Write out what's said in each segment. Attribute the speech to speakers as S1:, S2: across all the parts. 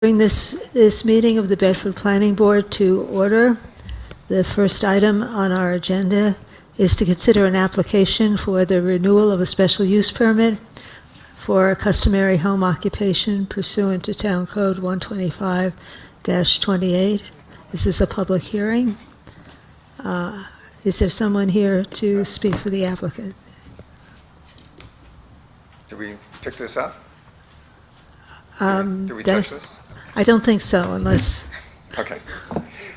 S1: Bring this meeting of the Bedford Planning Board to order. The first item on our agenda is to consider an application for the renewal of a special use permit for a customary home occupation pursuant to Town Code 125-28. This is a public hearing. Is there someone here to speak for the applicant?
S2: Do we pick this up? Do we touch this?
S1: I don't think so, unless...
S2: Okay.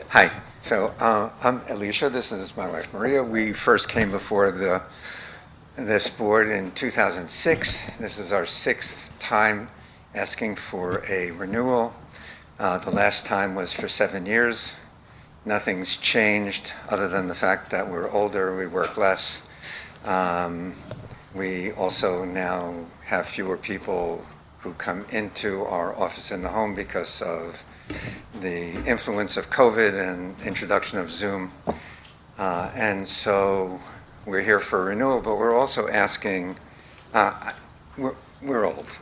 S2: Hi. So I'm Alicia. This is my wife, Maria. We first came before this board in 2006. This is our sixth time asking for a renewal. The last time was for 7 years. Nothing's changed other than the fact that we're older, we work less. We also now have fewer people who come into our office in the home because of the influence of COVID and introduction of Zoom. And so we're here for renewal, but we're also asking, we're old.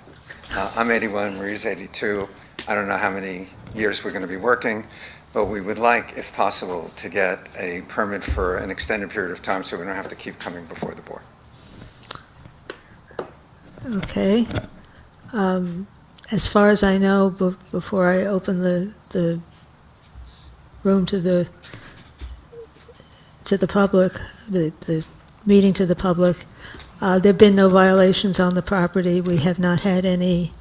S2: I'm 81, Maria's 82. I don't know how many years we're going to be working, but we would like, if possible, to get a permit for an extended period of time so we don't have to keep coming before the board.
S1: Okay. As far as I know, before I open the room to the public, the meeting to the public, there have been no violations on the property. We have not had any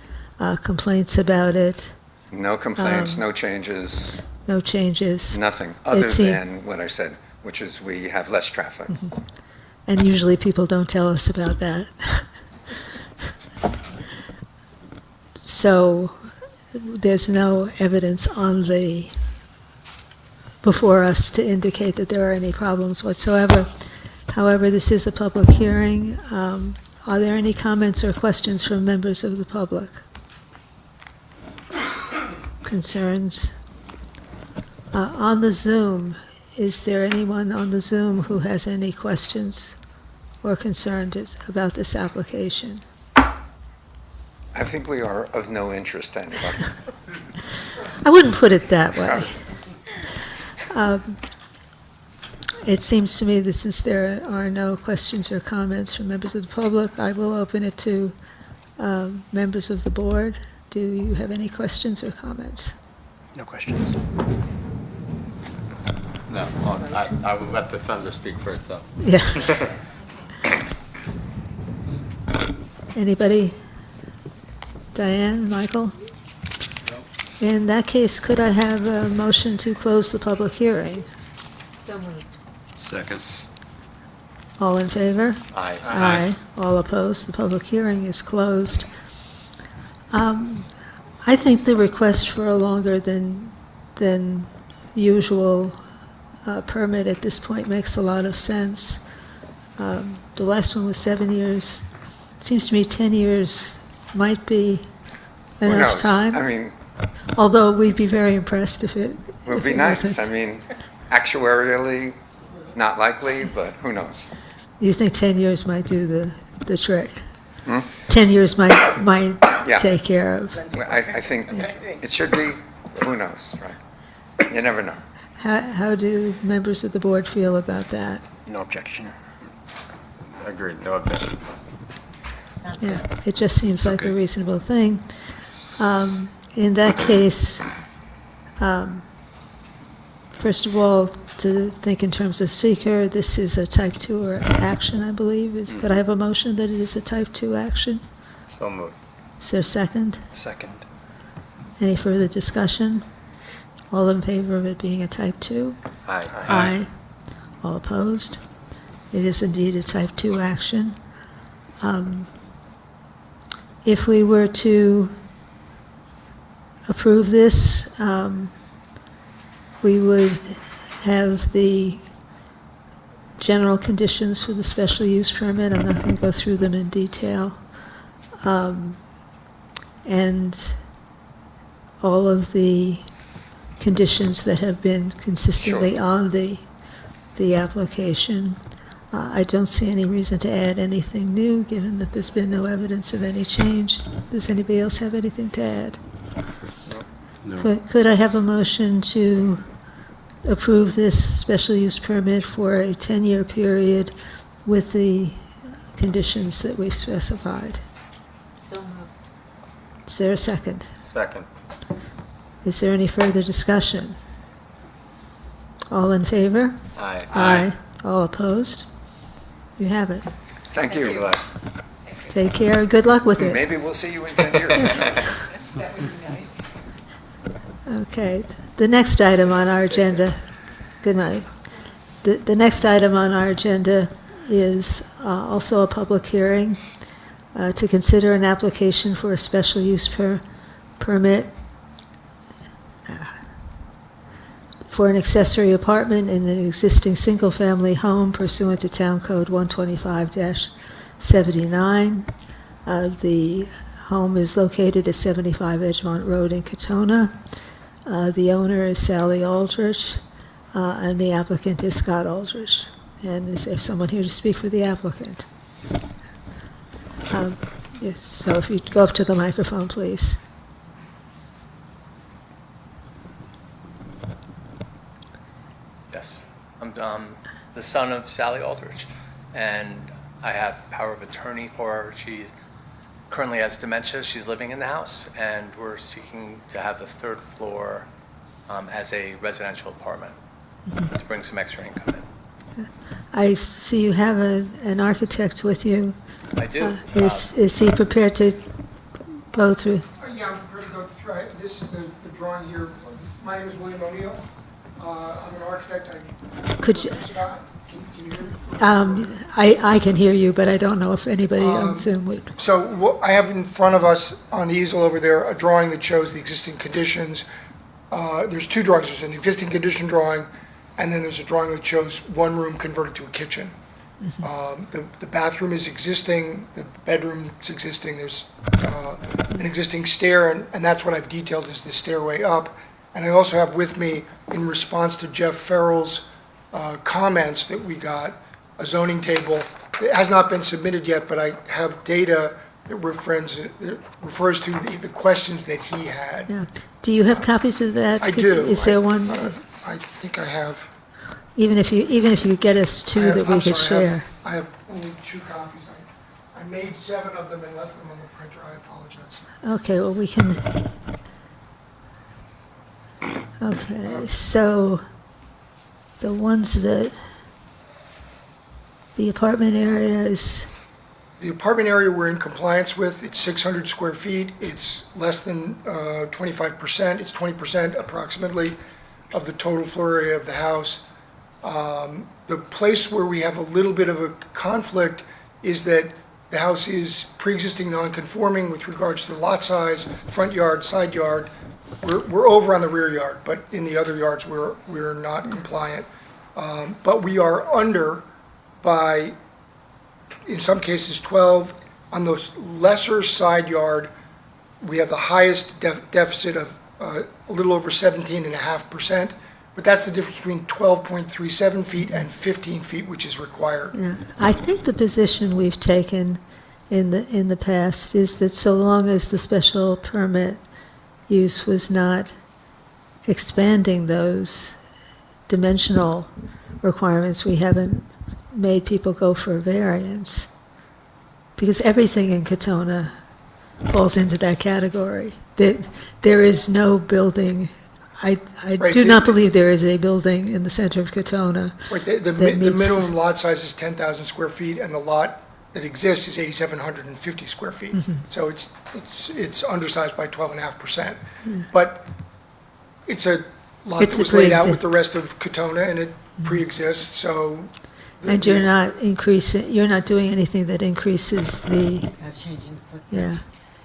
S1: complaints about it.
S2: No complaints, no changes.
S1: No changes.
S2: Nothing, other than what I said, which is we have less traffic.
S1: Mm-hmm. And usually people don't tell us about that. So there's no evidence before us to indicate that there are any problems whatsoever. However, this is a public hearing. Are there any comments or questions from members of the public? Concerns? On the Zoom, is there anyone on the Zoom who has any questions or concerns about this application?
S2: I think we are of no interest to anybody.
S1: I wouldn't put it that way. It seems to me that since there are no questions or comments from members of the public, I will open it to members of the board. Do you have any questions or comments?
S3: No questions.
S4: No, I will let the thunder speak for itself.
S1: Yeah. Anybody? Diane, Michael? In that case, could I have a motion to close the public hearing?
S5: So moved.
S3: Second.
S1: All in favor?
S4: Aye.
S1: Aye. All opposed? The public hearing is closed. I think the request for a longer than usual permit at this point makes a lot of sense. The last one was 7 years. It seems to me 10 years might be
S2: Who
S1: enough
S2: knows?
S1: time.
S2: I mean,
S1: Although we'd be very impressed if it
S2: would be nice. I mean, actuarially, not likely, but who knows?
S1: You think 10 years might do the trick? 10 years might
S2: Yeah.
S1: take care of.
S2: I think it should be, who knows, right? You never know.
S1: How do members of the board feel about that?
S3: No objection.
S4: Agreed, no objection.
S5: Sounds
S1: Yeah,
S5: good.
S1: it just seems like a
S3: Okay.
S1: reasonable thing. In that case, first of all, to think in terms of seeker, this is a type 2 action, I believe. Could I have a motion that it is a type 2 action?
S4: So moved.
S1: Is there a second?
S3: Second.
S1: Any further discussion? All in favor of it being a type 2?
S4: Aye.
S1: Aye. All opposed? It is indeed a type 2 action. If we were to approve this, we would have the general conditions for the special use permit. I'm not going to go through them in detail. And all of the conditions that have been consistently on the application. I don't see any reason to add anything new, given that there's been no evidence of any change. Does anybody else have anything to add? Could I have a motion to approve this special use permit for a 10-year period with the conditions that we've specified?
S5: So moved.
S1: Is there a second?
S4: Second.
S1: Is there any further discussion? All in favor?
S4: Aye.
S1: Aye. All opposed? You have it.
S2: Thank
S4: Good
S2: you.
S4: luck.
S1: Take care. Good luck with it.
S2: Maybe we'll see you in 10 years.
S1: Okay, the next item on our agenda, good night. The next item on our agenda is also a public hearing to consider an application for a special use permit for an accessory apartment in an existing single-family home pursuant to Town Code 125-79. The home is located at 75 Edgemont Road in Katona. The owner is Sally Aldrich, and the applicant is Scott Aldrich. And is there someone here to speak for the applicant? Yes, so if you'd go up to the microphone, please.
S6: Yes, I'm the son of Sally Aldrich, and I have power of attorney for her. She currently has dementia. She's living in the house, and we're seeking to have the third floor as a residential apartment to bring some extra income in.
S1: I see you have an architect with you.
S6: I do.
S1: Is he prepared to go through?
S7: Yeah, I'm prepared to go through. This is the drawing here. My name is William O'Neill. I'm an architect.
S1: Could you,
S7: Scott, can you hear me?
S1: I can hear you, but I don't know if anybody on Zoom would.
S7: So what I have in front of us on the easel over there, a drawing that shows the existing conditions. There's two drawings. There's an existing condition drawing, and then there's a drawing that shows one room converted to a kitchen. The bathroom is existing, the bedroom's existing, there's an existing stair, and that's what I've detailed is the stairway up. And I also have with me, in response to Jeff Farrell's comments that we got, a zoning table. It has not been submitted yet, but I have data that refers to the questions that he had.
S1: Yeah. Do you have copies of that?
S7: I
S1: Could
S7: do.
S1: you- Is there one,
S7: I think I have.
S1: even if you could get us two that we
S7: I'm
S1: could
S7: sorry,
S1: share?
S7: I have only 2 copies. I made 7 of them and left them on the printer. I apologize.
S1: Okay, well, we can. Okay, so the ones that, the apartment area is,
S7: The apartment area we're in compliance with, it's 600 square feet. It's less than 25%. It's 20% approximately of the total floor area of the house. The place where we have a little bit of a conflict is that the house is pre-existing non-conforming with regards to the lot size, front yard, side yard. We're over on the rear yard, but in the other yards, we're not compliant. But we are under by, in some cases, 12. On the lesser side yard, we have the highest deficit of a little over 17.5%. But that's the difference between 12.37 feet and 15 feet, which is required.
S1: yeah. I think the position we've taken in the past is that so long as the special permit use was not expanding those dimensional requirements, we haven't made people go for a variance. Because everything in Katona falls into that category. There is no building, I
S7: Right,
S1: do
S7: so-
S1: not believe there is a building in the center of Katona.
S7: Right, the
S1: That meets-
S7: minimum lot size is 10,000 square feet, and the lot that exists is 8,750 square feet. So it's undersized by 12.5%. But it's a lot
S1: It's
S7: that
S1: a
S7: was laid out
S1: pre-exi-
S7: with the rest of Katona, and it pre-exists, so.
S1: And you're not doing anything that increases the,
S5: Not changing the footprint.
S1: yeah.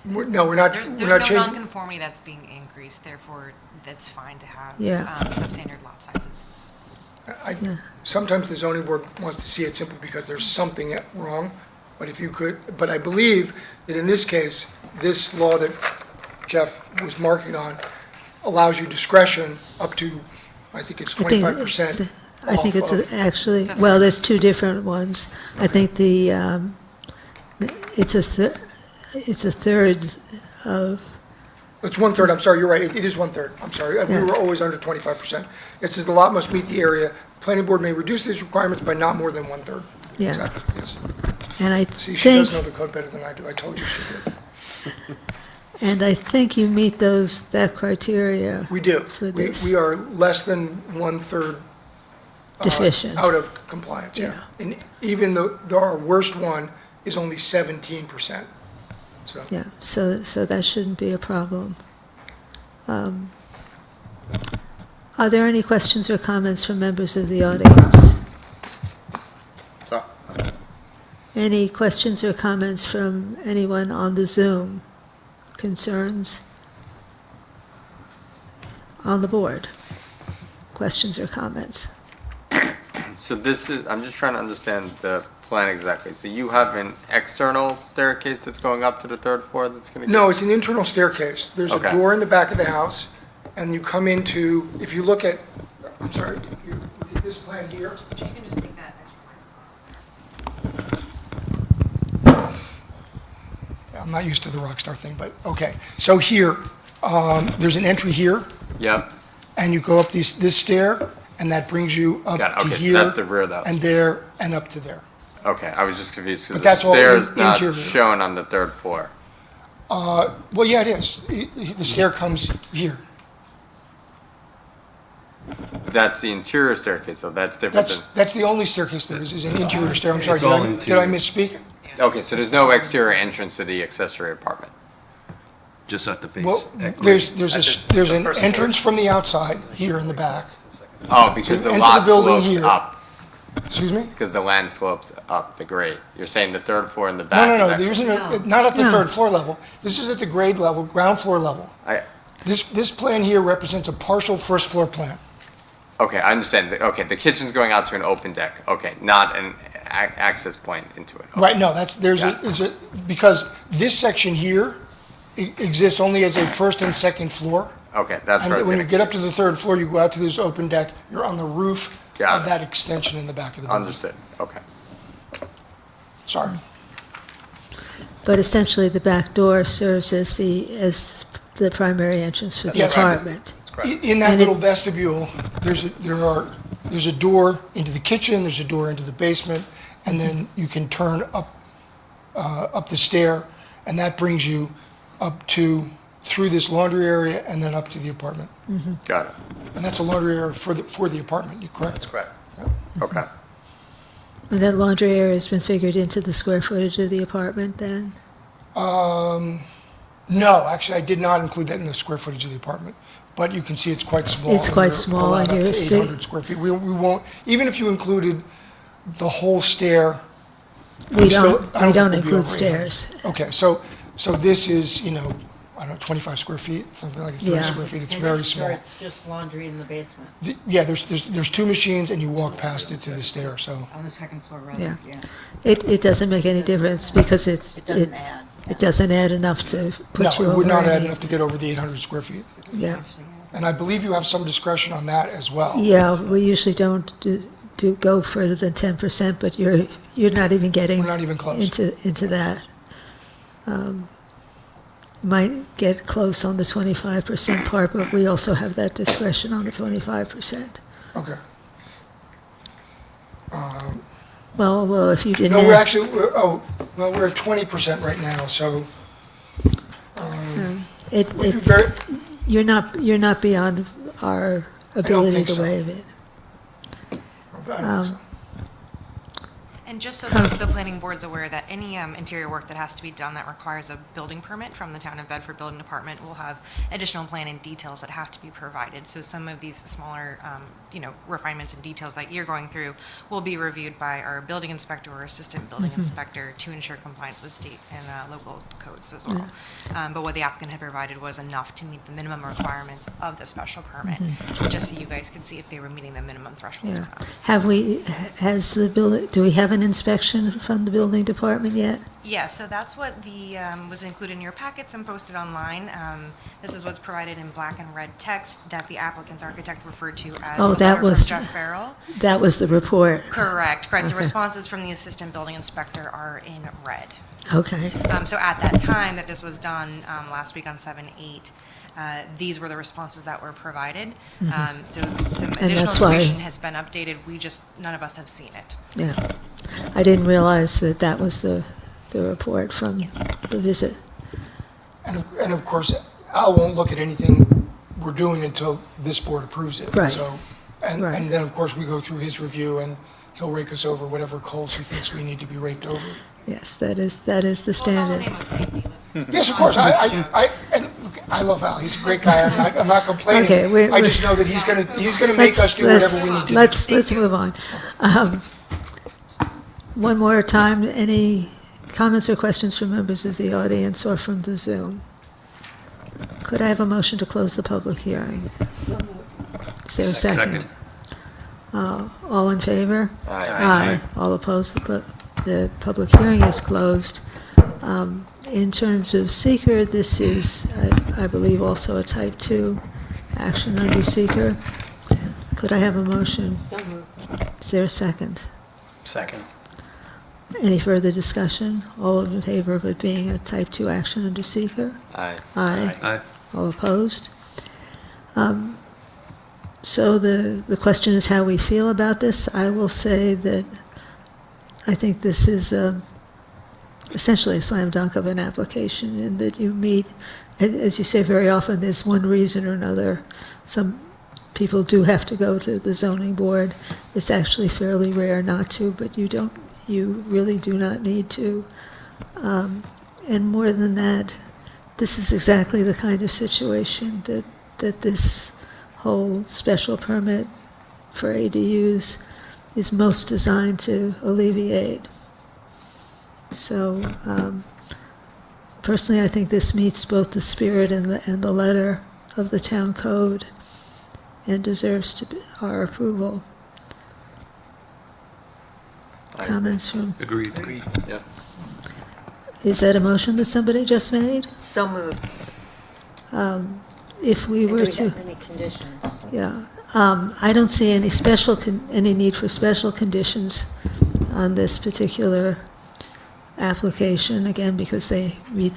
S7: No, we're not,
S8: There's
S7: we're
S8: no
S7: not changing.
S8: nonconformity that's being increased, therefore that's fine to have
S1: Yeah.
S8: substandard lot sizes.
S7: Sometimes the zoning board wants to see it simply because there's something wrong, but if you could, but I believe that in this case, this law that Jeff was marking on allows you discretion up to, I think it's
S1: I think
S7: 25%.
S1: I think it's
S7: off of-
S1: actually, well, there's two different ones. I think it's a third of,
S7: It's 1/3, I'm sorry, you're right, it is 1/3, I'm sorry. We
S1: Yeah.
S7: were always under 25%. It says the lot must meet the area. Planning board may reduce these requirements by not more than 1/3.
S1: Yeah.
S7: Exactly, yes.
S1: And I
S7: See, she does know
S1: think,
S7: the code better than I do. I told you she did.
S1: and I think you meet that criteria
S7: We do.
S1: for
S7: We
S1: this.
S7: we are less than 1/3
S1: Deficient.
S7: out of compliance, yeah. And even though our worst one is only 17%. So,
S1: Yeah, so that shouldn't be a problem. Are there any questions or comments from members of the audience?
S4: So,
S1: Any questions or comments from anyone on the Zoom? Concerns? On the board? Questions or comments?
S4: so this is, I'm just trying to understand the plan exactly. So you have an external staircase that's going up to the third floor that's gonna?
S7: no, it's an internal staircase. There's a
S4: Okay.
S7: door in the back of the house, and you come into, if you look at, I'm sorry, if you look at this plan here,
S8: You can just take that extra
S7: I'm not used to the Rockstar thing, but, okay. So here, there's an entry here,
S4: Yep,
S7: and you go up this stair, and that brings you up
S4: got it,
S7: to
S4: okay, so
S7: here,
S4: that's the rear of the house.
S7: and there, and up to there.
S4: Okay, I was just confused because
S7: But
S4: the
S7: that's all
S4: stair's not
S7: interior.
S4: shown on the third floor.
S7: Well, yeah, it is. The stair comes here.
S4: That's the interior staircase, so that's different than,
S7: That's the only staircase there is an interior stair. I'm sorry,
S3: It's all
S7: did I
S3: interior.
S7: misspeak?
S4: okay, so there's no exterior entrance to the accessory apartment?
S3: Just at the base.
S7: Well,
S3: at grade.
S7: there's an entrance from the outside here in the back.
S4: Oh, because
S7: So
S4: the
S7: enter
S4: lot
S7: the building
S4: slopes
S7: here.
S4: up,
S7: Excuse me?
S4: because the land slopes up the grade. You're saying the third floor in the
S7: No,
S4: back?
S7: no,
S4: is
S7: no,
S4: actually-
S7: there isn't, not at the
S1: No.
S7: third floor level. This is at the grade level, ground floor level.
S4: I-
S7: This plan here represents a partial first floor plan.
S4: Okay, I understand. Okay, the kitchen's going out to an open deck. Okay, not an access point into it.
S7: Right, no, there's
S4: Got
S7: because this section here exists only as a first and second floor.
S4: Okay, that's
S7: And
S4: where I was
S7: when you
S4: gonna.
S7: get up to the third floor, you go out to this open deck, you're on the roof
S4: Got
S7: of
S4: it.
S7: that extension in the back of the building.
S4: Understood, okay.
S7: Sorry.
S1: But essentially, the back door serves as the primary entrance for the
S7: Yes.
S1: apartment.
S7: In that
S1: And
S7: little
S1: it-
S7: vestibule, there's a door into the kitchen, there's a door into the basement, and then you can turn up the stair, and that brings you up through this laundry area and then up to the apartment.
S4: Got it.
S7: And that's a laundry area for the apartment, you correct?
S6: That's correct.
S4: Okay.
S1: And that laundry area has been figured into the square footage of the apartment then?
S7: No, actually, I did not include that in the square footage of the apartment, but you can see it's quite small.
S1: It's quite
S7: We're
S1: small,
S7: allowed
S1: and
S7: up
S1: you're
S7: to
S1: si-
S7: 800 square feet. We won't, even if you included the whole stair.
S1: We
S7: still-
S1: don't,
S7: I don't
S1: we
S7: think
S1: don't
S7: we'll be
S1: include
S7: over 800.
S1: stairs.
S7: Okay, so this is, I don't know, 25 square feet, something like 30
S1: Yeah.
S7: square feet. It's
S5: And
S7: very
S5: I'm sure
S7: small.
S5: It's just laundry in the basement,
S7: Yeah, there's two machines and you walk past it to the stair, so.
S5: on the second floor, rather,
S1: Yeah.
S5: yeah.
S1: It doesn't make any difference because
S5: It doesn't add.
S1: it doesn't add enough to
S7: No,
S1: put you
S7: it
S1: over
S7: would not add
S1: any-
S7: enough to get over the 800 square feet.
S1: Yeah,
S5: Actually,
S7: And I believe you have some discretion on that as well.
S1: yeah, we usually don't do go further than 10%, but you're not even getting
S7: We're not even close.
S1: into that. Might get close on the 25% part, but we also have that discretion on the 25%.
S7: Okay.
S1: Well, if you didn't
S7: No,
S1: have,
S7: we're at 20% right now, so
S1: it,
S7: we're very,
S1: you're not beyond our ability
S7: think
S1: to
S7: so.
S1: waive it.
S7: I don't think so.
S8: And just so
S1: Come.
S8: the planning board's aware that any interior work that has to be done that requires a building permit from the Town of Bedford Building Department will have additional plan and details that have to be provided. So some of these smaller, refinements and details that you're going through will be reviewed by our building inspector or assistant building inspector to ensure compliance with state and local codes as well. But what the applicant had provided was enough to meet the minimum requirements of the special permit, just so you guys could see if they were meeting the minimum thresholds or
S1: Yeah.
S8: not.
S1: Do we have an inspection from the building department yet?
S8: Yeah, so that's what was included in your packets and posted online. This is what's provided in black and red text that the applicant's architect referred to as
S1: Oh,
S8: the
S1: that
S8: letter from
S1: was-
S8: Jeff Farrell.
S1: That was the report.
S8: Correct. The responses from the assistant building inspector are in red.
S1: Okay,
S8: So at that time that this was done, last week on 7/8, these were the responses that were provided. So some additional
S1: that's why-
S8: information has been updated, none of us have seen it.
S1: yeah. I didn't realize that that was the report from the visit.
S7: And of course, Al won't look at anything we're doing until this board approves it.
S1: Right.
S7: So, and
S1: Right.
S7: then, of course, we go through his review, and he'll rake us over whatever coals he thinks we need to be raked over.
S1: Yes, that is the standard.
S7: Yes, of course, and look, I love Al, he's a great guy, I'm not complaining.
S1: Okay,
S7: I just know that he's gonna make us do whatever we need to do.
S1: Let's move on. One more time, any comments or questions from members of the audience or from the Zoom? Could I have a motion to close the public hearing? Is there a second? All in favor? Aye. All opposed, the public hearing is closed. In terms of seeker, this is, I believe, also a type 2 action under seeker. Could I have a motion?
S5: So moved.
S1: Is there a second?
S3: Second.
S1: Any further discussion? All in favor of it being a type 2 action under seeker?
S4: Aye.
S1: Aye.
S3: Aye.
S1: All opposed? So the question is how we feel about this. I will say that I think this is essentially a slam dunk of an application in that you meet, as you say very often, there's one reason or another. Some people do have to go to the zoning board. It's actually fairly rare not to, but you really do not need to. And more than that, this is exactly the kind of situation that this whole special permit for ADUs is most designed to alleviate. So, personally, I think this meets both the spirit and the letter of the town code and deserves our approval. Comments from,
S3: Agreed.
S4: Yeah.
S1: is that a motion that somebody just made?
S5: So moved.
S1: If we
S5: And do
S1: were
S5: we
S1: to,
S5: have any conditions?
S1: yeah, I don't see any need for special conditions on this particular application, again, because they meet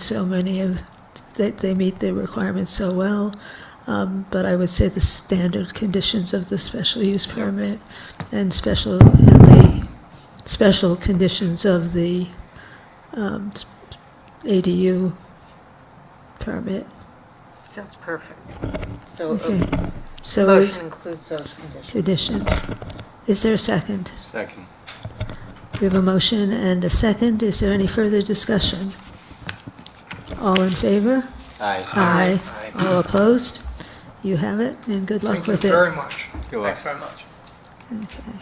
S1: they meet the requirements so well. But I would say the standard conditions of the special use permit and the special conditions of the ADU permit.
S5: Sounds perfect. So
S1: Okay.
S5: the
S1: So
S5: motion includes those conditions.
S1: conditions. Is there a second?
S4: Second.
S1: We have a motion and a second. Is there any further discussion? All in favor?
S4: Aye.
S1: Aye. All opposed? You have it, and good luck
S7: Thank you
S1: with it.
S7: very much.
S4: Good luck.
S6: Thanks very much.
S1: Okay.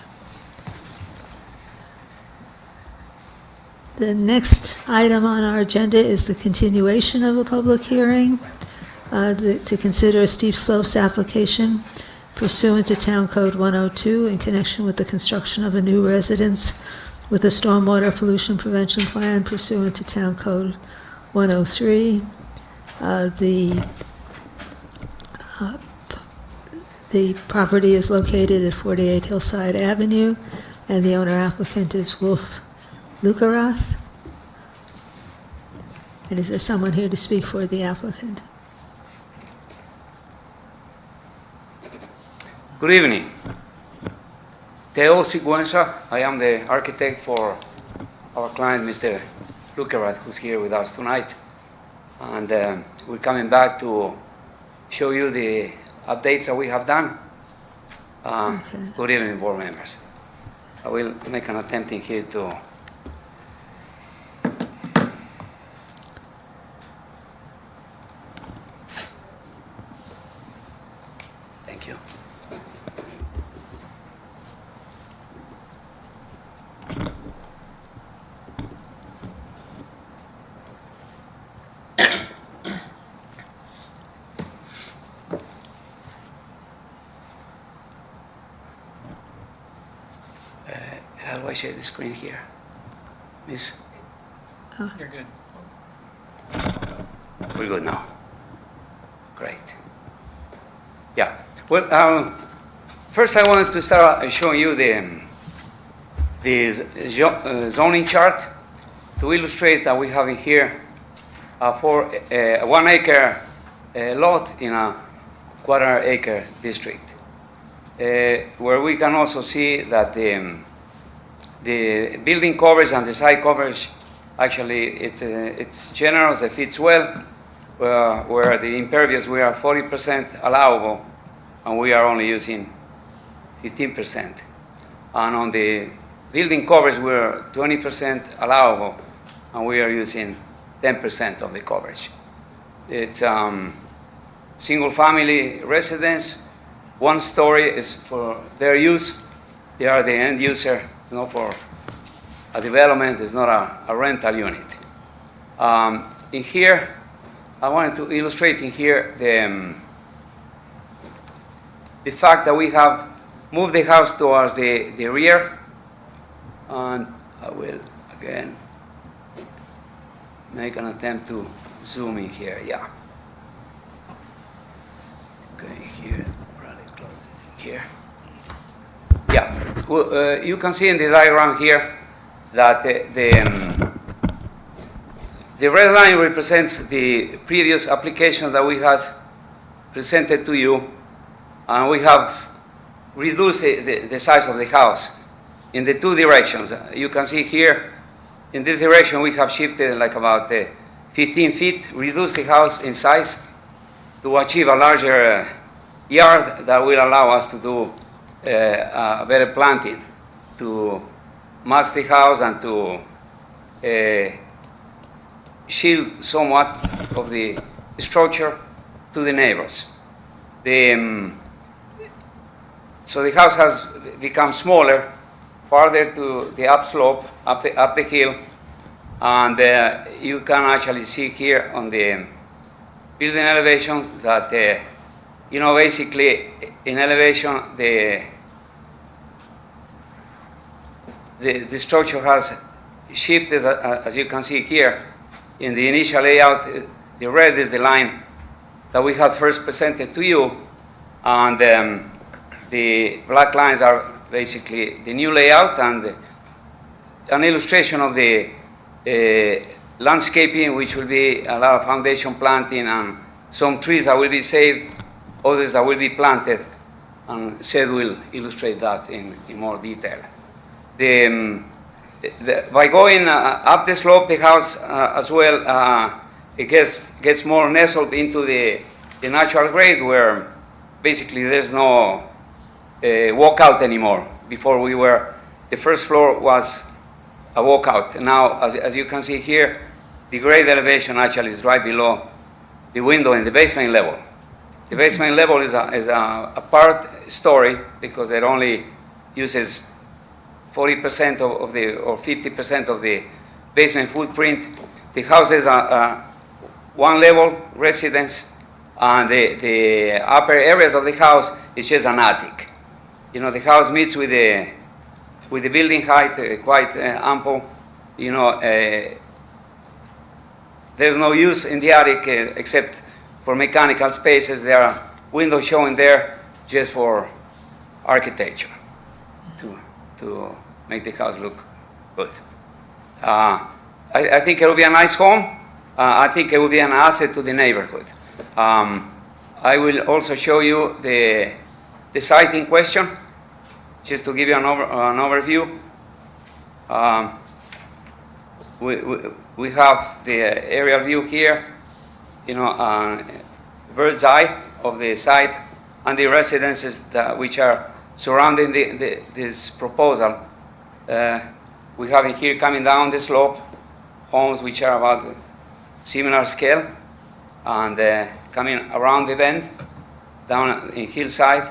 S1: The next item on our agenda is the continuation of a public hearing to consider a steep slopes application pursuant to Town Code 102 in connection with the construction of a new residence with a stormwater pollution prevention plan pursuant to Town Code 103. The property is located at 48 Hillside Avenue, and the owner applicant is Wolf Lukarath. And is there someone here to speak for the applicant?
S9: Good evening. Teo Siguenza, I am the architect for our client, Mr. Lukarath, who's here with us tonight. And we're coming back to show you the updates that we have done.
S1: Okay.
S9: Good evening, board members. I will make an attempt in here to thank you. How do I share the screen here? Miss?
S6: You're good.
S9: We're good now. Great. Yeah. Well, first I wanted to start showing you the zoning chart. to illustrate that we have in here for 1 acre lot in a quarter acre district, where we can also see that the building coverage and the site coverage, actually it's generous, it fits well, where the impervious we are 40% allowable and we are only using 15%. And on the building coverage we're 20% allowable and we are using 10% of the coverage. It's single family residence, 1 story is for their use. They are the end user, it's not for a development, it's not a rental unit. In here, I wanted to illustrate in here the fact that we have moved the house towards the rear. And I will again make an attempt to zoom in here, yeah. Okay, here, really close here. Yeah, well, you can see in the diagram here that the red line represents the previous application that we had presented to you, and we have reduced the size of the house in the 2 directions. You can see here, in this direction, we have shifted like about 15 feet, reduced the house in size to achieve a larger yard that will allow us to do better planting, to match the house and to shield somewhat of the structure to the neighbors. So the house has become smaller, farther to the upslope, up the hill, and you can actually see here on the building elevations that, basically in elevation, the structure has shifted, as you can see here. In the initial layout, the red is the line that we had first presented to you, and the black lines are basically the new layout and an illustration of the landscaping, which will be a lot of foundation planting and some trees that will be saved, others that will be planted, and Seth will illustrate that in more detail. By going up the slope, the house as well, it gets more nestled into the natural grade, where basically there's no walkout anymore. Before the first floor was a walkout. Now, as you can see here, the grade elevation actually is right below the window in the basement level. The basement level is a part story because it only uses 40% or 50% of the basement footprint. The house is a 1 level residence, and the upper areas of the house is just an attic. The house meets with the building height quite ample. There's no use in the attic except for mechanical spaces. There are windows showing there just for architecture to make the house look good. I think it will be a nice home. I think it will be an asset to the neighborhood. I will also show you the site in question, just to give you an overview. We have the aerial view here, bird's eye of the site and the residences which are surrounding this proposal. We have in here coming down the slope homes which are about similar scale, and coming around the bend down in hillside.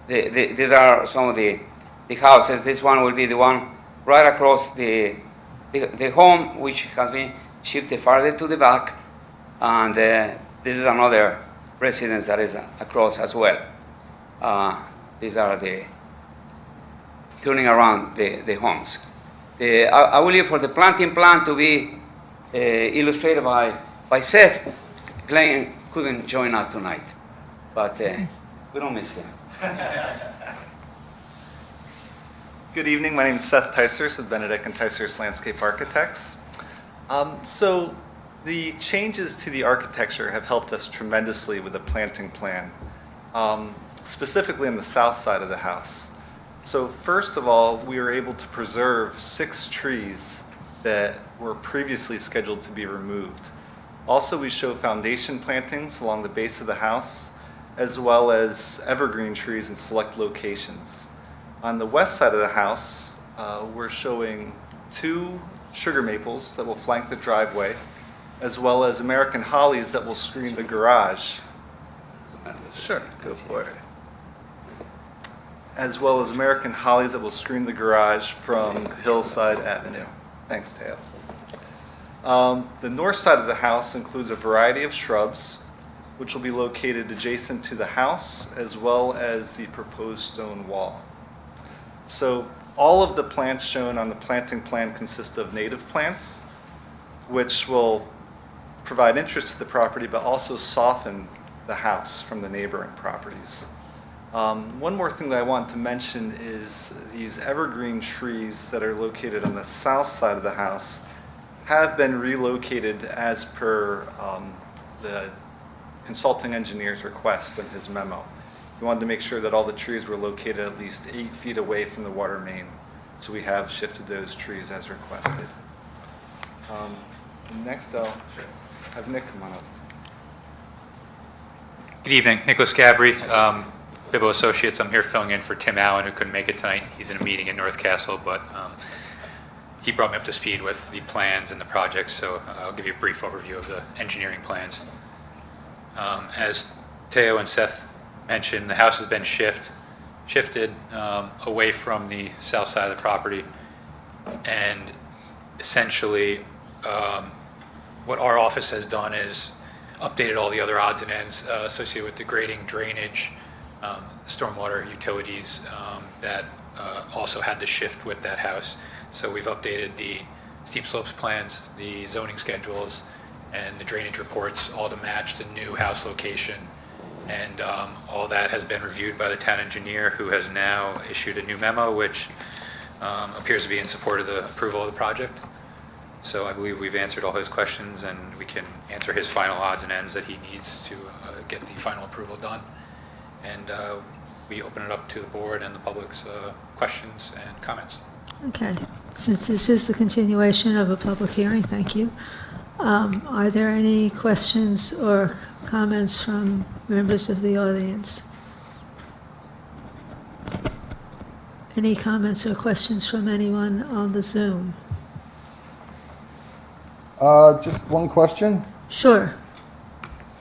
S9: These are some of the houses. This one will be the one right across the home, which has been shifted farther to the back, and this is another residence that is across as well. These are the turning around the homes. I will leave for the planting plan to be illustrated by Seth. Glenn couldn't join us tonight, but we don't miss him.
S10: Good evening. My name is Seth Tysers with Benedict and Tysers Landscape Architects. So the changes to the architecture have helped us tremendously with the planting plan, specifically on the south side of the house. So first of all, we were able to preserve 6 trees that were previously scheduled to be removed. Also, we show foundation plantings along the base of the house, as well as evergreen trees in select locations. On the west side of the house, we're showing 2 sugar maples that will flank the driveway, as well as American hollies that will screen the garage. Sure, go for it. As well as American hollies that will screen the garage from Hillside Avenue. Thanks, Teo. The north side of the house includes a variety of shrubs, which will be located adjacent to the house, as well as the proposed stone wall. So all of the plants shown on the planting plan consist of native plants, which will provide interest to the property, but also soften the house from the neighboring properties. One more thing that I want to mention is these evergreen trees that are located on the south side of the house have been relocated as per the consulting engineer's request in his memo. We wanted to make sure that all the trees were located at least 8 feet away from the water main, so we have shifted those trees as requested. Next, I'll have Nick come on up.
S11: Good evening, Nicholas Gabry, Bibbo Associates. I'm here filling in for Tim Allen, who couldn't make it tonight. He's in a meeting in North Castle, but he brought me up to speed with the plans and the projects, so I'll give you a brief overview of the engineering plans. As Teo and Seth mentioned, the house has been shifted away from the south side of the property, and essentially what our office has done is updated all the other odds and ends associated with the grading, drainage, stormwater utilities that also had to shift with that house. So we've updated the steep slopes plans, the zoning schedules, and the drainage reports all to match the new house location. And all that has been reviewed by the town engineer, who has now issued a new memo, which appears to be in support of the approval of the project. So I believe we've answered all his questions, and we can answer his final odds and ends that he needs to get the final approval done. And we open it up to the board and the public's questions and comments.
S1: Okay, since this is the continuation of a public hearing, thank you. Are there any questions or comments from members of the audience? Any comments or questions from anyone on the Zoom?
S12: Just one question.
S1: Sure.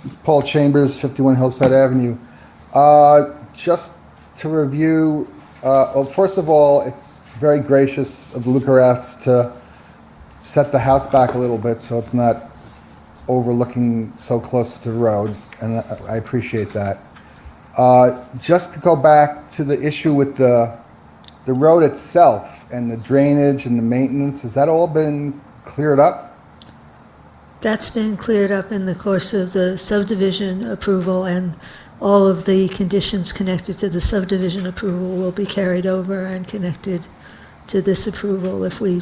S12: It's Paul Chambers, 51 Hillside Avenue. Just to review, well, first of all, it's very gracious of the Lucaraths to set the house back a little bit so it's not overlooking so close to the roads, and I appreciate that. Just to go back to the issue with the road itself and the drainage and the maintenance, has that all been cleared up?
S1: That's been cleared up in the course of the subdivision approval, and all of the conditions connected to the subdivision approval will be carried over and connected to this approval if we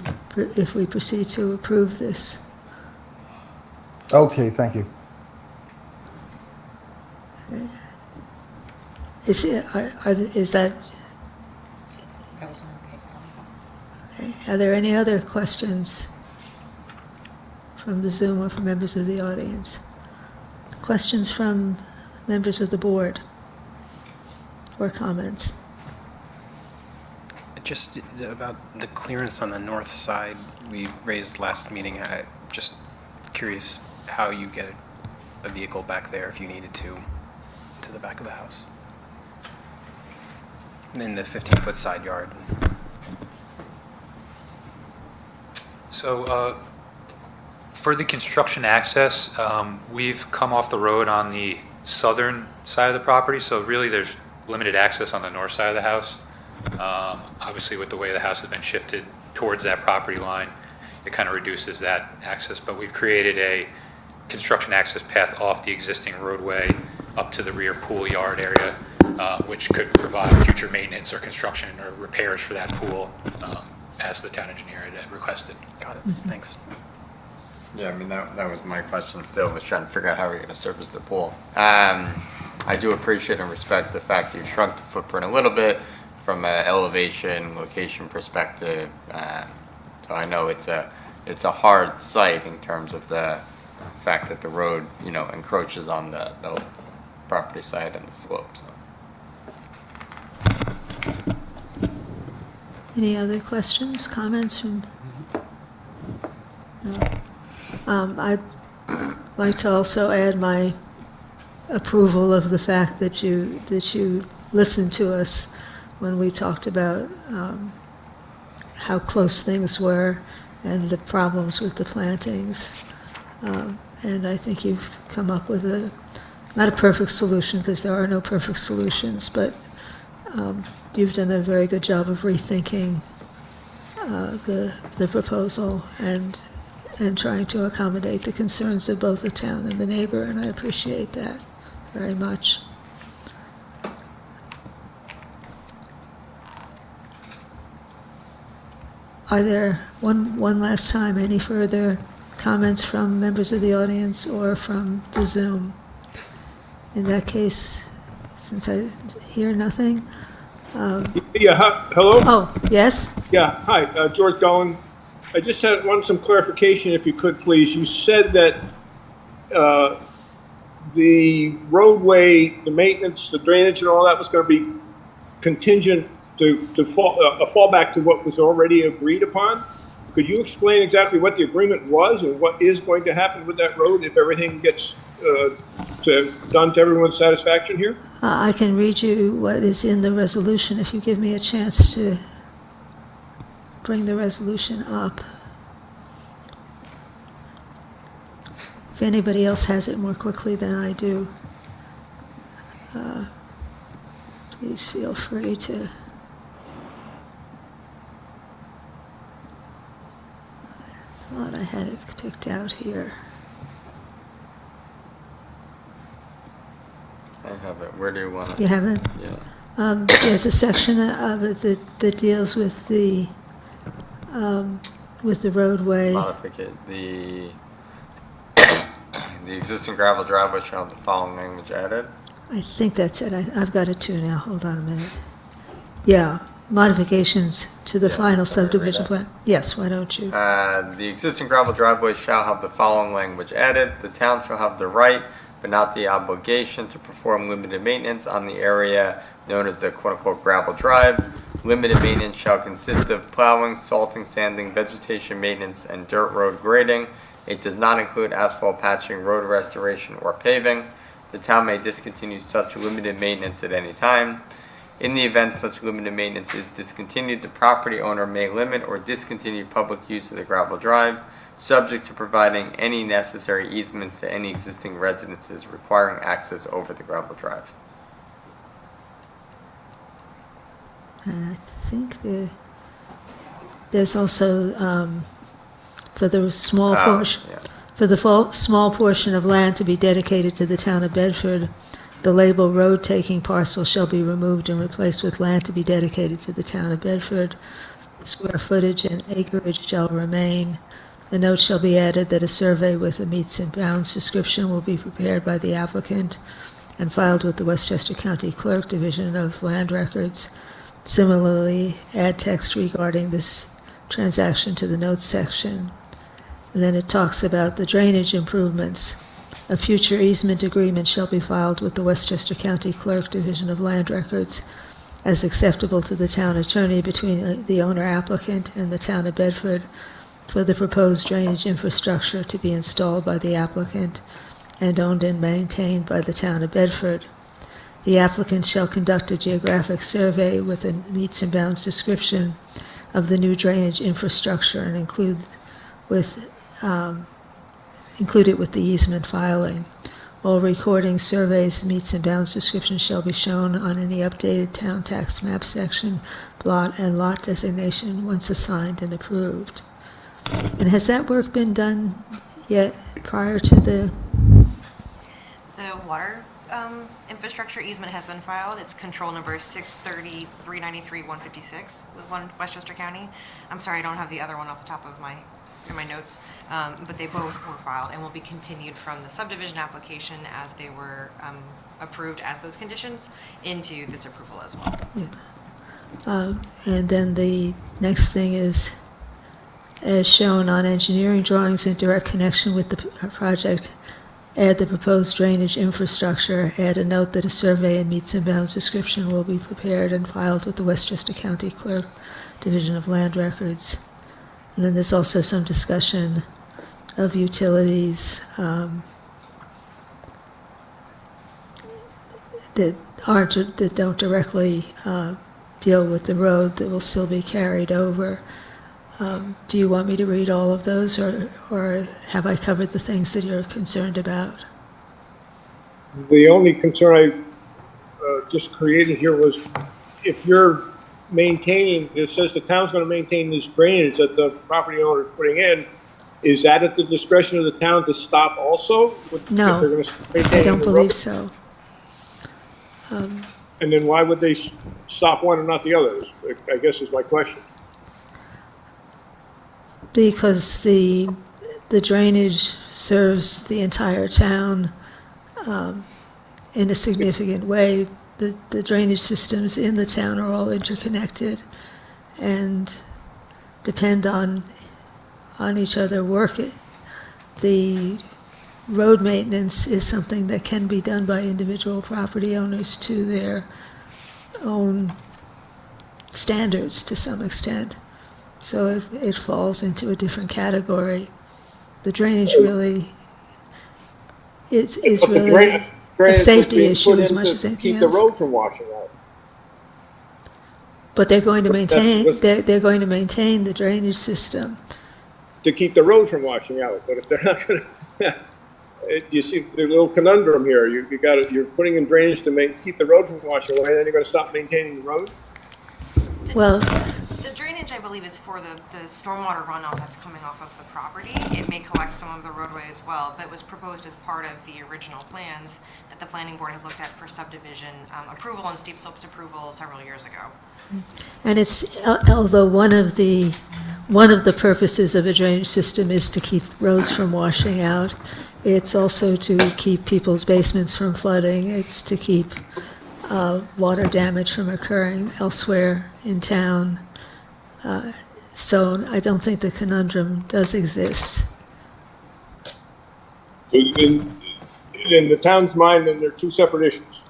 S1: proceed to approve this.
S12: Okay, thank you.
S1: Is that,
S5: That was an okay comment.
S1: are there any other questions from the Zoom or from members of the audience? Questions from members of the board or comments?
S13: Just about the clearance on the north side we raised last meeting. I'm just curious how you get a vehicle back there if you needed to the back of the house. In the 15-foot side yard.
S11: So for the construction access, we've come off the road on the southern side of the property, so really there's limited access on the north side of the house. Obviously, with the way the house has been shifted towards that property line, it kind of reduces that access, but we've created a construction access path off the existing roadway up to the rear pool yard area which could provide future maintenance or construction or repairs for that pool, as the town engineer had requested.
S13: Got it, thanks.
S4: Yeah, I mean, that was my question still, was trying to figure out how we're gonna service the pool. I do appreciate and respect the fact you shrunk the footprint a little bit from an elevation, location perspective. So I know it's a hard site in terms of the fact that the road, encroaches on the property side and the slope, so.
S1: Any other questions, comments from? No. I'd like to also add my approval of the fact that you listened to us when we talked about how close things were and the problems with the plantings. And I think you've come up with not a perfect solution, because there are no perfect solutions, but you've done a very good job of rethinking the proposal and trying to accommodate the concerns of both the town and the neighbor, and I appreciate that very much. Are there, one last time, any further comments from members of the audience or from the Zoom? In that case, since I hear nothing.
S14: Hello?
S1: Oh, yes?
S14: Yeah, hi, George Golan. I just want some clarification, if you could, please. You said that the roadway, the maintenance, the drainage and all that was going to be contingent to a fallback to what was already agreed upon. Could you explain exactly what the agreement was and what is going to happen with that road if everything gets done to everyone's satisfaction here?
S1: I can read you what is in the resolution if you give me a chance to bring the resolution up. If anybody else has it more quickly than I do, please feel free to. I thought I had it picked out here.
S4: I have it. Where do you want it?
S1: You have it?
S4: Yeah.
S1: There's a section of it that deals with the roadway.
S4: Modificate the existing gravel driveway shall have the following language added.
S1: I think that's it. I've got it too now. Hold on a minute. Yeah, modifications to the final subdivision plan. Yes, why don't you?
S4: The existing gravel driveway shall have the following language added. The town shall have the right, but not the obligation, to perform limited maintenance on the area known as the quote-unquote gravel drive. Limited maintenance shall consist of plowing, salting, sanding, vegetation maintenance, and dirt road grading. It does not include asphalt patching, road restoration, or paving. The town may discontinue such limited maintenance at any time. In the event such limited maintenance is discontinued, the property owner may limit or discontinue public use of the gravel drive, subject to providing any necessary easements to any existing residences requiring access over the gravel drive.
S1: And I think there's also, for the small portion, for the small portion of land to be dedicated to the town of Bedford, the label road taking parcel shall be removed and replaced with land to be dedicated to the town of Bedford. Square footage and acreage shall remain. The note shall be added that a survey with a meets and bounds description will be prepared by the applicant and filed with the Westchester County Clerk, Division of Land Records. Similarly, add text regarding this transaction to the notes section. And then it talks about the drainage improvements. A future easement agreement shall be filed with the Westchester County Clerk, Division of Land Records, as acceptable to the town attorney between the owner applicant and the town of Bedford for the proposed drainage infrastructure to be installed by the applicant and owned and maintained by the town of Bedford. The applicant shall conduct a geographic survey with a meets and bounds description of the new drainage infrastructure and include it with the easement filing. All recording surveys, meets and bounds descriptions shall be shown on any updated town tax map section, plot, and lot designation once assigned and approved. And has that work been done yet prior to the?
S8: The water infrastructure easement has been filed. It's control number 630-393-156 with Westchester County. I'm sorry, I don't have the other one off the top of my notes, but they both were filed and will be continued from the subdivision application as they were approved as those conditions into this approval as well.
S1: And then the next thing is, as shown on engineering drawings in direct connection with the project, add the proposed drainage infrastructure, add a note that a survey and meets and bounds description will be prepared and filed with the Westchester County Clerk, Division of Land Records. And then there's also some discussion of utilities that don't directly deal with the road that will still be carried over. Do you want me to read all of those, or have I covered the things that you're concerned about?
S14: The only concern I just created here was if you're maintaining, it says the town's going to maintain this drainage that the property owner is putting in, is that at the discretion of the town to stop also?
S1: No,
S14: if they're going to maintain
S1: I don't
S14: the
S1: believe
S14: road?
S1: so.
S14: And then why would they stop one and not the other, I guess is my question.
S1: Because the drainage serves the entire town in a significant way. The drainage systems in the town are all interconnected and depend on each other working. The road maintenance is something that can be done by individual property owners to their own standards to some extent. So it falls into a different category. The drainage really is
S14: But the
S1: really a
S14: drainage was
S1: safety
S14: being
S1: issue
S14: put
S1: as
S14: in
S1: much
S14: to
S1: as anything
S14: keep the
S1: else.
S14: road from washing out.
S1: But they're going to maintain,
S14: that's-
S1: they're going to maintain the drainage system.
S14: To keep the road from washing out, but if they're not going to, you see the little conundrum here. You're putting in drainage to keep the road from washing away, and then you're going to stop maintaining the road.
S1: Well,
S8: The drainage, I believe, is for the stormwater runoff that's coming off of the property. It may collect some of the roadway as well, but was proposed as part of the original plans that the planning board had looked at for subdivision approval and steep slopes approval several years ago.
S1: and it's, although one of the purposes of a drainage system is to keep roads from washing out, it's also to keep people's basements from flooding. It's to keep water damage from occurring elsewhere in town. So I don't think the conundrum does exist.
S14: In the town's mind, then they're two separate issues.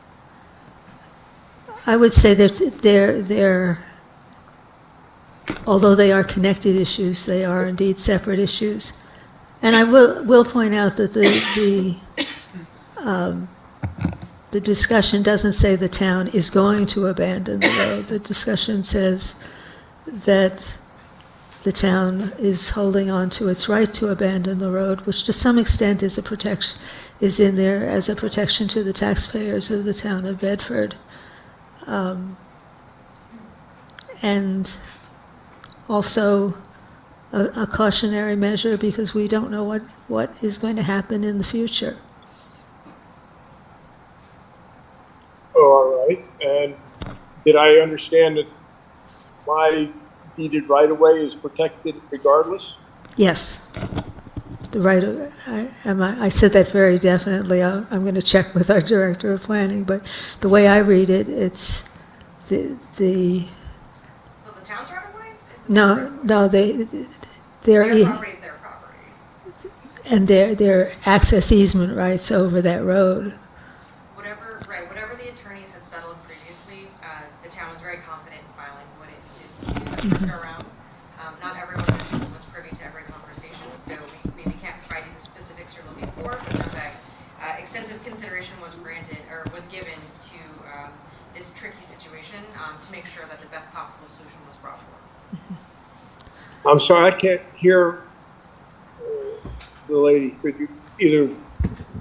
S1: I would say that they're, although they are connected issues, they are indeed separate issues. And I will point out that the discussion doesn't say the town is going to abandon the road. The discussion says that the town is holding on to its right to abandon the road, which to some extent is in there as a protection to the taxpayers of the town of Bedford. And also a cautionary measure because we don't know what is going to happen in the future.
S14: Oh, all right. And did I understand that my deeded right-of-way is protected regardless?
S1: Yes. The right of, I said that very definitely. I'm going to check with our director of planning, but the way I read it, it's the
S8: The town's right of way?
S1: no,
S8: Their property is their property.
S1: and their access easement rights over that road.
S8: Whatever the attorneys had settled previously, the town was very confident in filing what it needed to this go around. Not everyone was privy to every conversation, so we maybe can't provide you the specifics you're looking for, but know that extensive consideration was granted, or was given to this tricky situation to make sure that the best possible solution was brought forward.
S14: I'm sorry, I can't hear the lady. Could you either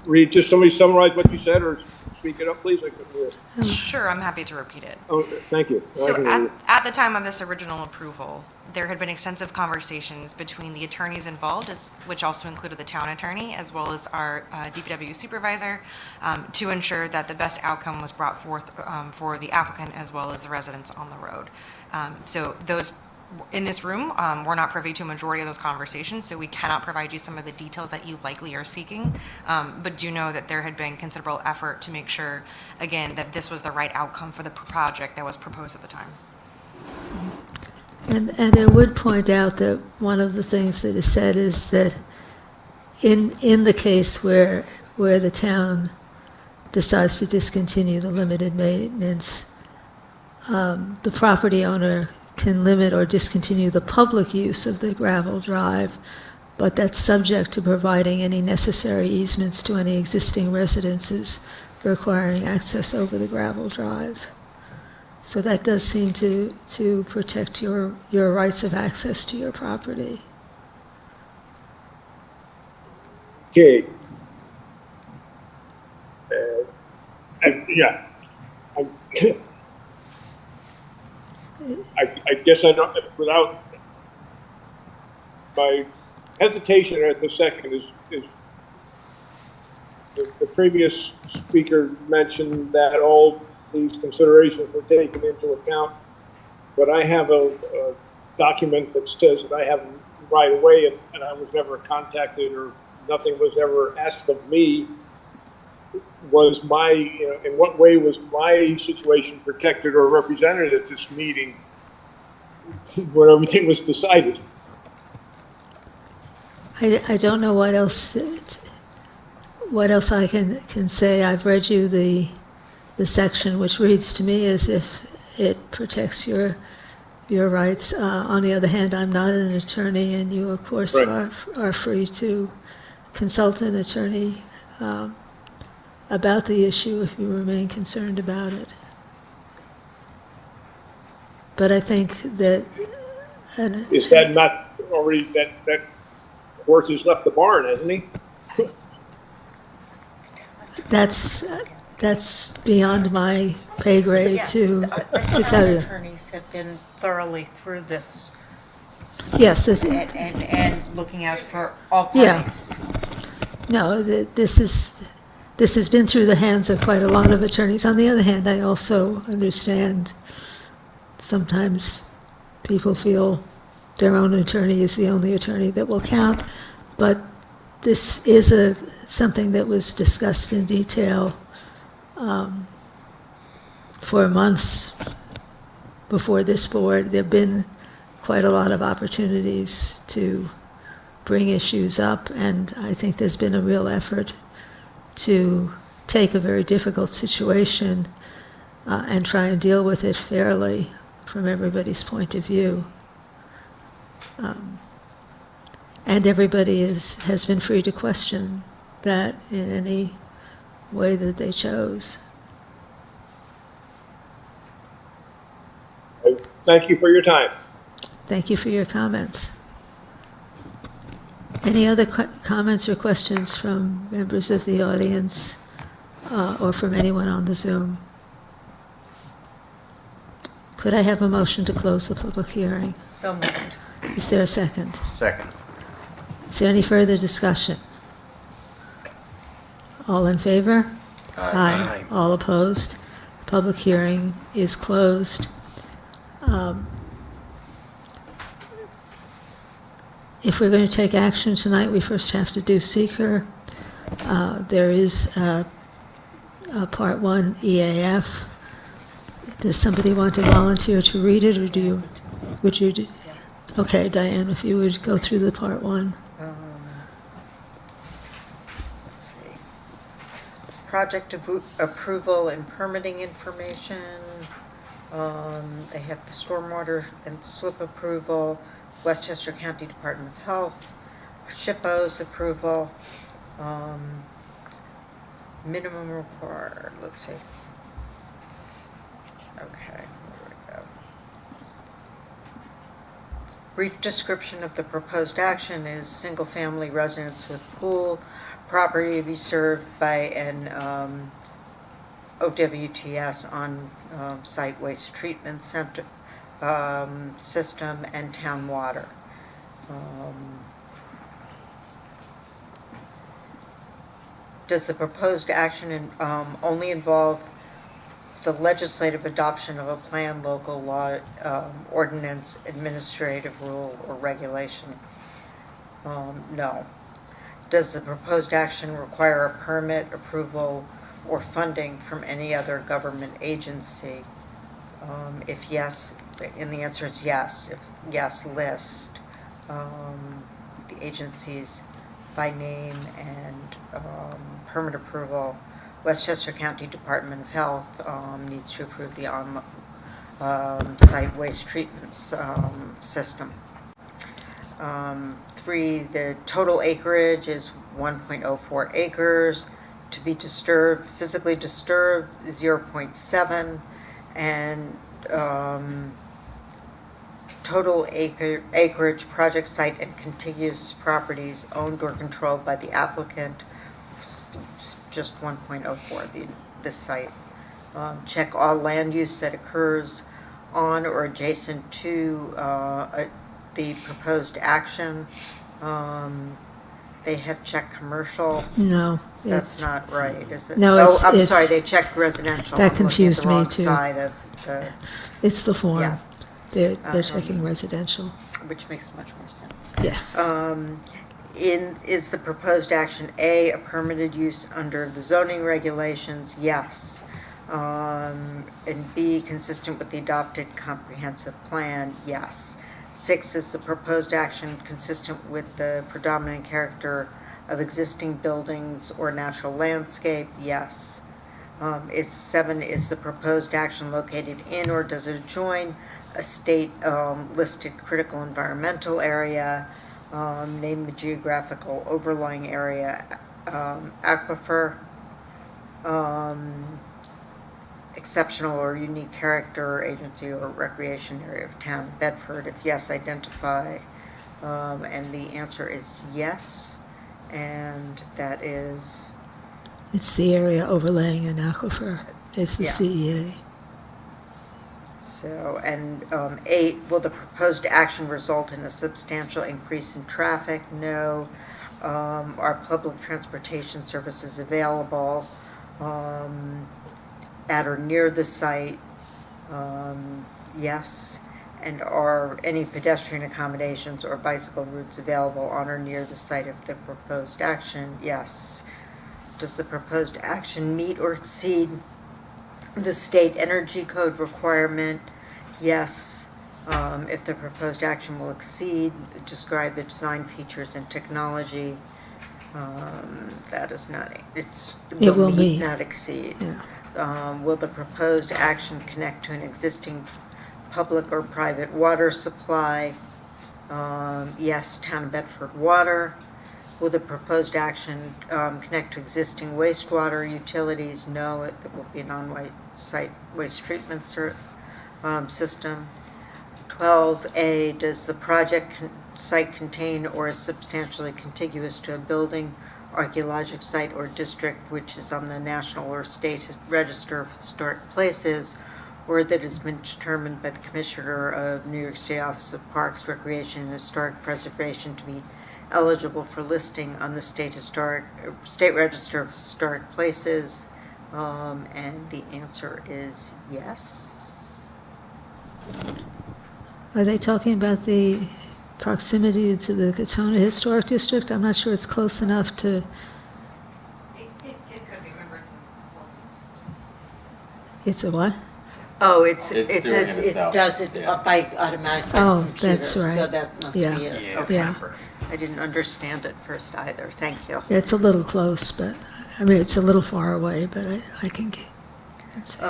S14: read, just somebody summarize what you said or speak it up, please? I couldn't hear.
S8: Sure, I'm happy to repeat it.
S14: Oh, thank you. I
S8: So
S14: can hear you.
S8: at the time of this original approval, there had been extensive conversations between the attorneys involved, which also included the town attorney, as well as our DPW supervisor, to ensure that the best outcome was brought forth for the applicant as well as the residents on the road. So those in this room, we're not privy to a majority of those conversations, so we cannot provide you some of the details that you likely are seeking. But do know that there had been considerable effort to make sure, again, that this was the right outcome for the project that was proposed at the time.
S1: And I would point out that one of the things that is said is that in the case where the town decides to discontinue the limited maintenance, the property owner can limit or discontinue the public use of the gravel drive, but that's subject to providing any necessary easements to any existing residences requiring access over the gravel drive. So that does seem to protect your rights of access to your property.
S14: Okay. I guess I don't, without, my hesitation at the second is the previous speaker mentioned that all these considerations were taken into account, but I have a document that says that I have right away and I was never contacted or nothing was ever asked of me. Was my, in what way was my situation protected or represented at this meeting when everything was decided?
S1: I don't know what else I can say. I've read you the section, which reads to me as if it protects your rights. On the other hand, I'm not an attorney, and you, of course,
S14: Right.
S1: are free to consult an attorney about the issue if you remain concerned about it. But I think that...
S14: Is that not already, that horse has left the barn, hasn't he?
S1: That's beyond my pay grade to tell you.
S5: The attorneys have been thoroughly through this
S1: Yes,
S5: and looking out for all
S1: Yeah.
S5: parties.
S1: No, this has been through the hands of quite a lot of attorneys. On the other hand, I also understand sometimes people feel their own attorney is the only attorney that will count, but this is something that was discussed in detail for months before this board. There have been quite a lot of opportunities to bring issues up, and I think there's been a real effort to take a very difficult situation and try and deal with it fairly from everybody's point of view. And everybody has been free to question that in any way that they chose.
S14: Thank you for your time.
S1: Thank you for your comments. Any other comments or questions from members of the audience or from anyone on the Zoom? Could I have a motion to close the public hearing?
S5: So moved.
S1: Is there a second?
S4: Second.
S1: Is there any further discussion? All in favor?
S4: Aye.
S1: All opposed? Public hearing is closed. If we're going to take action tonight, we first have to do seeker. There is a Part 1 EAF. Does somebody want to volunteer to read it, or would you do? Okay, Diane, if you would go through the Part 1.
S5: Let's see. Project approval and permitting information. They have the stormwater and SWIP approval, Westchester County Department of Health, SHPO's approval, minimum required, let's see. Okay, here we go. Brief description of the proposed action is single-family residence with pool, property to be served by an OWTS on site waste treatment center, system and town water. Does the proposed action only involve the legislative adoption of a plan, local law, ordinance, administrative rule, or regulation? No. Does the proposed action require a permit, approval, or funding from any other government agency? If yes, and the answer is yes. If yes, list the agencies by name and permit approval. Westchester County Department of Health needs to approve the site waste treatment system. 3, the total acreage is 1.04 acres. To be disturbed, physically disturbed, 0.7, and total acreage, project site, and contiguous properties owned or controlled by the applicant, just 1.04, this site. Check all land use that occurs on or adjacent to the proposed action. They have checked commercial.
S1: No.
S5: That's
S1: it's-
S5: not right, is it?
S1: No,
S5: Oh,
S1: it's-
S5: I'm
S1: it's-
S5: sorry, they checked residential.
S1: That
S5: I'm looking at
S1: confused
S5: the
S1: me,
S5: wrong
S1: too.
S5: side of the,
S1: It's the form.
S5: Yeah.
S1: They're checking residential.
S5: which makes much more sense.
S1: Yes.
S5: Is the proposed action A permitted use under the zoning regulations? Yes. And B, consistent with the adopted comprehensive plan? Yes. 6, is the proposed action consistent with the predominant character of existing buildings or natural landscape? Yes. 7, is the proposed action located in or does it adjoin a state listed critical environmental area? Name the geographical overlying area, aquifer, exceptional or unique character, agency, or recreation area of town of Bedford. If yes, identify. And the answer is yes, and that is,
S1: It's the area overlaying an aquifer. It's the
S5: Yeah.
S1: CEA.
S5: so, and 8, will the proposed action result in a substantial increase in traffic? No. Are public transportation services available at or near the site? Yes. And are any pedestrian accommodations or bicycle routes available on or near the site of the proposed action? Yes. Does the proposed action meet or exceed the state energy code requirement? Yes. If the proposed action will exceed, describe the design features and technology. That is not,
S1: It will meet.
S5: not exceed.
S1: Yeah.
S5: Will the proposed action connect to an existing public or private water supply? Yes, Town of Bedford Water. Will the proposed action connect to existing wastewater utilities? No, it will be a non-site waste treatment system. 12A, does the project site contain or is substantially contiguous to a building, archaeologic site, or district which is on the National or State Register of Historic Places, or that has been determined by the Commissioner of New York State Office of Parks, Recreation, and Historic Preservation to be eligible for listing on the State Register of Historic Places? And the answer is yes.
S1: Are they talking about the proximity to the Katona Historic District? I'm not sure it's close enough to,
S8: It could be, remember it's a full-time system.
S1: it's a what?
S5: Oh,
S4: It's doing it
S5: it
S4: itself.
S5: does it
S4: Yeah.
S5: by automatic
S1: Oh,
S5: computer,
S1: that's right.
S5: So that must be
S1: Yeah.
S5: it.
S13: Yeah,
S5: Okay.
S1: Yeah.
S5: I didn't understand it first either. Thank you.
S1: It's a little close, but, I mean, it's a little far away, but I can get, it's,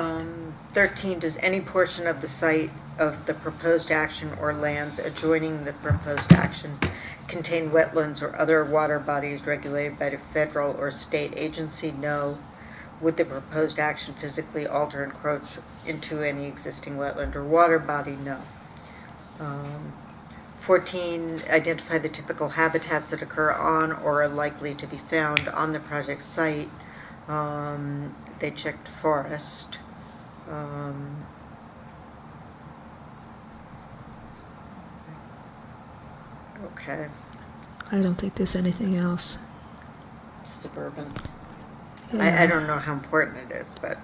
S5: 13, does any portion of the site of the proposed action or lands adjoining the proposed action contain wetlands or other water bodies regulated by the federal or state agency? No. Would the proposed action physically alter, encroach into any existing wetland or water body? No. 14, identify the typical habitats that occur on or are likely to be found on the project site. They checked forest. Okay,
S1: I don't think there's anything else.
S5: suburban.
S1: Yeah.
S5: I don't know how important it is, but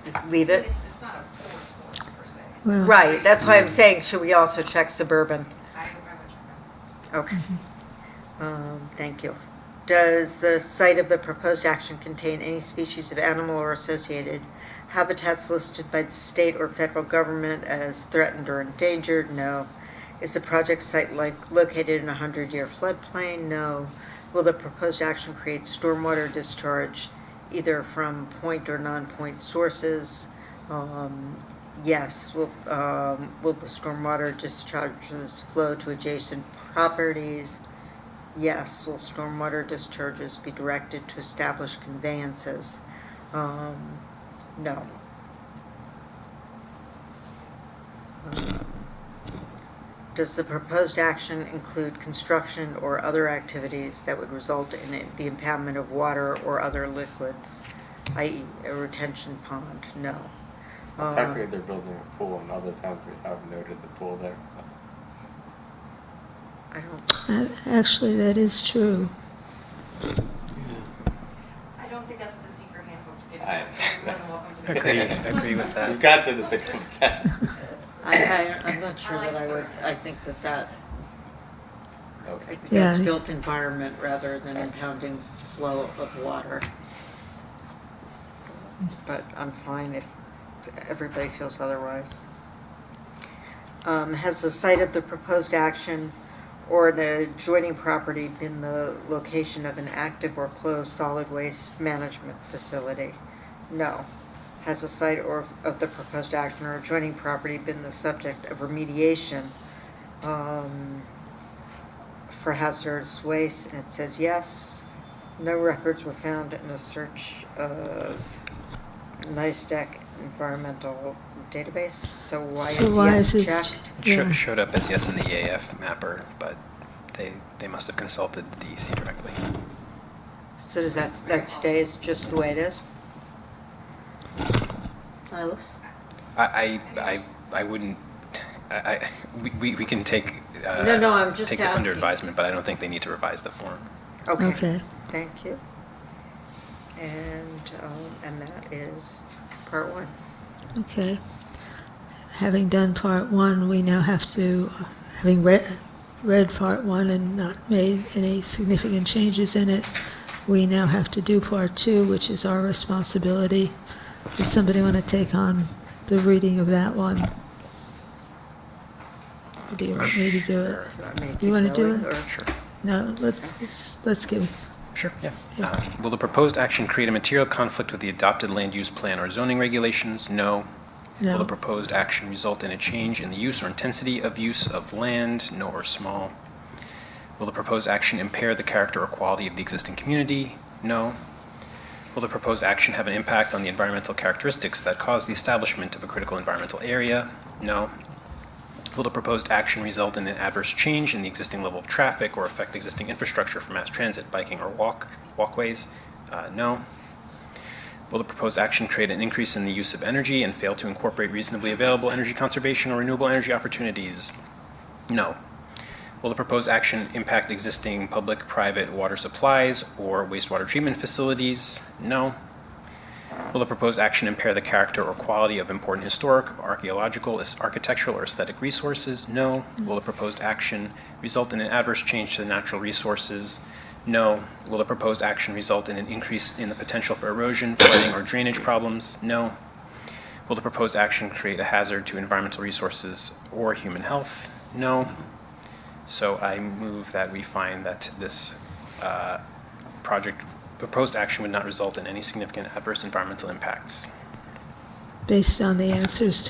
S5: just leave it.
S8: It's not a forceful per se.
S1: Well,
S5: Right, that's why I'm saying, should we also check suburban?
S8: I would check that.
S5: Okay. Thank you. Does the site of the proposed action contain any species of animal or associated habitats listed by the state or federal government as threatened or endangered? No. Is the project site located in a 100-year floodplain? No. Will the proposed action create stormwater discharge either from point or non-point sources? Yes. Will the stormwater discharges flow to adjacent properties? Yes. Will stormwater discharges be directed to established conveyances? No. Does the proposed action include construction or other activities that would result in the impoundment of water or other liquids, i.e. a retention pond? No.
S4: Technically, they're building a pool, and other towns have noted the pool there.
S5: I don't,
S1: Actually, that is true.
S8: I don't think that's what the secret handbook's giving. You're more than welcome to.
S13: Agree with that.
S4: You've got to the same extent.
S5: I'm not sure that I would, I think that, I
S4: Okay.
S5: think
S1: Yeah.
S5: that's built environment rather than impounding flow of water. But I'm fine if everybody feels otherwise. Has the site of the proposed action or an adjoining property been the location of an active or closed solid waste management facility? No. Has the site or of the proposed action or adjoining property been the subject of remediation for hazardous waste? And it says yes. No records were found in a search of NISDEC environmental database, so why is yes checked?
S1: Yeah.
S13: Showed up as yes in the EAF mapper, but they must have consulted the DEC directly.
S5: So does that stays just the way it is? Silas?
S13: I wouldn't, we can take,
S5: No, I'm just
S13: take this under
S5: asking.
S13: advisement, but I don't think they need to revise the form.
S1: Okay.
S5: Thank you. And that is part one.
S1: Okay. Having done part one, we now have to, having read part one and not made any significant changes in it, we now have to do part two, which is our responsibility. Does somebody want to take on the reading of that one? Or do you want me to do it? You want to do it?
S13: Sure.
S1: No, let's give,
S13: Sure, yeah. Will the proposed action create a material conflict with the adopted land use plan or zoning regulations? No. Will the
S1: no.
S13: proposed action result in a change in the use or intensity of use of land? No or small. Will the proposed action impair the character or quality of the existing community? No. Will the proposed action have an impact on the environmental characteristics that cause the establishment of a critical environmental area? No. Will the proposed action result in an adverse change in the existing level of traffic or affect existing infrastructure for mass transit, biking, or walkways? No. Will the proposed action create an increase in the use of energy and fail to incorporate reasonably available energy conservation or renewable energy opportunities? No. Will the proposed action impact existing public-private water supplies or wastewater treatment facilities? No. Will the proposed action impair the character or quality of important historic, archaeological, architectural, or aesthetic resources? No. Will the proposed action result in an adverse change to the natural resources? No. Will the proposed action result in an increase in the potential for erosion, flooding, or drainage problems? No. Will the proposed action create a hazard to environmental resources or human health? No. So I move that we find that this proposed action would not result in any significant adverse environmental impacts.
S1: Based on the answers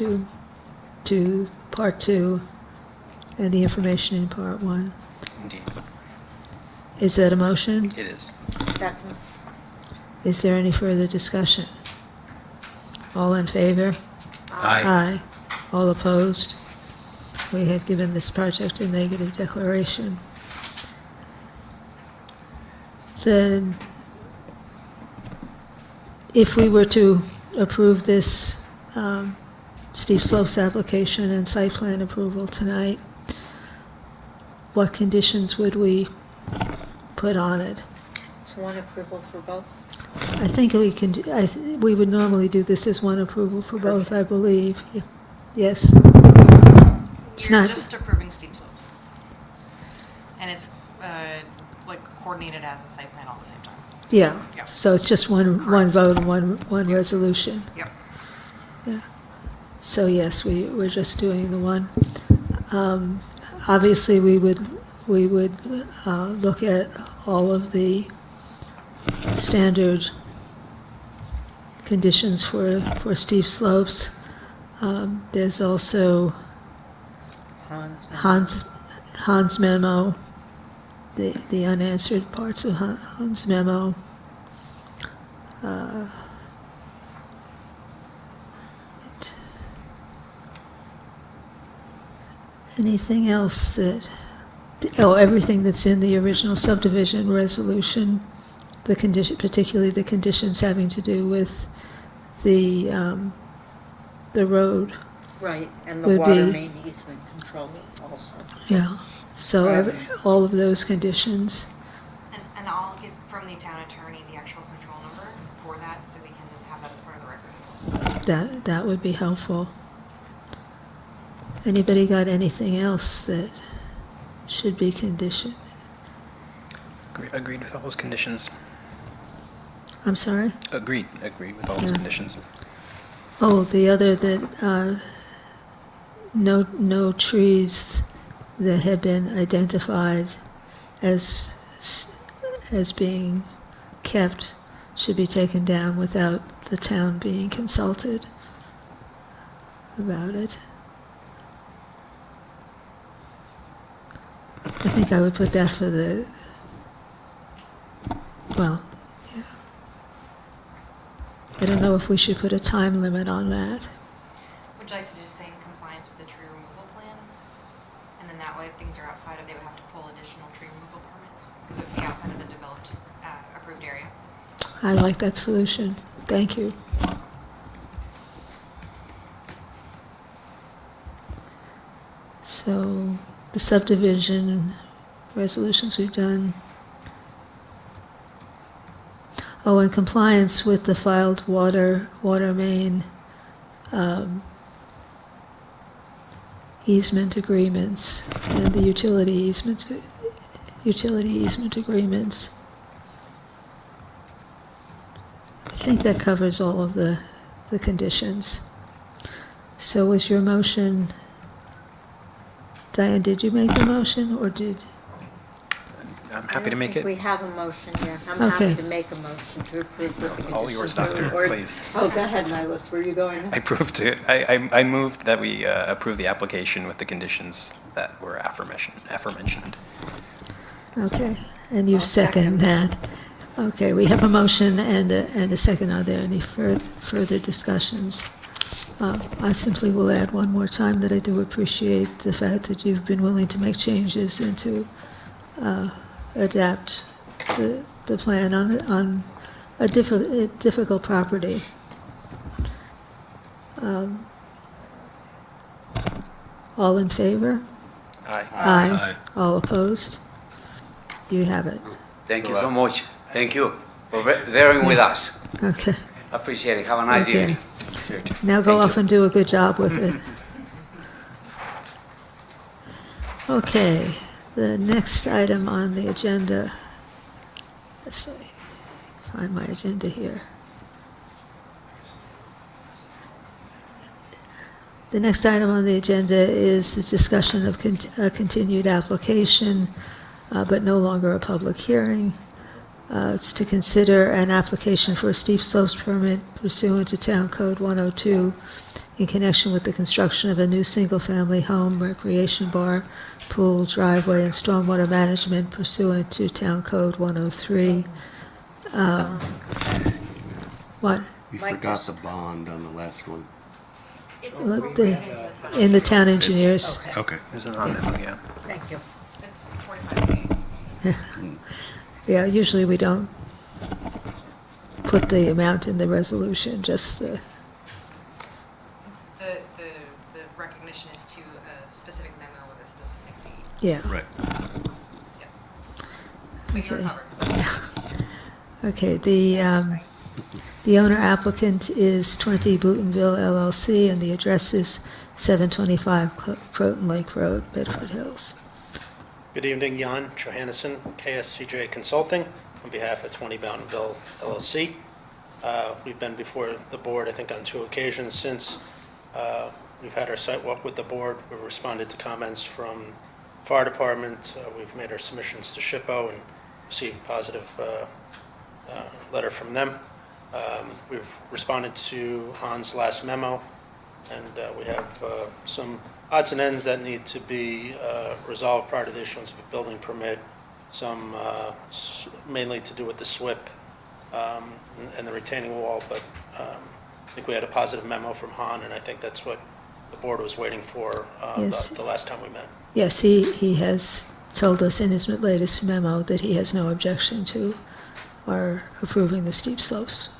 S1: to part two and the information in part one.
S13: Indeed,
S1: Is that a motion?
S13: it is.
S5: Second.
S1: Is there any further discussion? All in favor? Aye. All opposed? We have given this project a negative declaration. then if we were to approve this steep slopes application and site plan approval tonight, what conditions would we put on it?
S5: It's one approval for both?
S1: I think we can, we would normally do this as one approval for both, I believe. Yes. It's
S8: You're
S1: not,
S8: just approving steep slopes. And it's, like coordinated as a site plan all at the same time.
S1: yeah,
S8: Yeah.
S1: so it's just one vote and one resolution.
S8: Yep.
S1: Yeah. So yes, we're just doing the one. Obviously, we would look at all of the standard conditions for steep slopes. There's also Hans memo, the unanswered parts of Hans memo. Anything else everything that's in the original subdivision resolution, the condition, particularly the conditions having to do with the road.
S5: Right, and the
S1: Would
S5: water
S1: be-
S5: main easement control also.
S1: Yeah, so all of those conditions.
S8: And I'll get from the town attorney the actual control number for that, so we can have that as part of the record as well.
S1: That would be helpful. Anybody got anything else that should be conditioned?
S13: Agreed with all those conditions.
S1: I'm sorry?
S13: Agreed with all those
S1: Yeah.
S13: conditions.
S1: Oh, the other that, no trees that have been identified as being kept should be taken down without the town being consulted about it. I think I would put that for the, well, yeah. I don't know if we should put a time limit on that.
S8: Would you like to just say in compliance with the tree removal plan? And then that way, if things are outside of, they would have to pull additional tree removal permits, because it would be outside of the developed, approved area.
S1: I like that solution. Thank you. So, the subdivision resolutions we've done. Oh, in compliance with the filed water main easement agreements and the utility easement agreements. I think that covers all of the conditions. So was your motion, Diane, did you make the motion, or did?
S13: I'm happy to make it.
S5: We have a motion here. I'm
S1: Okay.
S5: happy to make a motion to approve with the conditions.
S13: All yours, Doctor,
S5: or-
S13: please.
S5: Oh, go ahead, Nihilus, were you going?
S13: I moved that we approve the application with the conditions that were aforementioned.
S1: Okay, and you
S5: I'll second.
S1: second that. Okay, we have a motion and a second. Are there any further discussions? I simply will add one more time that I do appreciate the fact that you've been willing to make changes and to adapt the plan on a difficult property. All in favor?
S13: Aye.
S1: Aye. All opposed? You have it.
S9: Thank you so much. Thank you for bearing with us.
S1: Okay.
S9: Appreciate it. Have a nice
S1: Okay.
S9: evening.
S1: Now go
S9: Thank
S1: off
S9: you.
S1: and do a good job with it. Okay, the next item on the agenda, let's see, find my agenda here. The next item on the agenda is the discussion of a continued application, but no longer a public hearing. It's to consider an application for a steep slopes permit pursuant to Town Code 102 in connection with the construction of a new single-family home, recreation bar, pool, driveway, and stormwater management pursuant to Town Code 103. What?
S3: We
S5: Mike
S3: forgot
S5: just-
S3: the bond on the last one.
S1: In the town engineers.
S3: Okay.
S13: There's an on memo, yeah.
S5: Thank you.
S8: It's 45 days.
S1: Yeah, usually we don't put the amount in the resolution, just the,
S8: The recognition is to a specific memo with a specific date.
S1: yeah.
S3: Right.
S8: Yes. But you're
S1: Okay.
S8: covered.
S1: Okay, the owner applicant is 20 Bootonville LLC, and the address is 725 Croton Lake Road, Bedford Hills.
S15: Good evening, Jan Johannesson, KSCJ Consulting, on behalf of 20 Bowdenville LLC. We've been before the board, I think, on 2 occasions since. We've had our site walk with the board. We've responded to comments from fire department. We've made our submissions to SHPO and received positive letter from them. We've responded to Han's last memo, and we have some odds and ends that need to be resolved prior to the issuance of a building permit, some mainly to do with the SWIP and the retaining wall, but I think we had a positive memo from Han, and I think that's what the board was waiting for
S1: Yes.
S15: the last time we met.
S1: Yes, he has told us in his latest memo that he has no objection to our approving the steep slopes.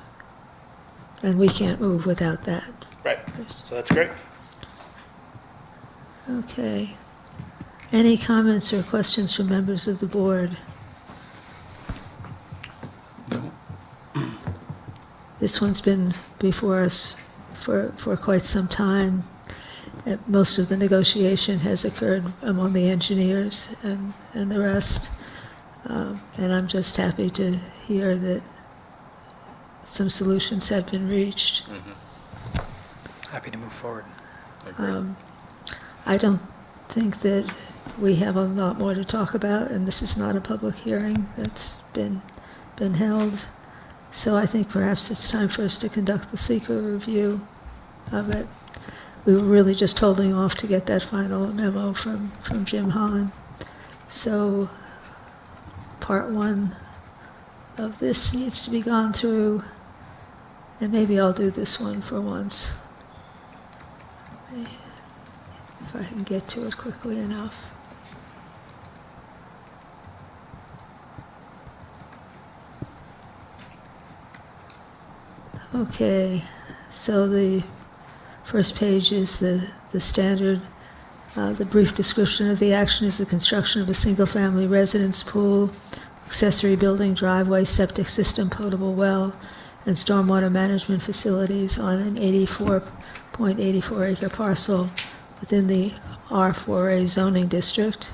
S1: And we can't move without that.
S15: Right, so that's great.
S1: Okay. Any comments or questions from members of the board? This one's been before us for quite some time. Most of the negotiation has occurred among the engineers and the rest. And I'm just happy to hear that some solutions have been reached.
S13: Happy to move forward.
S1: I don't think that we have a lot more to talk about, and this is not a public hearing that's been held. So I think perhaps it's time for us to conduct the seeker review of it. We were really just holding off to get that final memo from Jim Hahn. So part 1 of this needs to be gone through, and maybe I'll do this one for once, if I can get to it quickly enough. Okay, so the first page is the standard, the brief description of the action is the construction of a single-family residence pool, accessory building, driveway, septic system, potable well, and stormwater management facilities on an 84.84 acre parcel within the R4A zoning district.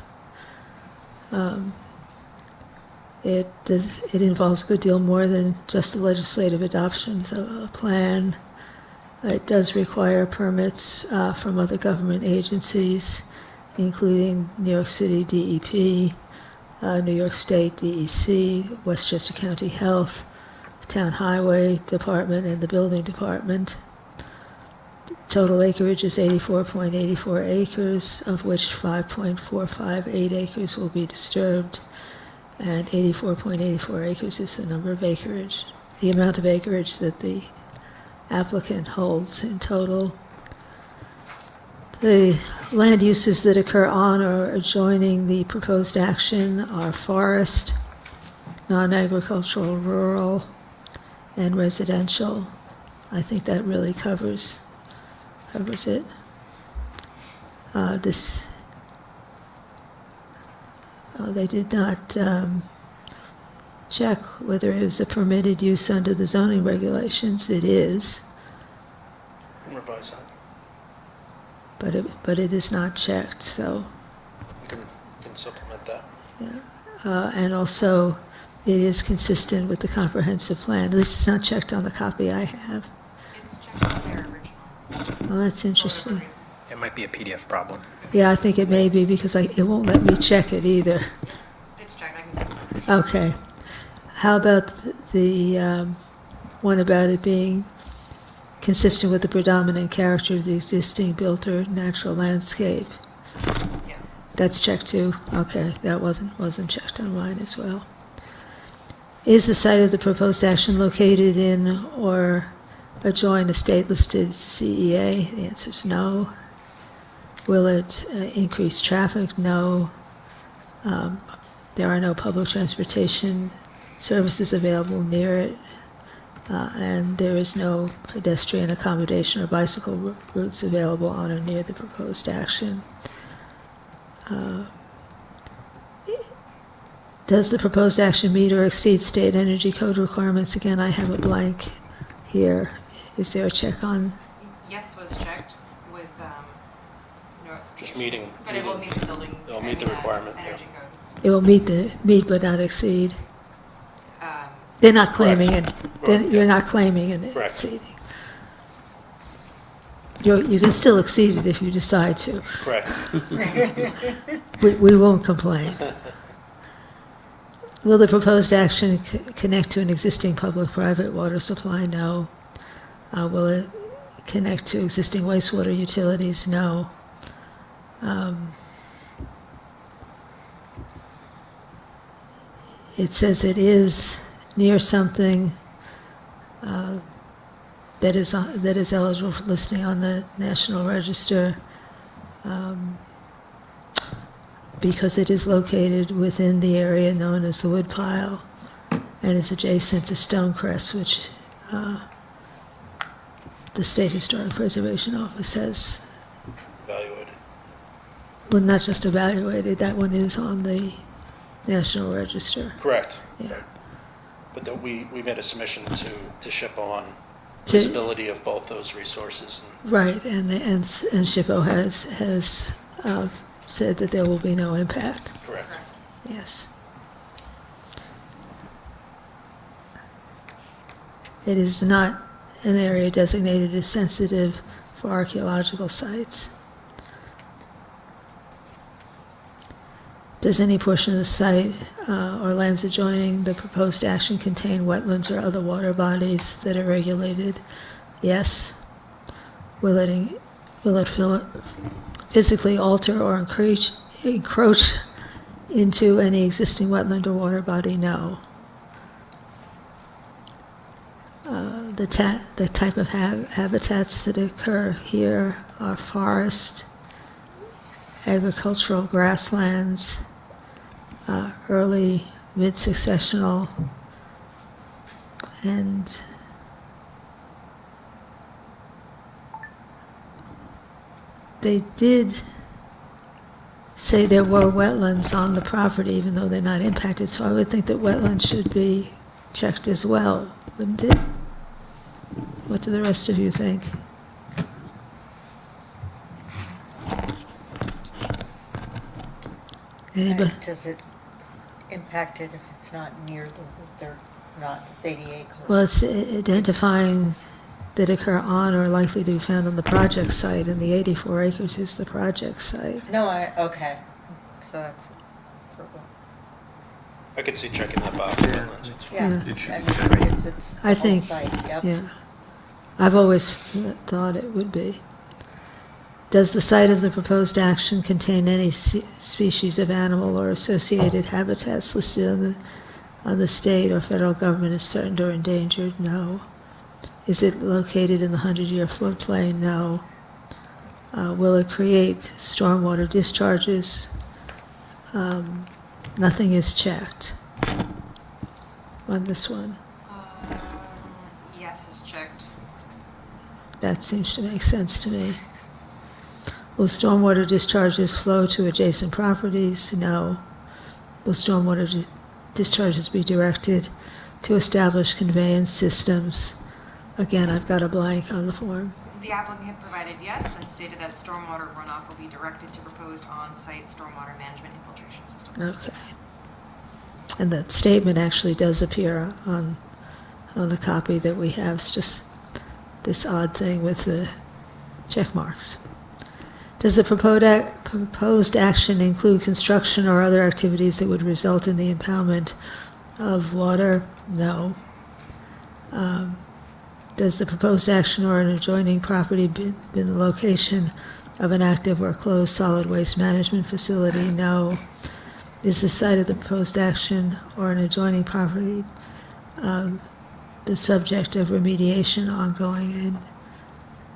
S1: It involves a good deal more than just the legislative adoption of a plan. It does require permits from other government agencies, including New York City DEP, New York State DEC, Westchester County Health, Town Highway Department, and the Building Department. Total acreage is 84.84 acres, of which 5.458 acres will be disturbed, and 84.84 acres is the number of acreage, the amount of acreage that the applicant holds in total. The land uses that occur on or adjoining the proposed action are forest, non-agricultural, rural, and residential. I think that really covers it. They did not check whether it was a permitted use under the zoning regulations. It is,
S15: And revise that.
S1: but it is not checked, so.
S15: You can supplement that.
S1: And also, it is consistent with the comprehensive plan. This is not checked on the copy I have.
S8: It's checked on their original.
S1: Oh, that's interesting.
S13: It might be a PDF problem.
S1: Yeah, I think it may be, because it won't let me check it either.
S8: It's checked, I can.
S1: Okay. How about the one about it being consistent with the predominant character of the existing built or natural landscape?
S8: Yes.
S1: That's checked too? Okay, that wasn't checked on mine as well. Is the site of the proposed action located in or adjoin a state-listed CEA? The answer is no. Will it increase traffic? No. there are no public transportation services available near it, and there is no pedestrian accommodation or bicycle routes available on or near the proposed action. Does the proposed action meet or exceed state energy code requirements? Again, I have a blank here. Is there a check on?
S8: Yes was checked with,
S15: Just meeting.
S8: but it will meet the building.
S15: It'll meet the requirement, yeah.
S8: Energy code.
S1: It will meet but not exceed. They're not claiming it. You're not claiming it
S15: Correct.
S1: exceeding. You can still exceed it if you decide to.
S15: Correct.
S1: We won't complain. Will the proposed action connect to an existing public-private water supply? No. Will it connect to existing wastewater utilities? No. It says it is near something that is eligible for listing on the National Register because it is located within the area known as the Woodpile and is adjacent to Stonecrest, which the State Historic Preservation Office has,
S15: Evaluated.
S1: well, not just evaluated, that one is on the National Register.
S15: Correct.
S1: Yeah.
S15: But that we made a submission to SHPO on
S1: To-
S15: visibility of both those resources.
S1: Right, and SHPO has said that there will be no impact.
S15: Correct.
S1: Yes. It is not an area designated as sensitive for archaeological sites. Does any portion of the site or lands adjoining the proposed action contain wetlands or other water bodies that are regulated? Yes. Will it physically alter or encroach into any existing wetland or water body? No. The type of habitats that occur here are forest, agricultural grasslands, early mid-successional, and they did say there were wetlands on the property, even though they're not impacted, so I would think that wetlands should be checked as well, wouldn't it? What do the rest of you think? Anybody?
S5: Does it impact it if it's not near they're not, it's 80 acres?
S1: Well, it's identifying that occur on or likely to be found on the project site, and the 84 acres is the project site.
S5: No, okay, so that's.
S15: I could see checking that box. Wetlands, it's fine.
S5: Yeah.
S3: It should
S5: I
S3: be
S5: mean,
S3: checked.
S5: if it's the
S1: I
S5: whole
S1: think,
S5: site, yep.
S1: yeah. I've always thought it would be. Does the site of the proposed action contain any species of animal or associated habitats listed on the state or federal government as threatened or endangered? No. Is it located in the 100-year floodplain? No. Will it create stormwater discharges? Nothing is checked on this one.
S8: Yes is checked.
S1: That seems to make sense to me. Will stormwater discharges flow to adjacent properties? No. Will stormwater discharges be directed to establish conveyance systems? Again, I've got a blank on the form.
S8: The applicant provided yes and stated that stormwater runoff will be directed to proposed on-site stormwater management infiltration systems.
S1: Okay. And that statement actually does appear on the copy that we have. It's just this odd thing with the check marks. Does the proposed action include construction or other activities that would result in the impoundment of water? No. Does the proposed action or an adjoining property be in the location of an active or closed solid waste management facility? No. Is the site of the proposed action or an adjoining property the subject of remediation ongoing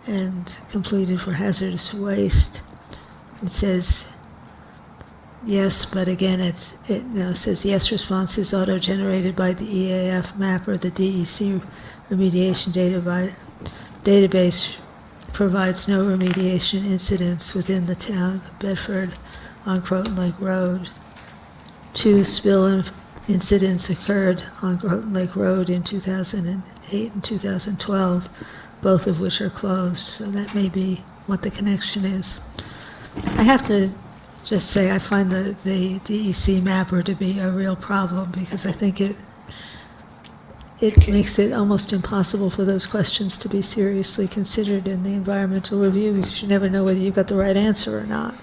S1: and completed for hazardous waste? It says yes, but again, it now says yes, response is auto-generated by the EAF map or the DEC remediation database provides no remediation incidents within the town of Bedford on Croton Lake Road. 2 spill incidents occurred on Croton Lake Road in 2008 and 2012, both of which are closed, so that may be what the connection is. I have to just say I find the DEC mapper to be a real problem because I think it makes it almost impossible for those questions to be seriously considered in the environmental review because you never know whether you got the right answer or not.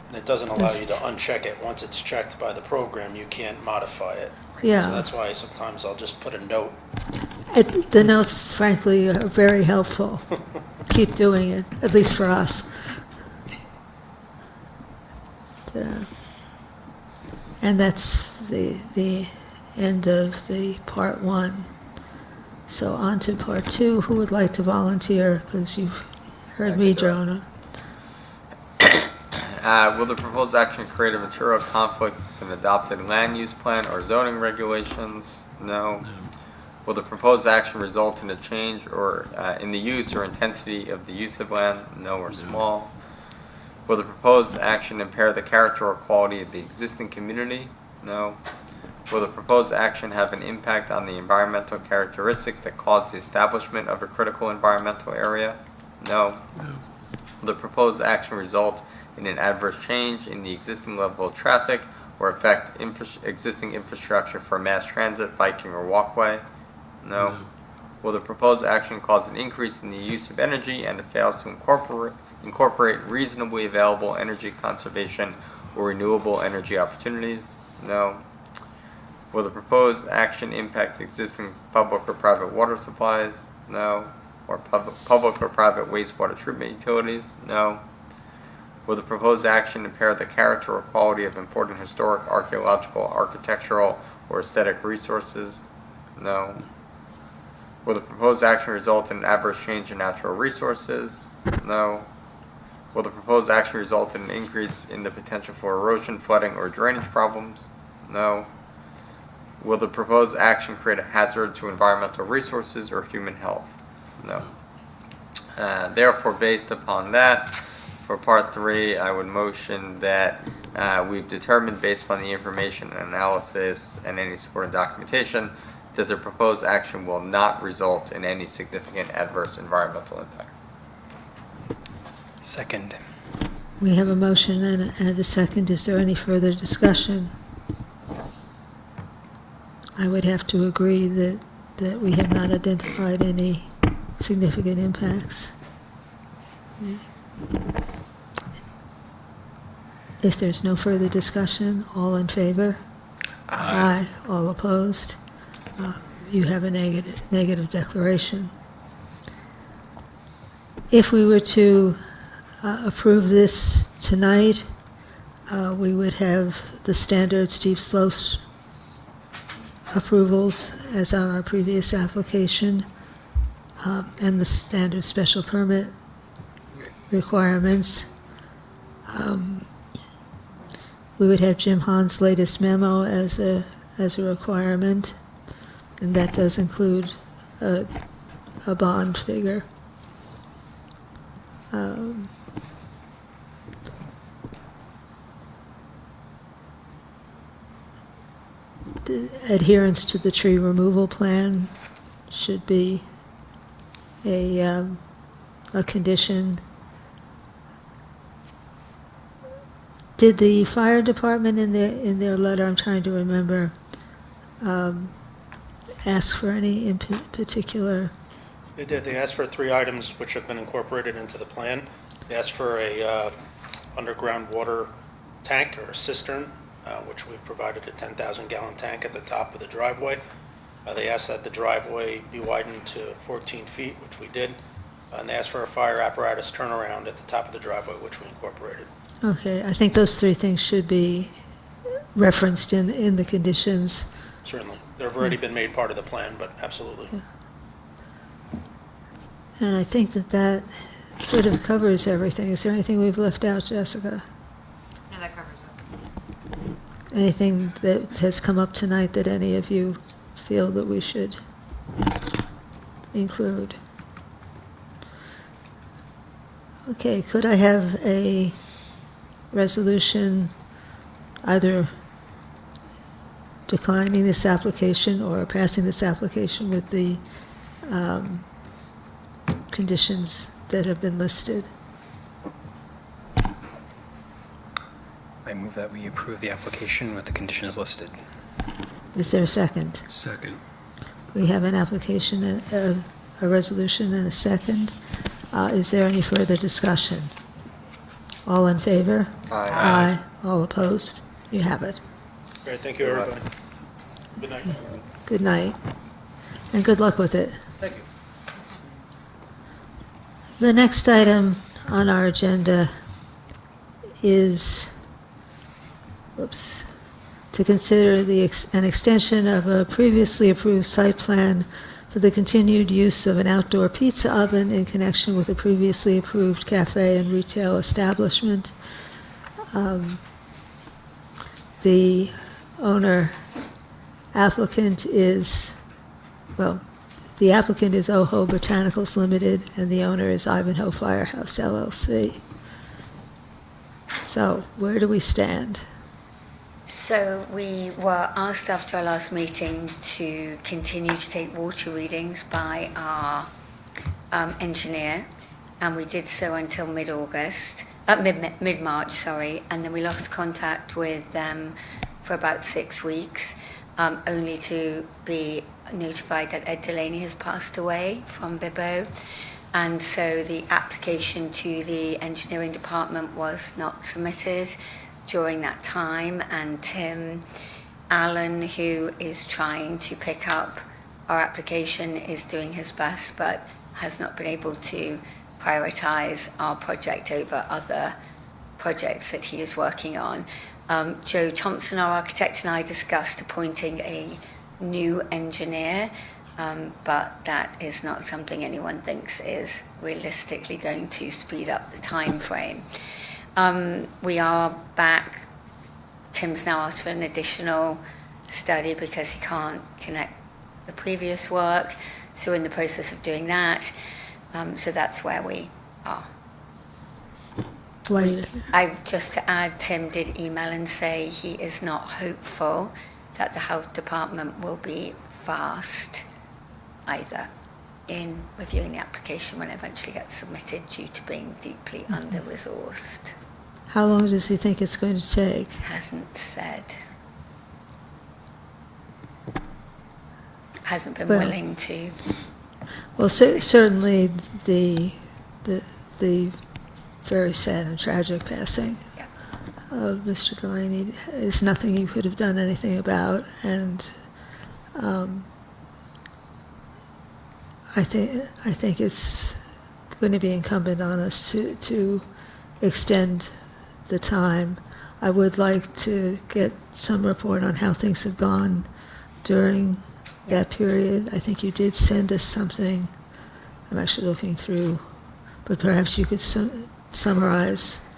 S15: And it doesn't allow you to uncheck it. Once it's checked by the program, you can't modify it.
S1: Yeah.
S15: So that's why sometimes I'll just put a note.
S1: The notes, frankly, are very helpful. Keep doing it, at least for us. And that's the end of the part 1. So on to part 2. Who would like to volunteer? Because you've heard me, Jonah.
S4: Will the proposed action create a material conflict with an adopted land use plan or zoning regulations? No. Will the proposed action result in a change or in the use or intensity of the use of land? No or small. Will the proposed action impair the character or quality of the existing community? No. Will the proposed action have an impact on the environmental characteristics that cause the establishment of a critical environmental area? No. Will the proposed action result in an adverse change in the existing level of traffic or affect existing infrastructure for mass transit, biking, or walkway? No. Will the proposed action cause an increase in the use of energy and it fails to incorporate reasonably available energy conservation or renewable energy opportunities? No. Will the proposed action impact existing public or private water supplies? No. Or public or private wastewater treatment utilities? No. Will the proposed action impair the character or quality of important historic, archaeological, architectural, or aesthetic resources? No. Will the proposed action result in an adverse change in natural resources? No. Will the proposed action result in an increase in the potential for erosion, flooding, or drainage problems? No. Will the proposed action create a hazard to environmental resources or human health? No. Therefore, based upon that, for part 3, I would motion that we've determined, based upon the information and analysis and any supporting documentation, that the proposed action will not result in any significant adverse environmental impacts.
S13: Second.
S1: We have a motion and a second. Is there any further discussion? I would have to agree that we have not identified any significant impacts. If there's no further discussion, all in favor? Aye. All opposed? You have a negative declaration. If we were to approve this tonight, we would have the standard steep slopes approvals as on our previous application, and the standard special permit requirements. We would have Jim Hahn's latest memo as a requirement, and that does include a bond figure. The adherence to the tree removal plan should be a condition. Did the fire department in their letter, I'm trying to remember, ask for any in particular?
S15: They did. They asked for 3 items which have been incorporated into the plan. They asked for a underground water tank or a cistern, which we've provided a 10,000-gallon tank at the top of the driveway. They asked that the driveway be widened to 14 feet, which we did. And they asked for a fire apparatus turnaround at the top of the driveway, which we incorporated.
S1: Okay, I think those 3 things should be referenced in the conditions.
S15: Certainly. They've already been made part of the plan, but absolutely.
S1: Yeah. And I think that sort of covers everything. Is there anything we've left out, Jessica?
S8: No, that covers
S1: Anything that has come up tonight that any of you feel that we should include? Okay, could I have a resolution either declining this application or passing this application with the conditions that have been listed?
S13: I move that we approve the application with the conditions listed.
S1: Is there a second?
S3: Second.
S1: We have an application, a resolution and a second. Is there any further discussion? All in favor?
S4: Aye.
S1: All opposed? You have it.
S15: Great, thank you, everybody. Good night.
S1: Good night, and good luck with it.
S15: Thank you.
S1: The next item on our agenda is, to consider an extension of a previously approved site plan for the continued use of an outdoor pizza oven in connection with a previously approved cafe and retail establishment. The owner applicant is, the applicant is Oho Botanicals Limited, and the owner is Ivanhoe Firehouse LLC. So, where do we stand?
S16: So we were asked after our last meeting to continue to take water readings by our engineer, and we did so until mid-March, and then we lost contact with them for about 6 weeks, only to be notified that Ed Delaney has passed away from Bibbo. And so the application to the engineering department was not submitted during that time, and Tim Allen, who is trying to pick up our application, is doing his best but has not been able to prioritize our project over other projects that he is working on. Joe Thompson, our architect, and I discussed appointing a new engineer, but that is not something anyone thinks is realistically going to speed up the time frame. We are back. Tim's now asked for an additional study because he can't connect the previous work, so we're in the process of doing that. So that's where we are. Just to add, Tim did email and say he is not hopeful that the health department will be fast either in reviewing the application when it eventually gets submitted due to being deeply under-resourced.
S1: How long does he think it's going to take?
S16: Hasn't said. Hasn't been
S1: Well-
S16: willing to.
S1: Well, certainly the very sad and tragic passing of Mr. Delaney is nothing you could have done anything about, and I think it's going to be incumbent on us to extend the time. I would like to get some report on how things have gone during that period. I think you did send us something. I'm actually looking through, but perhaps you could summarize.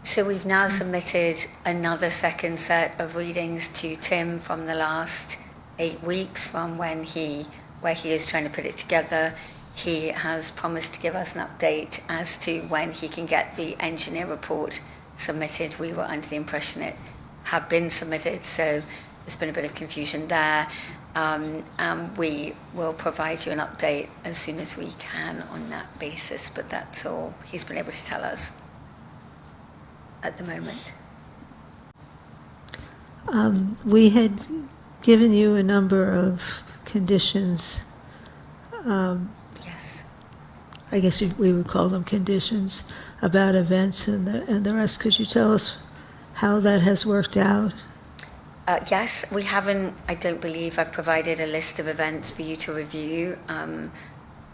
S16: So we've now submitted another second set of readings to Tim from the last 8 weeks from where he is trying to put it together. He has promised to give us an update as to when he can get the engineer report submitted. We were under the impression it had been submitted, so there's been a bit of confusion there. And we will provide you an update as soon as we can on that basis, but that's all he's been able to tell us at the moment.
S1: We had given you a number of conditions.
S16: Yes.
S1: I guess we would call them conditions about events and the rest. Could you tell us how that has worked out?
S16: Yes, we haven't, I don't believe I've provided a list of events for you to review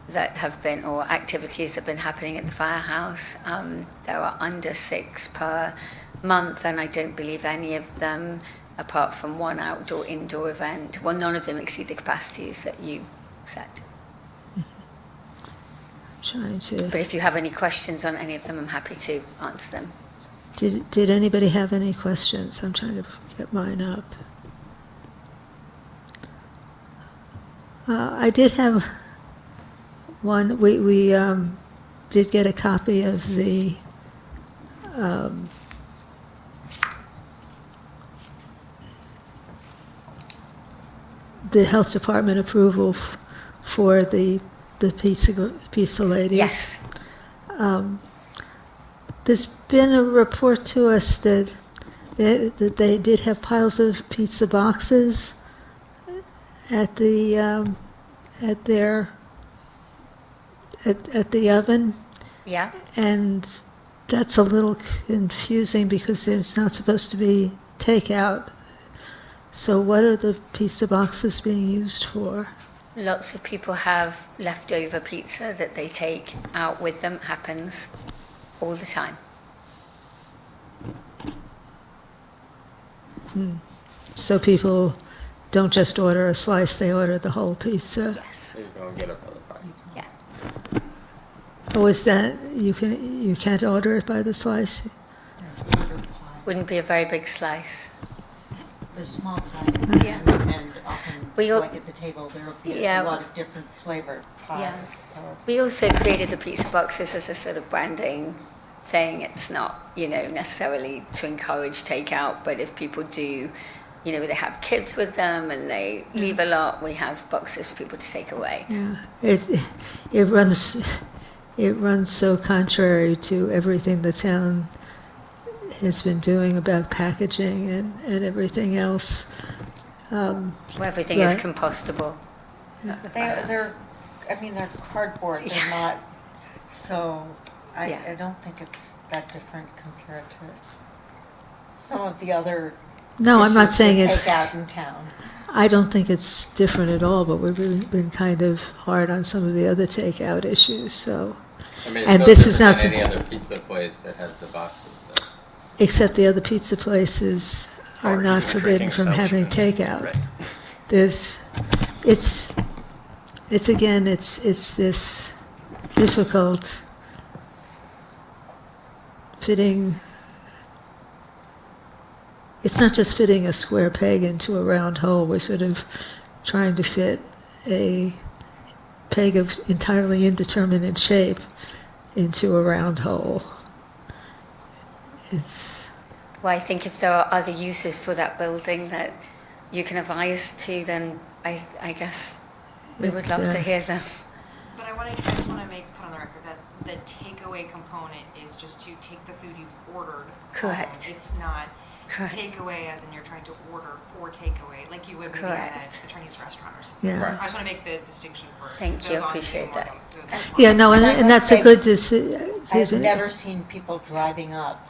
S16: that have been, or activities that have been happening at the firehouse. There are under 6 per month, and I don't believe any of them, apart from one outdoor-indoor event, well, none of them exceed the capacities that you set.
S1: Trying to.
S16: But if you have any questions on any of them, I'm happy to answer them.
S1: Did anybody have any questions? I'm trying to get mine up. I did have one, we did get a copy of the health department approval for the pizza ladies.
S16: Yes.
S1: There's been a report to us that they did have piles of pizza boxes at the oven,
S16: Yeah.
S1: and that's a little confusing because it's not supposed to be takeout. So what are the pizza boxes being used for?
S16: Lots of people have leftover pizza that they take out with them. It happens all the time.
S1: So people don't just order a slice, they order the whole pizza.
S16: Yes.
S4: So you go and get up on the price.
S16: Yeah.
S1: Oh, is that, you can't order it by the slice?
S16: Wouldn't be a very big slice.
S5: They're small pies,
S16: Yeah.
S5: and often,
S16: We al-
S5: like at the table, there'll be
S16: Yeah.
S5: a lot of different flavored pies,
S16: Yeah.
S5: so.
S16: We also created the pizza boxes as a sort of branding thing. It's not, necessarily to encourage takeout, but if people do, they have kids with them and they leave a lot, we have boxes for people to take away.
S1: Yeah, it runs so contrary to everything the town has been doing about packaging and everything else.
S16: Where everything is
S1: Right.
S16: compostable.
S5: They're cardboard,
S16: Yes.
S5: they're not, so
S16: Yeah.
S5: I don't think it's that different compared to some of the other
S1: No, I'm not
S5: dishes
S1: saying
S5: we
S1: it's,
S5: take out in town.
S1: I don't think it's different at all, but we've been kind of hard on some of the other takeout issues, so.
S4: I mean,
S1: And
S4: it's no
S1: this is
S4: different
S1: not
S4: than
S1: s-
S4: any other pizza place that has the boxes. So.
S1: Except the other pizza places are
S13: Or
S1: not
S13: even
S1: forbidden
S13: drinking
S1: from having
S13: establishments.
S1: takeout.
S13: Right.
S1: It's this difficult fitting. It's not just fitting a square peg into a round hole. We're sort of trying to fit a peg of entirely indeterminate shape into a round hole. It's,
S16: Well, I think if there are other uses for that building that you can advise to, then I guess we would
S1: It's,
S16: love to hear them.
S8: But I just want to put on the record that the takeaway component is just to take the food you've ordered.
S16: Correct.
S8: home. It's not
S16: Correct.
S8: takeaway as in you're trying to order for takeaway, like you would maybe at
S16: Correct.
S8: a Chinese restaurant or something.
S1: Yeah. Right.
S8: I just want to make the distinction for
S16: Thank you,
S8: those on
S16: appreciate
S8: Zoom or
S16: that.
S8: those on-
S1: yeah, no, and,
S5: And I
S1: and
S5: must
S1: that's a
S5: say,
S1: good
S5: I've
S1: decision.
S5: never seen people driving up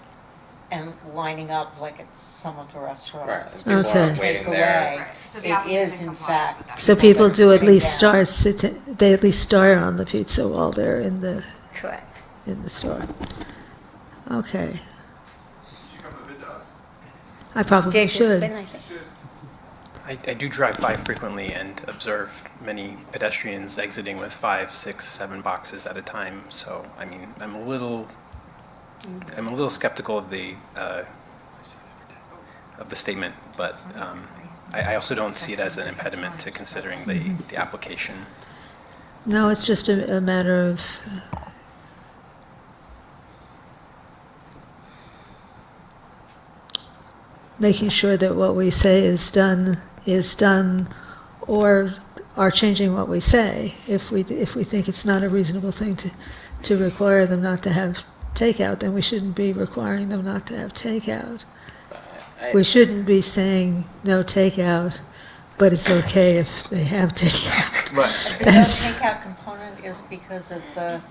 S5: and lining up like at some of the restaurants.
S4: Right.
S1: People are
S4: waiting
S5: Takeaway,
S4: there.
S8: Right. So the
S5: it
S8: applicant is
S5: is
S8: in
S5: in
S8: compliance
S5: fact.
S8: with that.
S1: So people
S5: that are
S1: do at
S5: sitting
S1: least
S5: down.
S1: they at least start on the pizza while they're in the
S16: Correct.
S1: store. Okay. I probably
S16: Dave has
S1: should.
S16: been, I think.
S13: I do drive by frequently and observe many pedestrians exiting with 5, 6, 7 boxes at a time. So, I mean, I'm a little skeptical of the statement, but I also don't see it as an impediment to considering the application.
S1: No, it's just a matter of making sure that what we say is done, or are changing what we say. If we think it's not a reasonable thing to require them not to have takeout, then we shouldn't be requiring them not to have takeout. We shouldn't be saying no takeout, but it's okay if they have takeout.
S4: Right.
S5: The
S1: That's-
S5: takeout component is because of the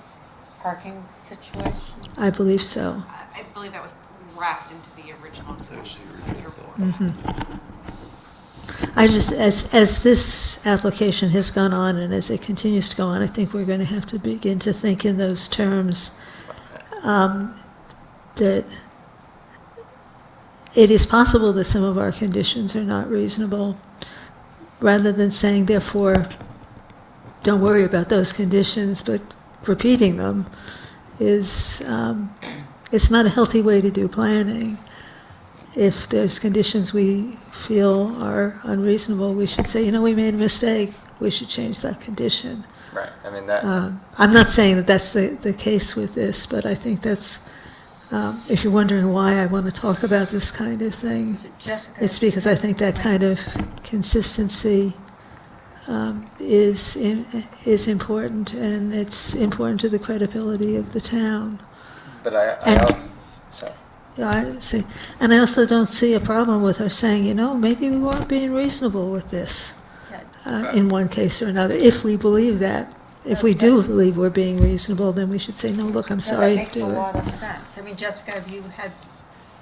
S5: parking situation?
S1: I believe so.
S8: I believe that was wrapped into the original discussions of your board.
S1: I just, as this application has gone on and as it continues to go on, I think we're going to have to begin to think in those terms, that it is possible that some of our conditions are not reasonable, rather than saying, therefore, don't worry about those conditions, but repeating them is, it's not a healthy way to do planning. if there's conditions we feel are unreasonable, we should say, we made a mistake, we should change that condition.
S4: Right, I mean, that,
S1: I'm not saying that that's the case with this, but I think that's, if you're wondering why I want to talk about this kind of thing,
S5: Jessica.
S1: it's because I think that kind of consistency is important, and it's important to the credibility of the town.
S4: but I
S1: And-
S4: also, sorry.
S1: I see, and I also don't see a problem with her saying, maybe we weren't being reasonable with this in one case or another. If we believe that, if we do believe we're being reasonable, then we should say, no, look, I'm sorry.
S5: That makes a
S1: do it.
S5: lot of sense. I mean, Jessica, have you had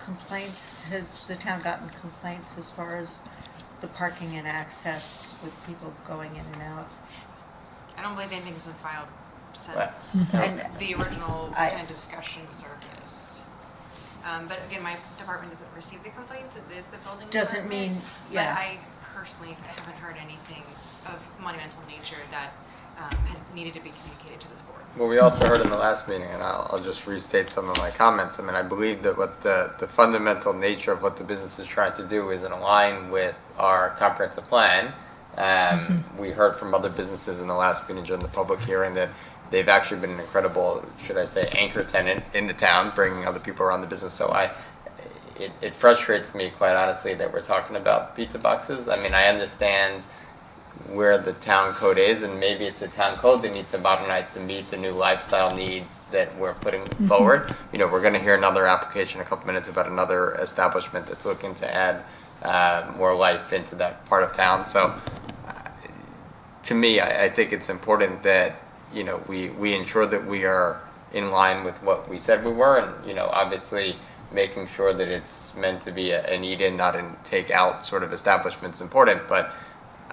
S5: complaints, has the town gotten complaints as far as the parking and access with people going in and out?
S8: I don't believe anything's been filed since
S5: Mhm. And
S8: the original
S5: I-
S8: kind of discussion surfaced. But again, my department doesn't receive the complaints, it is the building
S5: Doesn't
S8: department.
S5: mean- yeah.
S8: But I personally haven't heard anything of monumental nature that had needed to be communicated to this board.
S4: Well, we also heard in the last meeting, and I'll just restate some of my comments. I mean, I believe that what the fundamental nature of what the business is trying to do is in line with our comprehensive plan. We heard from other businesses in the last meeting during the public hearing that they've actually been an incredible, should I say, anchor tenant in the town, bringing other people around the business. So it frustrates me, quite honestly, that we're talking about pizza boxes. I mean, I understand where the town code is, and maybe it's a town code that needs to modernize to meet the new lifestyle needs that we're putting forward. We're going to hear another application in a couple minutes about another establishment that's looking to add more life into that part of town. So to me, I think it's important that, we ensure that we are in line with what we said we were, and, obviously making sure that it's meant to be an eat-in, not a take-out sort of establishment's important, but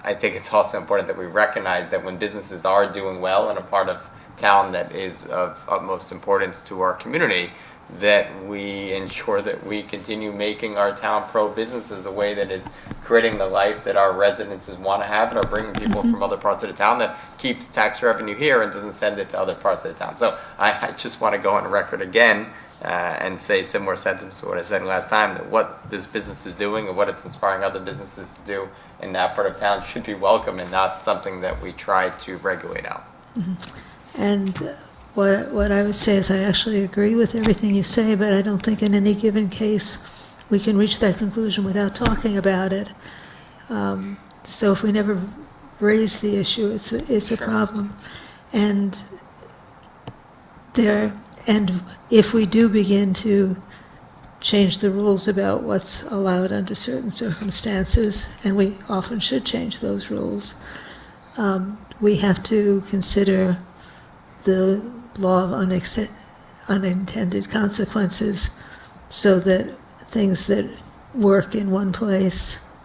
S4: I think it's also important that we recognize that when businesses are doing well in a part of town that is of utmost importance to our community, that we ensure that we continue making our town pro-businesses a way that is creating the life that our residences want to have and are bringing people from other parts of the town, that keeps tax revenue here and doesn't send it to other parts of the town. So I just want to go on record again and say similar sentiments to what I said last time, that what this business is doing and what it's inspiring other businesses to do in that part of town should be welcome and not something that we try to regulate out.
S1: And what I would say is I actually agree with everything you say, but I don't think in any given case we can reach that conclusion without talking about it. So if we never raise the issue, it's a problem. And if we do begin to change the rules about what's allowed under certain circumstances, and we often should change those rules, we have to consider the law of unintended consequences, so that things that work in one place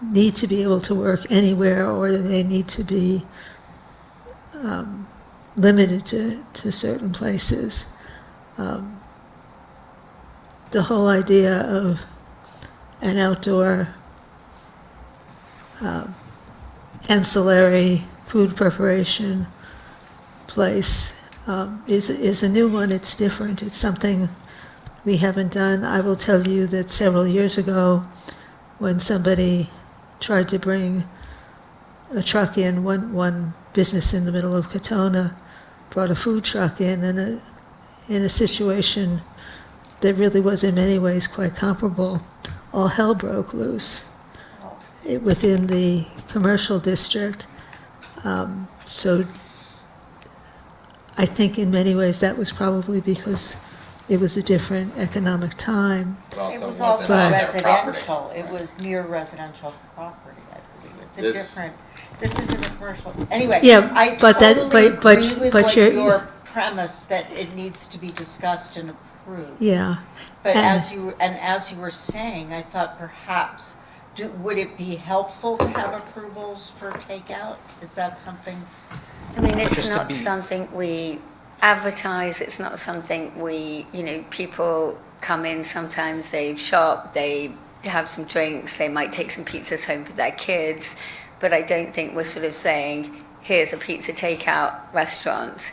S1: need to be able to work anywhere, or they need to be limited to certain places. The whole idea of an outdoor ancillary food preparation place is a new one. It's different. It's something we haven't done. I will tell you that several years ago, when somebody tried to bring a truck in, one business in the middle of Katona brought a food truck in, and in a situation that really was in many ways quite comparable, all hell broke loose within the commercial district. So I think in many ways that was probably because it was a different economic time.
S5: It was also
S1: But-
S5: residential, it was near residential property, I believe. It's a
S4: This-
S5: different, this isn't a commercial, anyway.
S1: Yeah,
S5: I
S1: but that-
S5: totally
S1: but-
S5: agree with
S1: but
S5: what
S1: you're-
S5: your premise, that it needs to be discussed and approved.
S1: Yeah.
S5: But
S1: And-
S5: as you were saying, I thought perhaps, would it be helpful to have approvals for takeout? Is that something?
S16: I mean, it's
S13: Just to
S16: not
S13: be-
S16: something we advertise, it's not something people come in, sometimes they shop, they have some drinks, they might take some pizzas home for their kids, but I don't think we're sort of saying, here's a pizza takeout restaurant.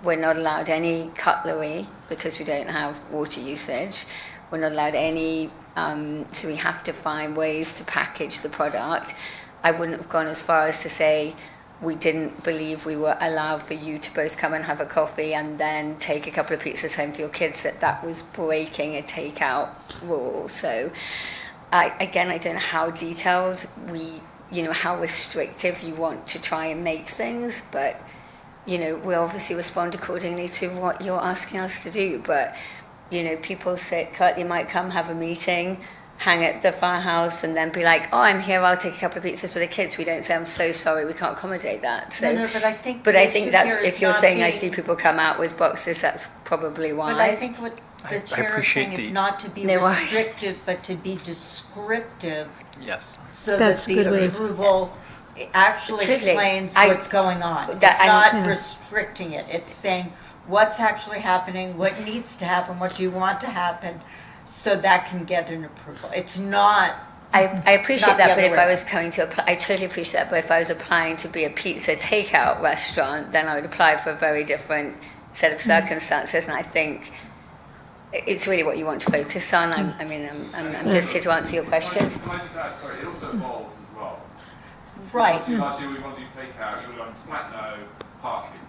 S16: We're not allowed any cutlery because we don't have water usage. We're not allowed any, so we have to find ways to package the product. I wouldn't have gone as far as to say we didn't believe we were allowed for you to both come and have a coffee and then take a couple of pizzas home for your kids, that was breaking a takeout rule. So again, I don't know how detailed how restrictive you want to try and make things, but, we obviously respond accordingly to what you're asking us to do. But, people sit, Kurt, you might come have a meeting, hang at the firehouse, and then be like, oh, I'm here, I'll take a couple of pizzas for the kids. We don't say, I'm so sorry, we can't accommodate that. So,
S5: No, but I think
S16: but
S5: the
S16: I
S5: issue
S16: think that's,
S5: here is
S16: if you're
S5: not
S16: saying I
S5: being-
S16: see people come out with boxes, that's probably why.
S5: But I think what the chair is
S13: appreciate
S5: saying is
S13: the-
S5: not to be
S16: No worries.
S5: restrictive, but to be descriptive,
S13: Yes.
S5: so that
S1: That's a good
S5: the
S1: way.
S5: approval actually
S16: Totally.
S5: explains
S16: I-
S5: what's going on.
S16: that
S5: It's
S16: I'm-
S5: not
S1: Yeah.
S5: restricting it, it's saying what's actually happening, what needs to happen, what do you want to happen, so that can get an approval. It's not,
S16: I appreciate
S5: Not the
S16: that, but
S5: other
S16: if
S5: way
S16: I was coming to apply, I totally appreciate that, but if I was applying to be a pizza takeout restaurant, then I would apply for a very different set of circumstances, and I think it's really what you want to focus on. I'm just here to answer your questions.
S17: Can I just add, sorry, it also evolves as well.
S5: right.
S17: Last year we wanted to do takeout, you were like, smack no, parking.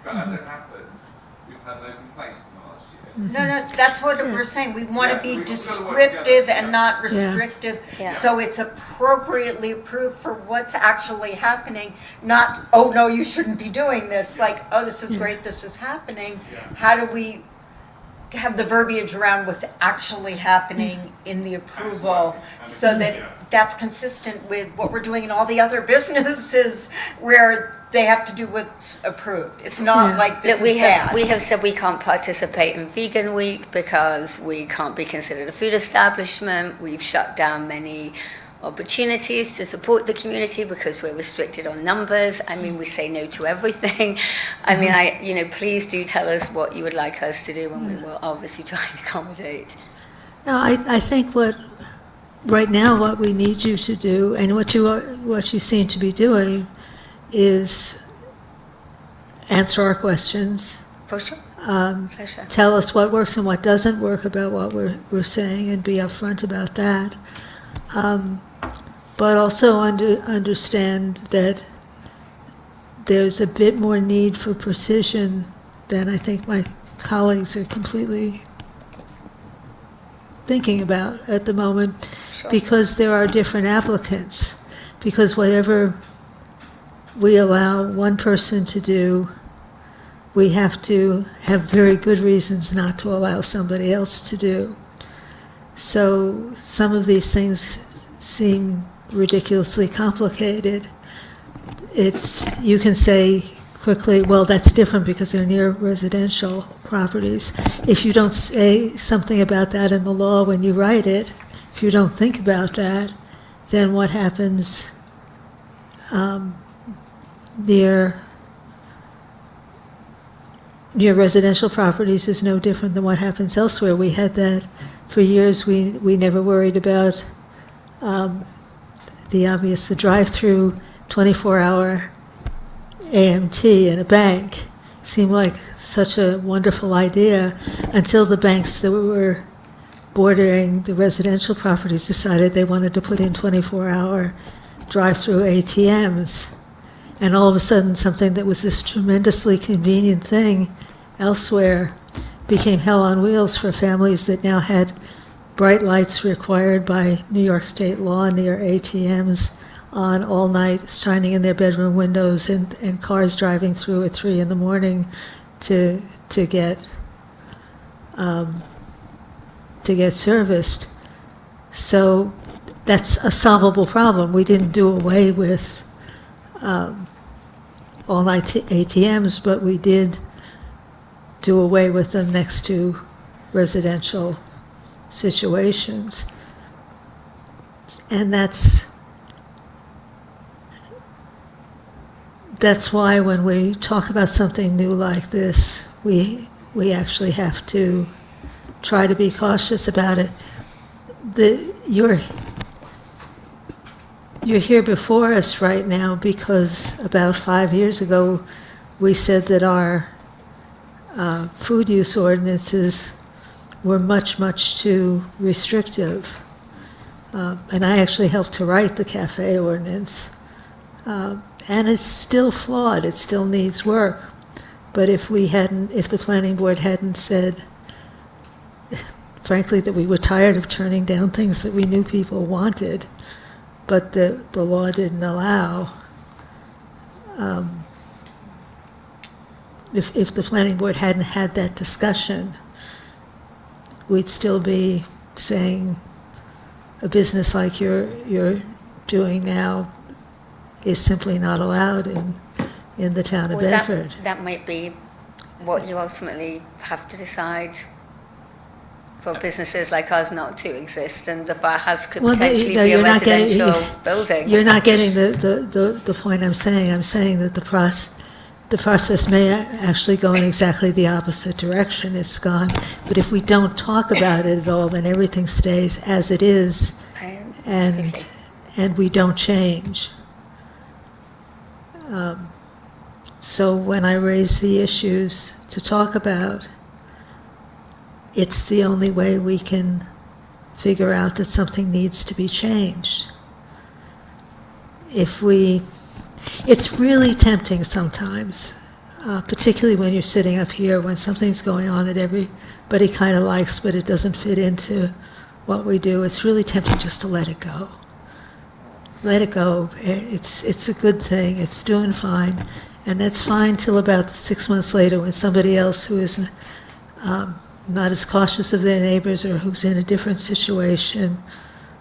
S17: But as it happens, we've had no complaints in the last year.
S5: No, that's what we're saying, we want
S17: Yeah,
S5: to
S17: so
S5: be
S17: we've got to work together.
S5: descriptive and not
S1: Yeah.
S5: restrictive,
S16: Yeah.
S5: so it's appropriately approved for what's actually happening, not, oh, no, you shouldn't be doing this, like, oh, this is great, this is happening. How do we have the verbiage around what's actually happening in the approval, so that that's consistent with what we're doing in all the other businesses where they have to do what's approved. It's not
S1: Yeah.
S5: like this
S16: Look,
S5: is bad.
S16: we have said we can't participate in Vegan Week because we can't be considered a food establishment. We've shut down many opportunities to support the community because we're restricted on numbers. I mean, we say no to everything. I mean, please do tell us what you would like us to do, and we will obviously try and accommodate.
S1: No, I think right now what we need you to do, and what you seem to be doing, is answer our questions.
S16: For sure. Pleasure.
S1: Tell us what works and what doesn't work about what we're saying, and be upfront about that. But also understand that there's a bit more need for precision than I think my colleagues are completely thinking about at the moment,
S16: Sure.
S1: because there are different applicants. Because whatever we allow one person to do, we have to have very good reasons not to allow somebody else to do. So some of these things seem ridiculously complicated. You can say quickly, well, that's different because they're near residential properties. If you don't say something about that in the law when you write it, if you don't think about that, then what happens near residential properties is no different than what happens elsewhere. We had that for years. We never worried about the drive-through 24-hour AMT in a bank. Seemed like such a wonderful idea until the banks that were bordering the residential properties decided they wanted to put in 24-hour drive-through ATMs. And all of a sudden, something that was this tremendously convenient thing elsewhere became hell on wheels for families that now had bright lights required by New York state law near ATMs on all night, shining in their bedroom windows, and cars driving through at 3 a.m. to get serviced. So that's a solvable problem. We didn't do away with all-night ATMs, but we did do away with them next to residential situations. And that's why when we talk about something new like this, we actually have to try to be cautious about it. You're here before us right now because about 5 years ago, we said that our food use ordinances were much, much too restrictive. And I actually helped to write the cafe ordinance. And it's still flawed, it still needs work. But if the planning board hadn't said, frankly, that we were tired of turning down things that we knew people wanted, but the law didn't allow, if the planning board hadn't had that discussion, we'd still be saying a business like you're doing now is simply not allowed in the town of Bedford.
S16: That might be what you ultimately have to decide for businesses like ours not to exist, and the firehouse could potentially be a residential building.
S1: You're not getting the point I'm saying. I'm saying that the process may actually go in exactly the opposite direction it's gone. But if we don't talk about it at all, then everything stays as it is, and we don't change. So when I raise the issues to talk about, it's the only way we can figure out that something needs to be changed. It's really tempting sometimes, particularly when you're sitting up here, when something's going on that everybody kind of likes, but it doesn't fit into what we do. It's really tempting just to let it go. Let it go. It's a good thing. It's doing fine. And that's fine till about 6 months later when somebody else who is not as cautious of their neighbors or who's in a different situation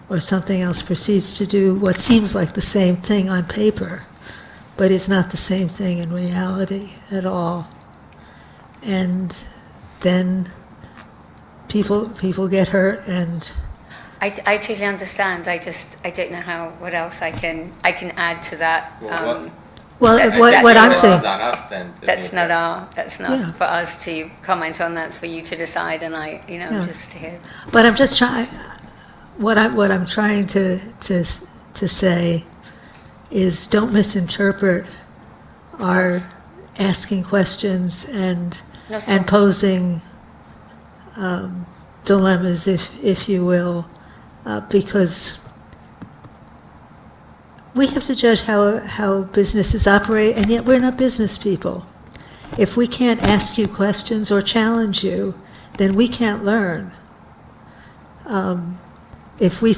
S1: or something else proceeds to do what seems like the same thing on paper, but it's not the same thing in reality at all. And then people get hurt, and
S16: I totally understand. I don't know what else I can add to that.
S1: What I'm saying,
S16: that's not for us to comment on. That's for you to decide, and just to hear.
S1: But I'm just trying. What I'm trying to say is, don't misinterpret our asking questions and posing dilemmas, if you will, because we have to judge how businesses operate, and yet we're not business people. If we can't ask you questions or challenge you, then we can't learn. If we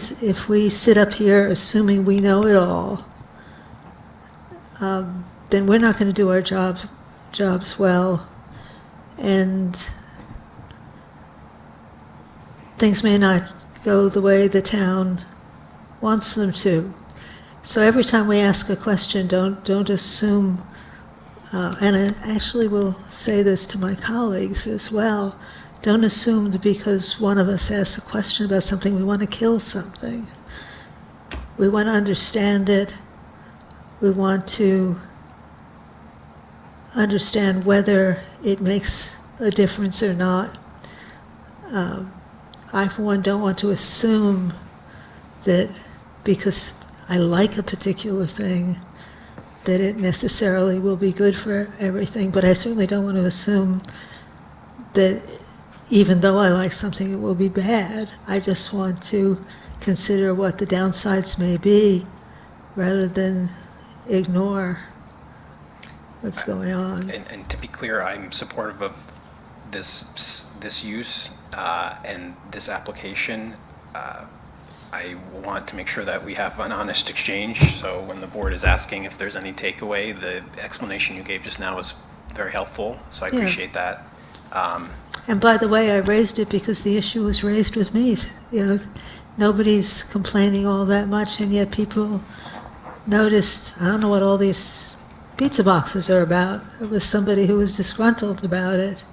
S1: sit up here assuming we know it all, then we're not going to do our jobs well, and things may not go the way the town wants them to. So every time we ask a question, don't assume, and I actually will say this to my colleagues as well, don't assume that because one of us asks a question about something, we want to kill something. We want to understand it. We want to understand whether it makes a difference or not. I, for one, don't want to assume that because I like a particular thing, that it necessarily will be good for everything, but I certainly don't want to assume that even though I like something, it will be bad. I just want to consider what the downsides may be, rather than ignore what's going on.
S13: And to be clear, I'm supportive of this use and this application. I want to make sure that we have an honest exchange, so when the board is asking if there's any takeaway, the explanation you gave just now was very helpful, so I appreciate that.
S1: And by the way, I raised it because the issue was raised with me. Nobody's complaining all that much, and yet people noticed, I don't know what all these pizza boxes are about. It was somebody who was disgruntled about it.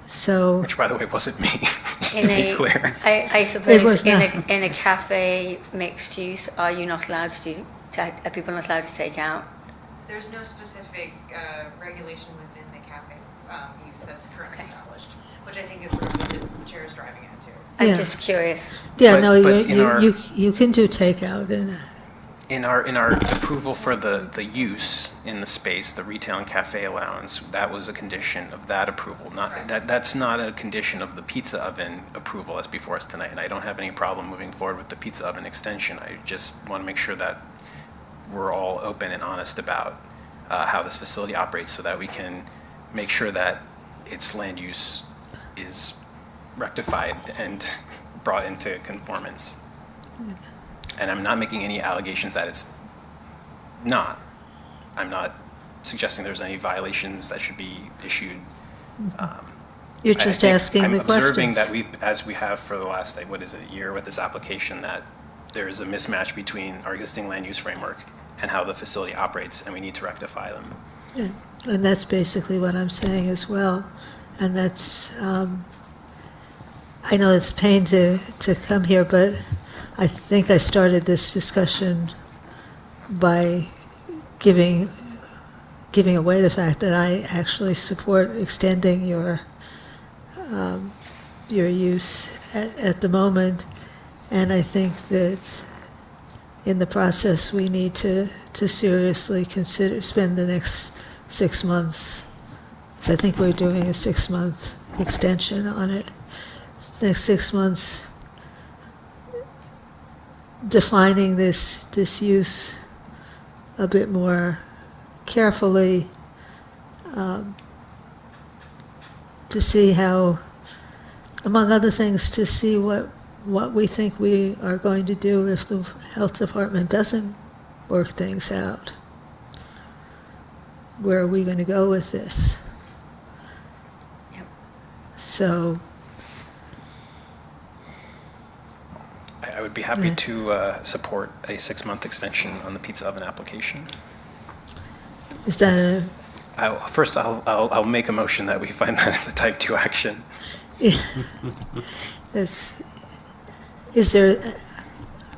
S1: So,
S13: which, by the way, wasn't me, just to be clear.
S16: I suppose in a cafe mixed use, are you not allowed are people not allowed to take out?
S8: There's no specific regulation within the cafe use that's currently established, which I think is sort of what the chair is driving at too.
S16: I'm just curious.
S1: Yeah,
S13: But
S1: you can do takeout in that.
S13: In our approval for the use in the space, the retail and cafe allowance, that was a condition of that approval, that's not a condition of the pizza oven approval that's before us tonight, and I don't have any problem moving forward with the pizza oven extension. I just want to make sure that we're all open and honest about how this facility operates so that we can make sure that its land use is rectified and brought into conformance. And I'm not making any allegations that it's not. I'm not suggesting there's any violations that should be issued.
S1: You're just asking the
S13: I'm observing
S1: questions.
S13: that as we have for the last, like, what is it, a year with this application, that there is a mismatch between our existing land use framework and how the facility operates, and we need to rectify them.
S1: Yeah, and that's basically what I'm saying as well. And that's, I know it's a pain to come here, but I think I started this discussion by giving away the fact that I actually support extending your use at the moment. And I think that in the process, we need to seriously spend the next 6 months, because I think we're doing a 6-month extension on it. Next 6 months, defining this use a bit more carefully, to see how, among other things, to see what we think we are going to do if the health department doesn't work things out. Where are we going to go with this?
S16: Yep.
S1: So
S13: I would be happy to support a 6-month extension on the pizza oven application.
S1: is that
S13: First, I'll make a motion that we find that it's a type 2 action.
S1: is there,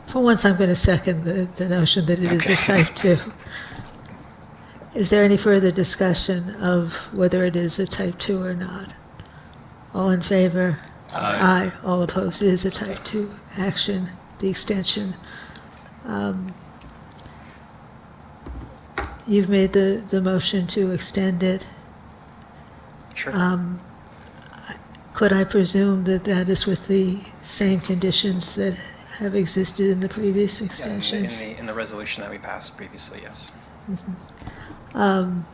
S1: for once I'm going to second the notion that it is a type 2. Is there any further discussion of whether it is a type 2 or not? All in favor? Aye. All opposed? It is a type 2 action, the extension. You've made the motion to extend it.
S13: Sure.
S1: Could I presume that that is with the same conditions that have existed in the previous extensions?
S13: In the resolution that we passed previously, yes.
S1: I'm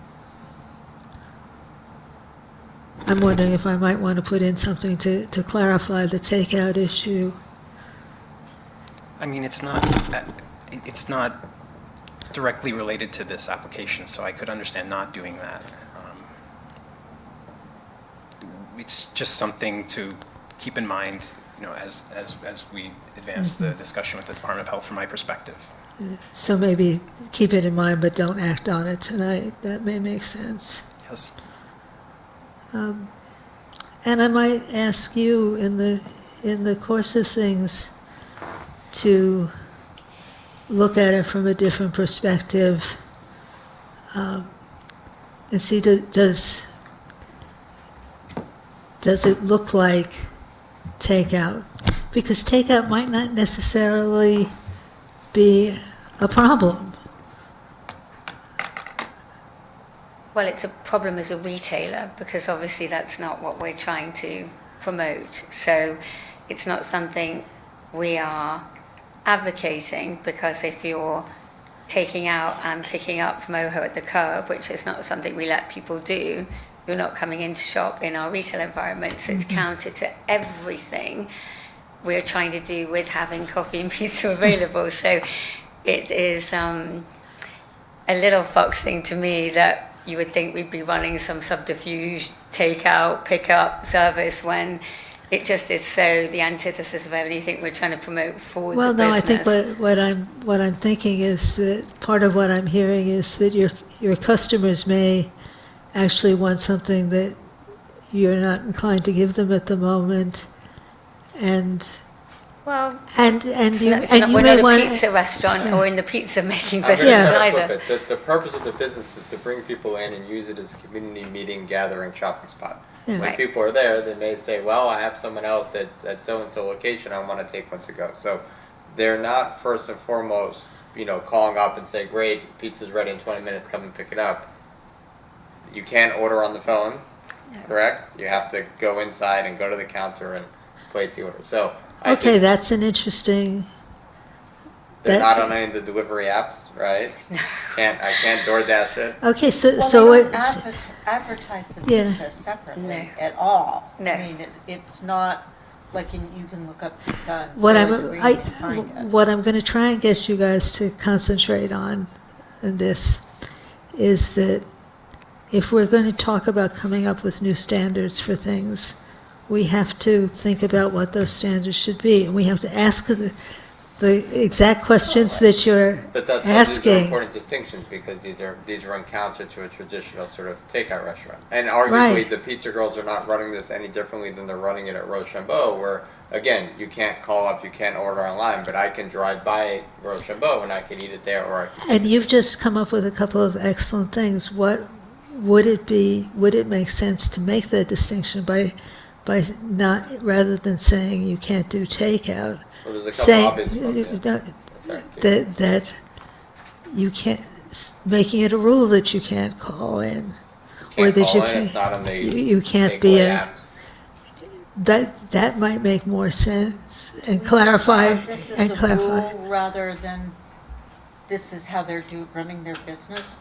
S1: wondering if I might want to put in something to clarify the takeout issue.
S13: I mean, it's not directly related to this application, so I could understand not doing that. It's just something to keep in mind, as we advance the discussion with the Department of Health from my perspective.
S1: So maybe keep it in mind, but don't act on it tonight. That may make sense.
S13: Yes.
S1: And I might ask you in the course of things to look at it from a different perspective, and see does it look like takeout? Because takeout might not necessarily be a problem.
S16: Well, it's a problem as a retailer because obviously that's not what we're trying to promote. So it's not something we are advocating, because if you're taking out and picking up from OHO at the curb, which is not something we let people do, you're not coming in to shop in our retail environment. So it's counter to everything we're trying to do with having coffee and pizza available. So it is a little foxing to me that you would think we'd be running some subterfuge, takeout, pickup service when it just is so the antithesis of anything we're trying to promote for
S1: Well,
S16: the
S1: no, I
S16: business.
S1: think what I'm thinking is that part of what I'm hearing is that your customers may actually want something that you're not inclined to give them at the moment, and
S16: Well,
S1: and
S16: it's
S1: you
S16: not, it's
S1: and
S16: not,
S1: you
S16: we're
S1: may
S16: not a
S1: want
S16: pizza restaurant or in the pizza making
S4: I'm gonna
S16: business
S4: flip
S16: either.
S4: it. The purpose of the business is to bring people in and use it as a community meeting, gathering, shopping spot.
S1: Yeah.
S4: When
S16: Right.
S4: people are there, they may say, well, I have someone else that's at so-and-so location, I want to take one to go. So they're not first and foremost calling up and say, great, pizza's ready in 20 minutes, come and pick it up. You can't order on the phone, correct? You have to go inside and go to the counter and place the order. So I
S1: Okay,
S4: think
S1: that's an interesting,
S4: they're
S1: that-
S4: not on any of the delivery apps, right? I can't DoorDash it.
S1: okay, so,
S5: Well,
S1: so
S5: they don't
S1: what,
S5: advertise the
S1: Yeah.
S5: pizza separately
S16: No.
S5: at all.
S16: No.
S5: I mean, it's not like you can look up pizza and
S1: what
S5: Village Green and find it.
S1: what I'm gonna try and get you guys to concentrate on in this is that if we're going to talk about coming up with new standards for things, we have to think about what those standards should be, and we have to ask the exact questions that you're
S4: But these are
S1: asking.
S4: important distinctions because these run counter to a traditional sort of takeout restaurant. And arguably,
S1: Right.
S4: the pizza girls are not running this any differently than they're running it at Rochambeau, where again, you can't call up, you can't order online, but I can drive by Rochambeau and I can eat it there, or I can.
S1: And you've just come up with a couple of excellent things. What would it make sense to make that distinction by not, rather than saying you can't do takeout,
S4: Well, there's a couple
S1: saying
S4: obvious ones, yeah. Sorry.
S1: that you can't, making it a rule that you can't call in, or
S4: Can't
S1: that
S4: call
S1: you
S4: in,
S1: can't,
S4: it's not on the
S1: you can't be
S4: takeaway
S1: a,
S4: apps.
S1: that might make more sense and clarify,
S5: This is
S1: and
S5: a
S1: clarify.
S5: rule rather than this is how they're running their business.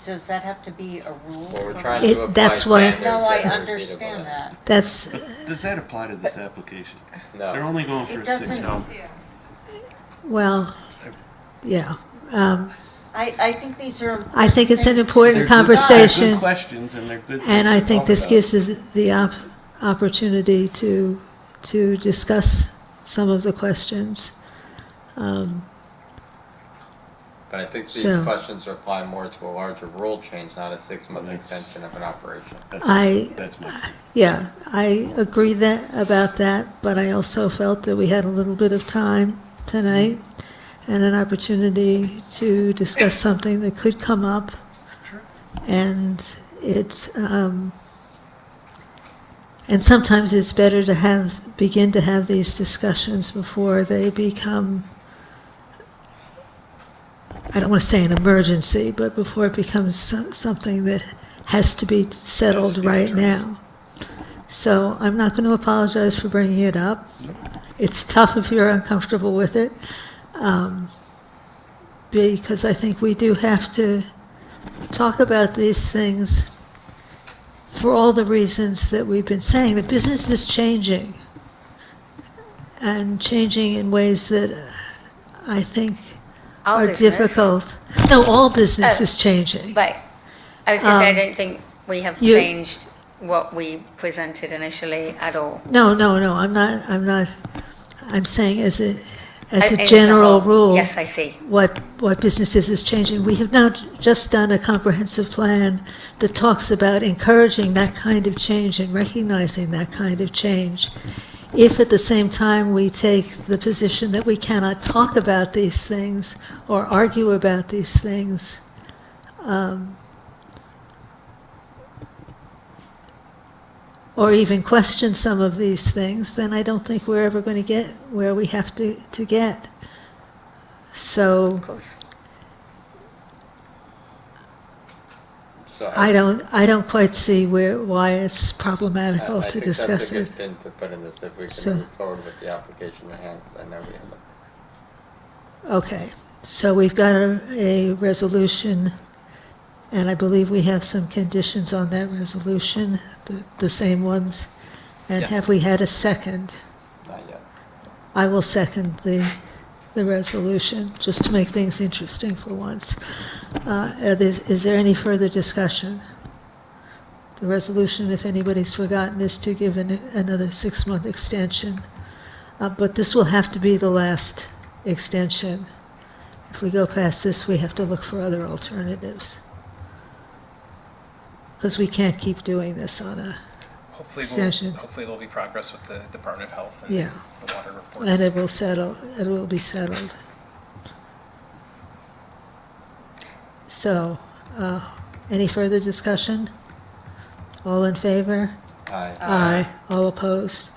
S5: Does that have to be a rule?
S4: Well, we're
S5: for
S4: trying
S5: us?
S4: to apply
S1: That's why-
S4: standards
S5: No, I
S4: that are
S5: understand
S4: repeatable.
S5: that.
S1: That's,
S3: Does that apply to this application?
S4: No.
S3: They're only going for
S5: It
S3: a 6
S5: doesn't-
S3: month.
S1: well, yeah.
S5: I think these are.
S1: I think it's an
S5: things to
S1: important
S3: They're good-
S1: conversation.
S3: They're good questions and they're good.
S1: And
S3: things
S1: I
S3: to
S1: think
S3: talk
S1: this
S3: about.
S1: gives us the opportunity to discuss some of the questions.
S4: But I think these
S1: So-
S4: questions apply more to a larger rule change, not a 6-month extension of an operation.
S3: That's my.
S1: Yeah, I agree about that, but I also felt that we had a little bit of time tonight and an opportunity to discuss something that could come up. And and sometimes it's better to begin to have these discussions before they become, I don't want to say an emergency, but before it becomes something that has to be settled right now. So I'm not going to apologize for bringing it up. It's tough if you're uncomfortable with it, because I think we do have to talk about these things for all the reasons that we've been saying. The business is changing, and changing in ways that I think
S16: Our
S1: are
S16: business.
S1: difficult. No, all business
S16: Oh.
S1: is changing.
S16: Right. I was going to say, I
S1: Um,
S16: don't think we have
S1: you-
S16: changed what we presented initially at all.
S1: No, I'm saying as a
S16: As a
S1: general
S16: whole.
S1: rule.
S16: Yes, I see.
S1: What businesses is changing. We have now just done a comprehensive plan that talks about encouraging that kind of change and recognizing that kind of change. If at the same time we take the position that we cannot talk about these things or argue about these things, or even question some of these things, then I don't think we're ever going to get where we have to get. So
S4: So
S1: I don't quite see why it's problematical to discuss
S4: I
S1: it.
S4: think that's a good pin to put in this, if we can
S1: So-
S4: move forward with the application at hand, 'cause I know we have
S1: Okay, so we've got a resolution, and I believe we have some conditions on that resolution, the same ones. And
S6: Yes.
S1: have we had a second?
S4: not yet.
S1: I will second the resolution, just to make things interesting for once. Is there any further discussion? The resolution, if anybody's forgotten, is to give another 6-month extension. But this will have to be the last extension. If we go past this, we have to look for other alternatives. Because we can't keep doing this on a, Extension.
S13: Hopefully there'll be progress with the Department of Health and
S1: Yeah.
S13: the water reports.
S1: and it will be settled. So, any further discussion? All in favor?
S4: Aye.
S1: Aye. All opposed?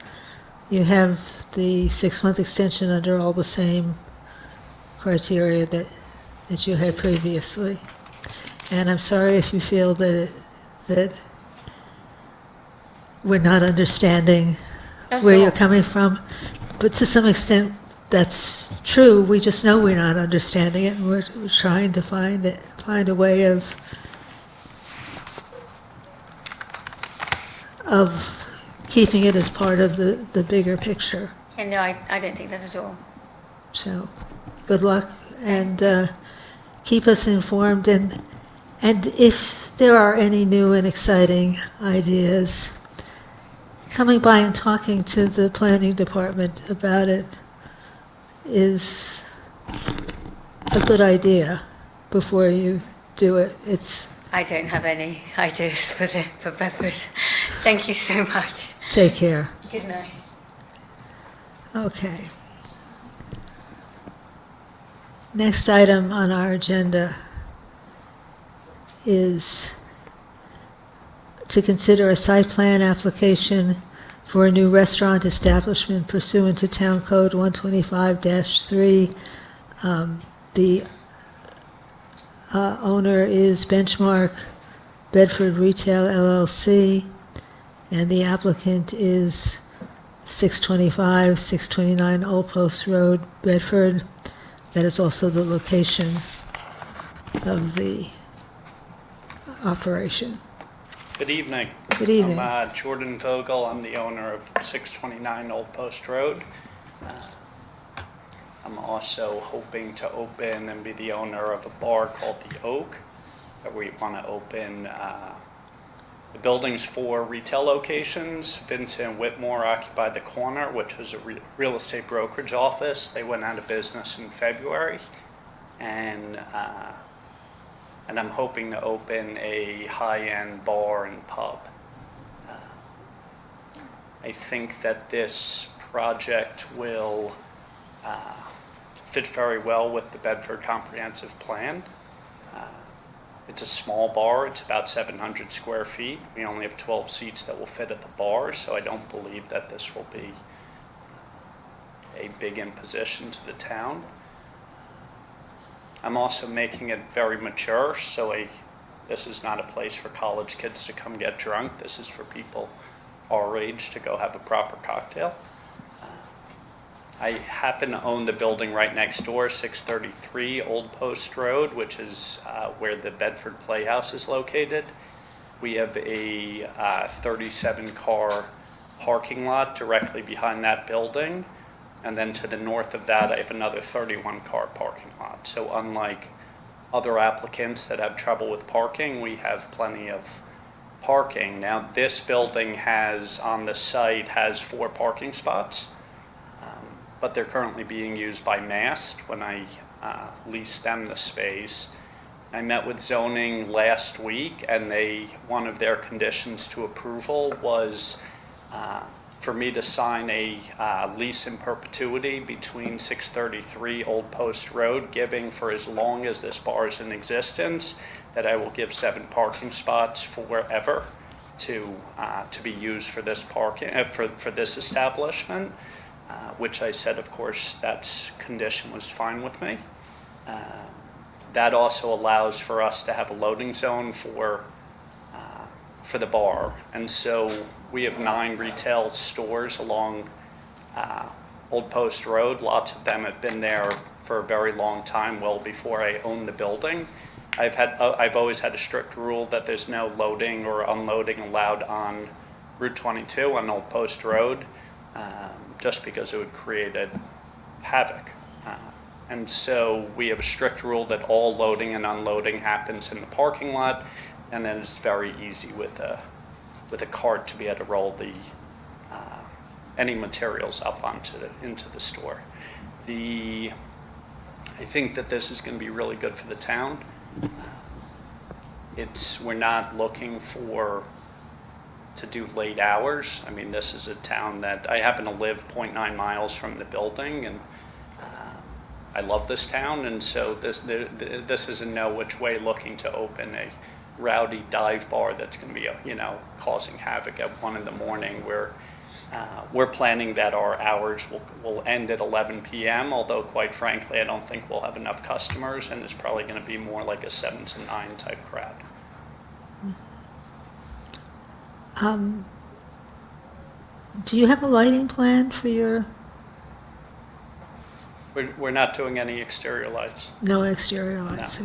S1: You have the 6-month extension under all the same criteria that that you had previously. And I'm sorry if you feel that we're not understanding
S16: That's
S1: where
S16: all.
S1: you're coming from. But to some extent, that's true. We just know we're not understanding it, and we're trying to find a way of keeping it as part of the bigger picture.
S16: And no, I don't think that at all.
S1: So, good luck, and keep us informed, and if there are any new and exciting ideas, coming by and talking to the planning department about it is a good idea before you do it.
S16: I don't have any ideas for Bedford. Thank you so much.
S1: Take care.
S16: Good night.
S1: Okay. Next item on our agenda is to consider a site plan application for a new restaurant establishment pursuant to Town Code 125-3. The owner is Benchmark Bedford Retail LLC, and the applicant is 625, 629 Old Post Road, Bedford. That is also the location of the operation.
S18: Good evening.
S1: Good evening.
S18: I'm Jordan Vogel. I'm the owner of 629 Old Post Road. I'm also hoping to open and be the owner of a bar called The Oak, that we want to open. The building's 4 retail locations. Vincent Whitmore occupied the corner, which was a real estate brokerage office. They went out of business in February, and I'm hoping to open a high-end bar and pub. I think that this project will fit very well with the Bedford Comprehensive Plan. It's a small bar. It's about 700 square feet. We only have 12 seats that will fit at the bar, so I don't believe that this will be a big imposition to the town. I'm also making it very mature, so this is not a place for college kids to come get drunk. This is for people our age to go have a proper cocktail. I happen to own the building right next door, 633 Old Post Road, which is where the Bedford Playhouse is located. We have a 37-car parking lot directly behind that building. And then to the north of that, I have another 31-car parking lot. So unlike other applicants that have trouble with parking, we have plenty of parking. Now, this building on the site has 4 parking spots, but they're currently being used by Mast when I leased them the space. I met with zoning last week, and one of their conditions to approval was for me to sign a lease in perpetuity between 633 Old Post Road, giving for as long as this bar is in existence, that I will give 7 parking spots forever to be used for this for this establishment, which I said, of course, that condition was fine with me. That also allows for us to have a loading zone for the bar, and so we have 9 retail stores along Old Post Road. Lots of them have been there for a very long time, well before I owned the building. I've always had a strict rule that there's no loading or unloading allowed on Route 22 on Old Post Road, just because it would create a havoc. And so we have a strict rule that all loading and unloading happens in the parking lot, and then it's very easy with a cart to be able to roll any materials up into the store. I think that this is going to be really good for the town. We're not looking to do late hours. I mean, this is a town that I happen to live 0.9 miles from the building, and I love this town, and so this is in no which way looking to open a rowdy dive bar that's going to be causing havoc at 1 in the morning, where We're planning that our hours will end at 11 PM, although quite frankly, I don't think we'll have enough customers, and it's probably going to be more like a 7 to 9 type crowd.
S1: Do you have a lighting plan for your,
S18: We're not doing any exterior lights.
S1: no exterior lights?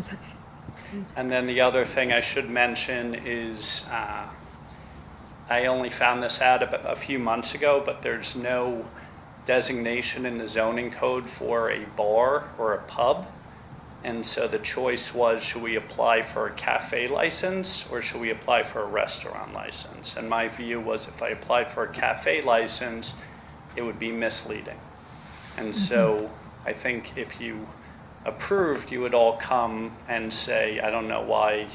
S1: Okay.
S18: And then the other thing I should mention is, I only found this out about a few months ago, but there's no designation in the zoning code for a bar or a pub. And so the choice was, should we apply for a cafe license or should we apply for a restaurant license? And my view was if I applied for a cafe license, it would be misleading. And so I think if you approved, you would all come and say, I don't know why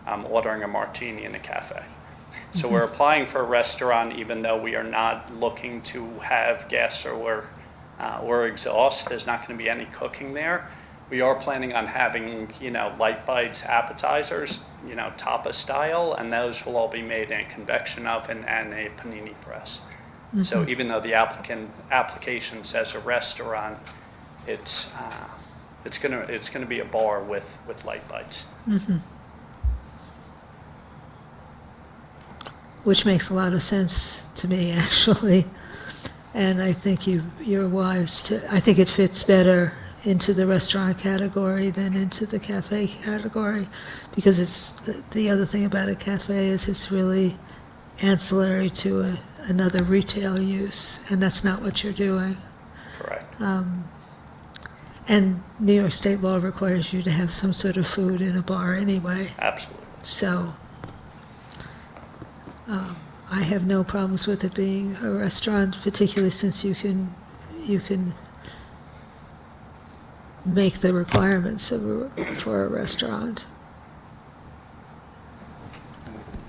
S18: I'm ordering a martini in a cafe. So we're applying for a restaurant, even though we are not looking to have gas or exhaust. There's not going to be any cooking there. We are planning on having, light bites, appetizers, tapa style, and those will all be made in a convection oven and a panini press. So even though the application says a restaurant, it's gonna be a bar with light bites.
S1: Which makes a lot of sense to me, actually. And I think you're wise to, I think it fits better into the restaurant category than into the cafe category, because it's, the other thing about a cafe is it's really ancillary to another retail use, and that's not what you're doing.
S18: Correct.
S1: And New York state law requires you to have some sort of food in a bar anyway.
S18: Absolutely.
S1: So I have no problems with it being a restaurant, particularly since you can make the requirements for a restaurant.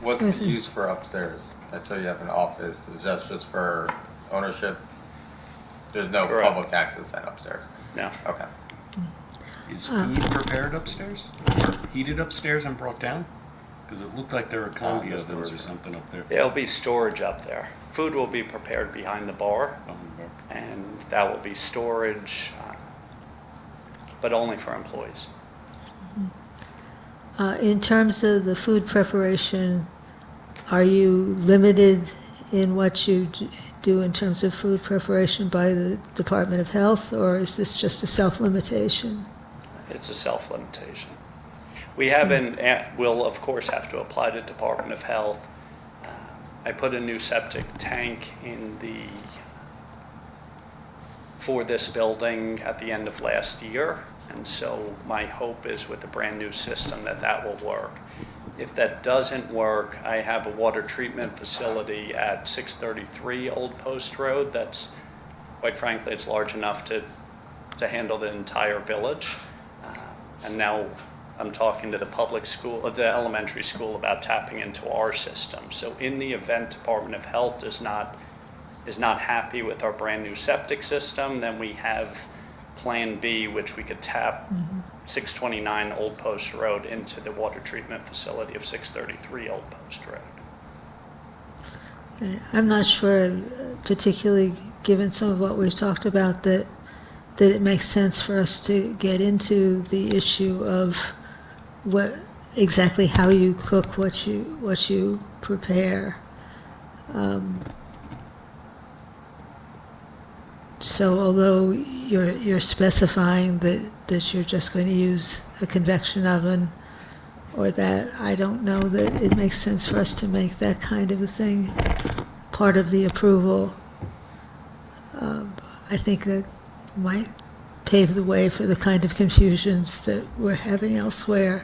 S4: What's the use for upstairs? I saw you have an office. Is that just for ownership? There's no
S18: Correct.
S4: public access at upstairs?
S18: No.
S4: Okay.
S3: Is food prepared upstairs or heated upstairs and brought down? Because it looked like there were combi ovens or something up there.
S18: There'll be storage up there. Food will be prepared behind the bar, and that will be storage, but only for employees.
S1: In terms of the food preparation, are you limited in what you do in terms of food preparation by the Department of Health, or is this just a self-limitation?
S18: It's a self-limitation. We haven't, we'll of course have to apply to Department of Health. I put a new septic tank for this building at the end of last year. And so my hope is with a brand new system that will work. If that doesn't work, I have a water treatment facility at 633 Old Post Road. That's, quite frankly, it's large enough to handle the entire village. And now I'm talking to the public school, the elementary school, about tapping into our system. So in the event Department of Health is not happy with our brand new septic system, then we have Plan B, which we could tap 629 Old Post Road into the water treatment facility of 633 Old Post Road.
S1: I'm not sure, particularly given some of what we've talked about, that it makes sense for us to get into the issue of exactly how you cook what you prepare. So although you're specifying that you're just going to use a convection oven or that, I don't know that it makes sense for us to make that kind of a thing part of the approval. I think that might pave the way for the kind of confusions that we're having elsewhere.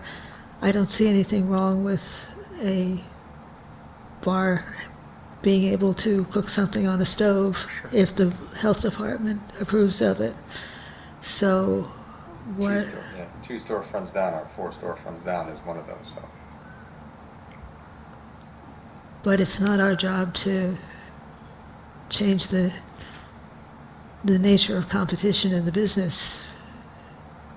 S1: I don't see anything wrong with a bar being able to cook something on a stove if the health department approves of it. So what?
S4: Two storefronts down or 4 storefronts down is one of those, so.
S1: But it's not our job to change the nature of competition in the business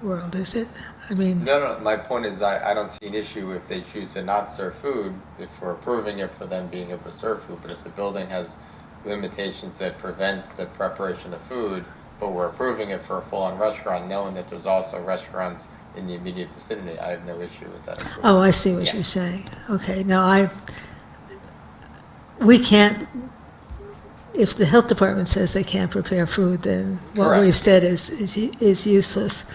S1: world, is it? I mean...
S4: No, my point is I don't see an issue if they choose to not serve food, if we're approving it for them being able to serve food, but if the building has limitations that prevents the preparation of food, but we're approving it for a full-on restaurant, knowing that there's also restaurants in the immediate vicinity, I have no issue with that.
S1: Oh, I see what
S4: Yeah.
S1: you're saying. Okay, now we can't, if the health department says they can't prepare food, then what
S4: Correct.
S1: we've said is useless.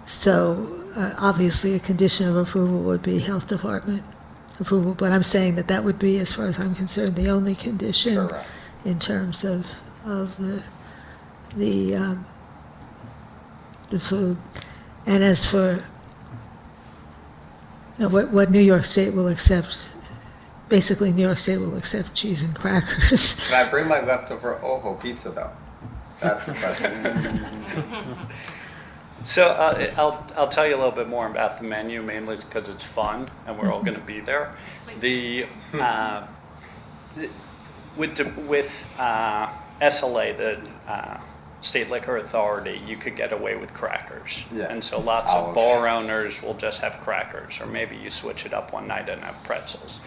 S1: So obviously, a condition of approval would be health department approval, but I'm saying that that would be, as far as I'm concerned, the only condition
S4: Correct.
S1: in terms of the food. And as for what New York State will accept, basically New York State will accept cheese and crackers.
S4: Can I bring my leftover Ojo pizza though? That's the question.
S18: So I'll tell you a little bit more about the menu, mainly because it's fun and we're all going to be there. With SLA, the State Liquor Authority, you could get away with crackers.
S4: Yeah.
S18: And so lots of
S4: Olives.
S18: bar owners will just have crackers, or maybe you switch it up one night and have pretzels.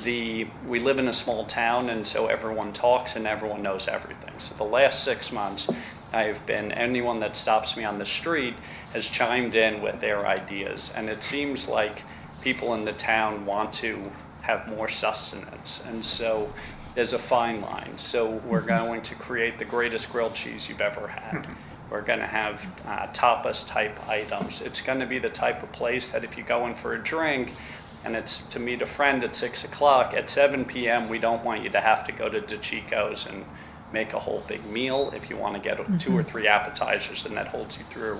S18: We live in a small town, and so everyone talks and everyone knows everything. So the last 6 months, anyone that stops me on the street has chimed in with their ideas, and it seems like people in the town want to have more sustenance, and so there's a fine line. So we're going to create the greatest grilled cheese you've ever had. We're going to have tapas type items. It's going to be the type of place that if you go in for a drink and it's to meet a friend at 6 o'clock, at 7 p.m. we don't want you to have to go to DeChico's and make a whole big meal. If you want to get 2 or 3 appetizers, then that holds you through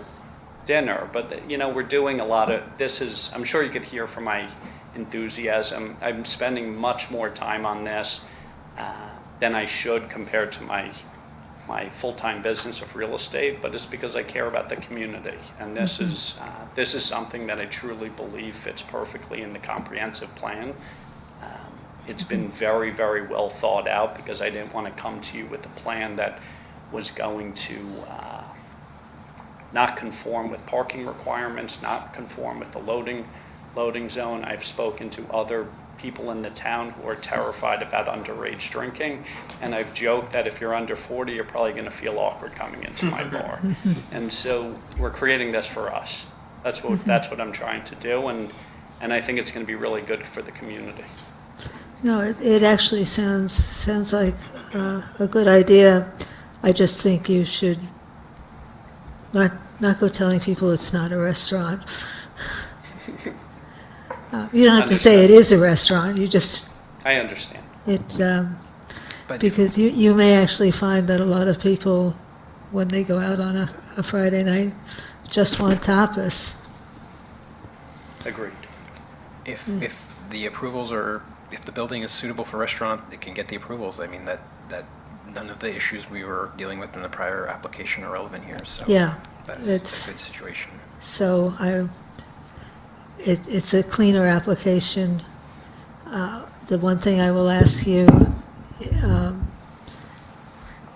S18: dinner. But we're doing a lot of this. I'm sure you could hear from my enthusiasm. I'm spending much more time on this than I should compared to my full-time business of real estate, but it's because I care about the community. And this is something that I truly believe fits perfectly in the comprehensive plan. It's been very, very well thought out because I didn't want to come to you with a plan that was going to not conform with parking requirements, not conform with the loading zone. I've spoken to other people in the town who are terrified about underage drinking, and I've joked that if you're under 40, you're probably going to feel awkward coming into my bar. And so we're creating this for us. That's what I'm trying to do, and I think it's going to be really good for the community.
S1: No, it actually sounds like a good idea. I just think you should not go telling people it's not a restaurant. You don't have to say it is a restaurant, you just,
S18: I understand.
S1: because you may actually find that a lot of people, when they go out on a Friday night, just want tapas.
S18: Agreed.
S13: If the approvals are, if the building is suitable for restaurant, it can get the approvals. I mean, that none of the issues we were dealing with in the prior application are relevant here, so.
S1: Yeah,
S13: That's
S1: it's-
S13: a good situation.
S1: So it's a cleaner application. The one thing I will ask you,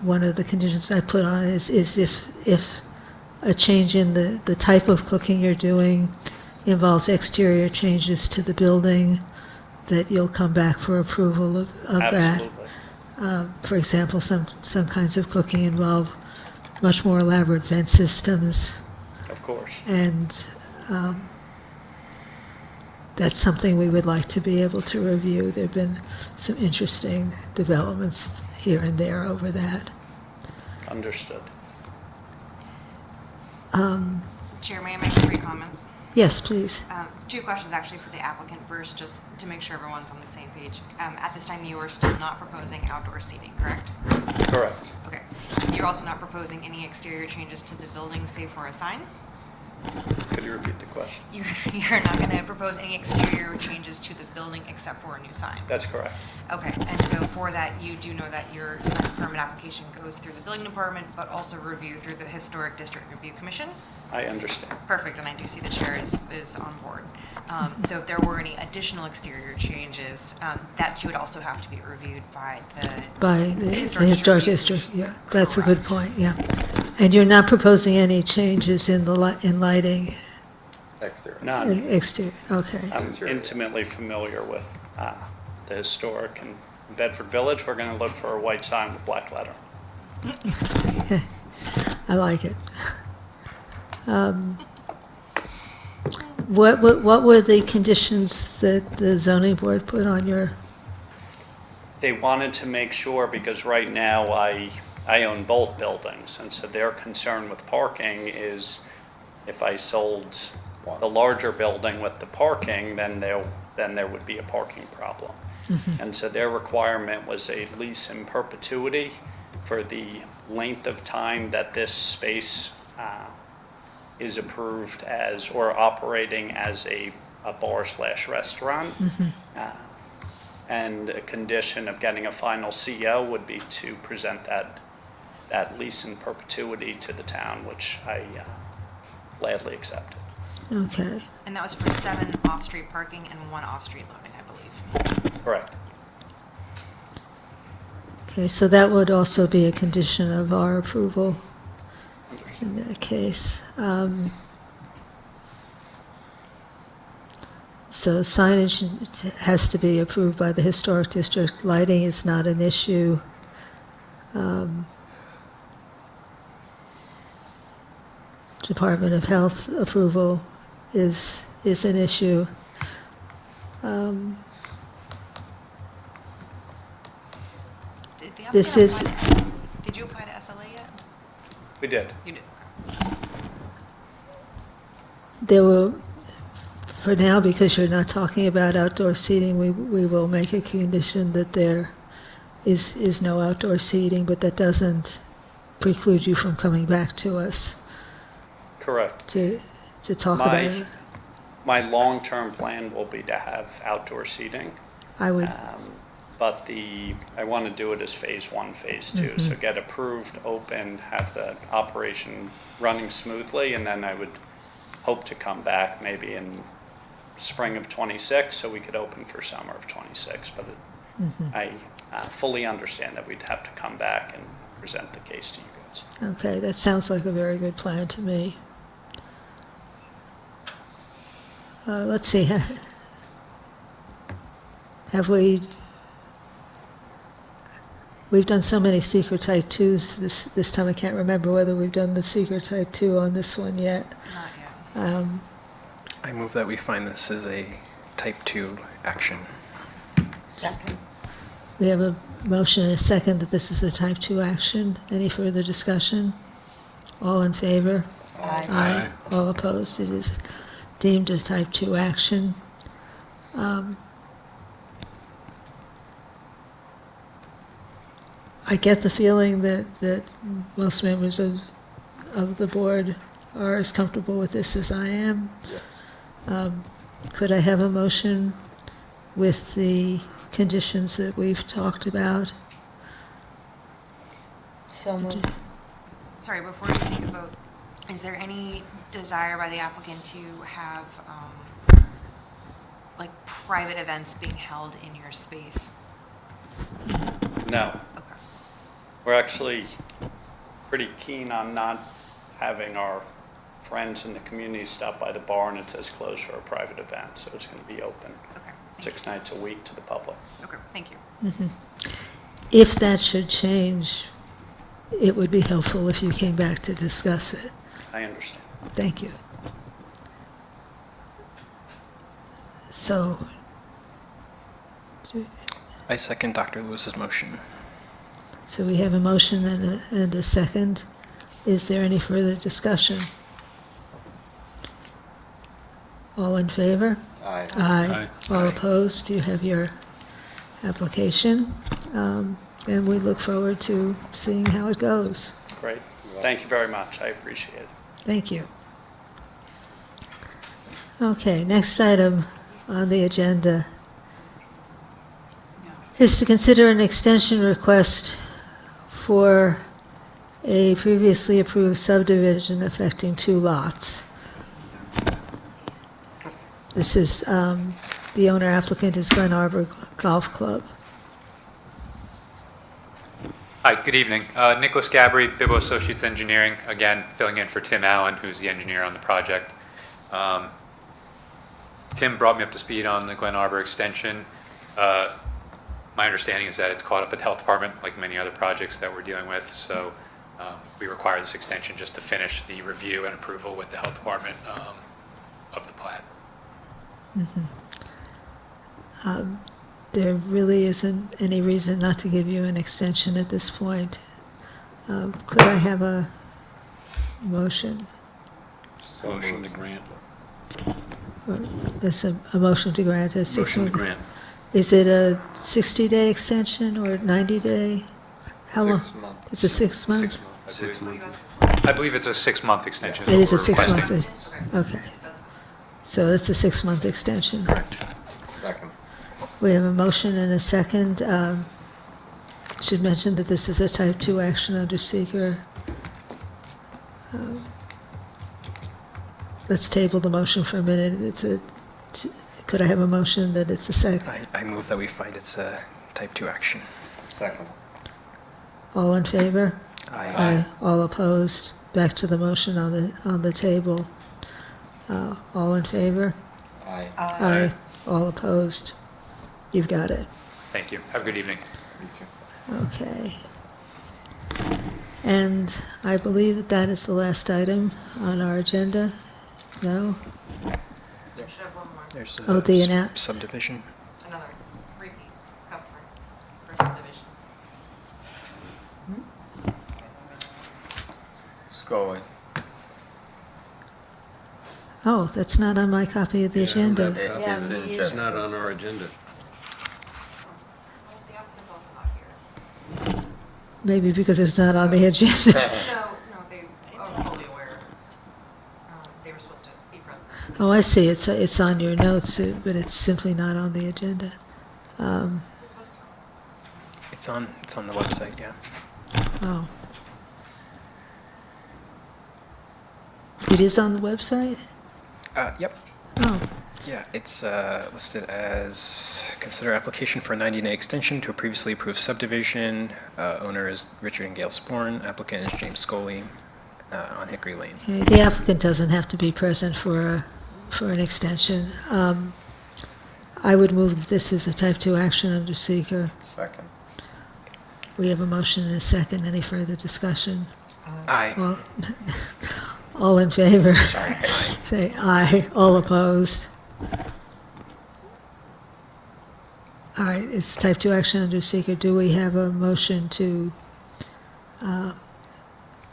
S1: one of the conditions I put on is if a change in the type of cooking you're doing involves exterior changes to the building, that you'll come back for approval of that.
S18: Absolutely.
S1: For example, some kinds of cooking involve much more elaborate vent systems.
S18: Of course.
S1: And that's something we would like to be able to review. There have been some interesting developments here and there over that.
S18: Understood.
S8: Chair, may I make 3 comments?
S1: Yes, please.
S8: 2 questions actually for the applicant first, just to make sure everyone's on the same page. At this time, you are still not proposing outdoor seating, correct?
S18: Correct.
S8: Okay. You're also not proposing any exterior changes to the building, save for a sign?
S18: Could you repeat the question?
S8: You're not going to propose any exterior changes to the building except for a new sign?
S18: That's correct.
S8: Okay, and so for that, you do know that your sign permit application goes through the building department, but also review through the Historic District Review Commission?
S18: I understand.
S8: Perfect, and I do see the chair is on board. So if there were any additional exterior changes, that too would also have to be reviewed by
S1: By the Historic District, yeah, that's a good point, yeah. And you're not proposing any changes in in lighting?
S4: Exterior.
S18: None.
S1: Exterior, okay.
S18: I'm intimately familiar with the historic and In Bedford Village, we're going to look for a white sign with black letter.
S1: I like it. What were the conditions that the zoning board put on your,
S18: They wanted to make sure, because right now I own both buildings, and so their concern with parking is if I sold the larger building with the parking, then there would be a parking problem. And so their requirement was a lease in perpetuity for the length of time that this space is approved as, or operating as a bar/restaurant. And a condition of getting a final CO would be to present that lease in perpetuity to the town, which I gladly accepted.
S1: okay.
S8: And that was for 7 off-street parking and 1 off-street loading, I believe.
S18: Correct.
S1: Okay, so that would also be a condition of our approval in that case. So signage has to be approved by the Historic District. Lighting is not an issue. Department of Health approval is an issue.
S8: Did the
S1: This
S8: applicant
S1: is-
S8: apply to- Did you apply to SLA yet?
S18: We did.
S8: You did.
S1: There will, for now, because you're not talking about outdoor seating, we will make a condition that there is no outdoor seating, but that doesn't preclude you from coming back to us
S18: Correct.
S1: to talk about it.
S18: My long-term plan will be to have outdoor seating.
S1: I would,
S18: But I want to do it as phase 1, phase 2. So get approved, open, have the operation running smoothly, and then I would hope to come back maybe in spring of '26 so we could open for summer of '26. But I fully understand that we'd have to come back and present the case to you guys.
S1: okay, that sounds like a very good plan to me. Let's see, we've done so many secret type 2s this time, I can't remember whether we've done the secret type 2 on this one yet.
S8: Not yet.
S13: I move that we find this as a type 2 action.
S5: Second.
S1: We have a motion and a second that this is a type 2 action. Any further discussion? All in favor? Aye. All opposed? It is deemed a type 2 action. I get the feeling that most members of the board are as comfortable with this as I am. Could I have a motion with the conditions that we've talked about?
S5: So moved.
S8: Sorry, before you take a vote, is there any desire by the applicant to have, like, private events being held in your space?
S18: No.
S8: Okay.
S18: We're actually pretty keen on not having our friends in the community stop by the bar and it says closed for a private event, so it's going to be open
S8: Okay.
S18: 6 nights a week to the public.
S8: Okay, thank you.
S1: If that should change, it would be helpful if you came back to discuss it.
S18: I understand.
S1: Thank you. So,
S13: I second Dr. Lewis's motion.
S1: so we have a motion and a second. Is there any further discussion? All in favor?
S4: Aye.
S1: Aye. All opposed? You have your application. And we look forward to seeing how it goes.
S18: Great. Thank you very much. I appreciate it.
S1: Thank you. Okay, next item on the agenda is to consider an extension request for a previously approved subdivision affecting 2 lots. This is, the owner applicant is Glen Arbor Golf Club.
S11: Hi, good evening. Nicholas Gabry, Bibbo Associates Engineering, again, filling in for Tim Allen, who's the engineer on the project. Tim brought me up to speed on the Glen Arbor extension. My understanding is that it's caught up at the health department, like many other projects that we're dealing with. So we require this extension just to finish the review and approval with the health department of the plat.
S1: There really isn't any reason not to give you an extension at this point. Could I have a motion?
S3: Motion to grant.
S1: There's a motion to grant a
S3: Motion to
S1: 6-month.
S3: grant.
S1: Is it a 60-day extension or 90-day? How long?
S4: 6 months.
S1: It's a 6-month?
S3: 6 months.
S11: I believe it's a 6-month extension.
S1: It is a
S11: that we're
S1: 6
S11: requesting.
S1: months. Okay. So it's a 6-month extension.
S4: Second.
S1: We have a motion and a second. Should mention that this is a type 2 action under seeker. Let's table the motion for a minute. Could I have a motion that it's a second?
S13: I move that we find it's a type 2 action.
S4: Second.
S1: All in favor?
S13: Aye.
S1: All opposed? Back to the motion on the table. All in favor?
S4: Aye.
S1: Aye. All opposed? You've got it.
S11: Thank you. Have a good evening.
S4: Me too.
S1: Okay. And I believe that that is the last item on our agenda. No?
S13: There's
S1: Oh, the
S13: subdivision.
S8: Another repeat customer for subdivision.
S4: Scully.
S1: Oh, that's not on my copy of the agenda.
S4: It's in
S3: It's
S4: Jessica's.
S3: not on our agenda.
S8: Well, the applicant's also not here.
S1: Maybe because it's not on the agenda.
S8: No, they are fully aware. They were supposed to be present.
S1: Oh, I see. It's on your notes, but it's simply not on the agenda.
S13: It's on the website, yeah.
S1: Oh. It is on the website?
S13: Yep.
S1: Oh,
S13: Yeah, it's listed as consider application for a 90-day extension to a previously approved subdivision. Owner is Richard and Gail Sporn. Applicant is James Scully on Hickory Lane.
S1: okay. The applicant doesn't have to be present for an extension. I would move that this is a type 2 action under seeker.
S4: Second.
S1: We have a motion and a second. Any further discussion?
S13: Aye.
S1: Well, all in favor?
S13: Sorry.
S1: Say aye. All opposed? All right, it's type 2 action under seeker. Do we have a motion to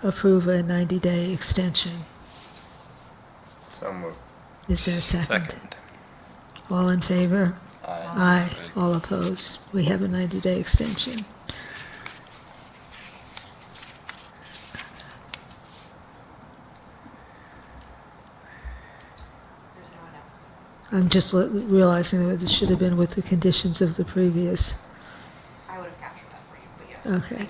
S1: approve a 90-day extension?
S4: So moved.
S1: Is there a second? All in favor?
S4: Aye.
S1: Aye. All opposed? We have a 90-day extension.
S8: There's no announcement.
S1: I'm just realizing that it should have been with the conditions of the previous.
S8: I would have captured that for you, but yes.
S1: Okay.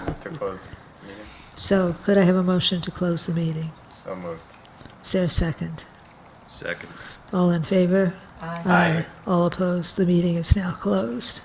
S4: Move to close the meeting.
S1: So could I have a motion to close the meeting?
S4: So moved.
S1: Is there a second?
S3: Second.
S1: All in favor?
S8: Aye.
S1: Aye. All opposed? The meeting is now closed.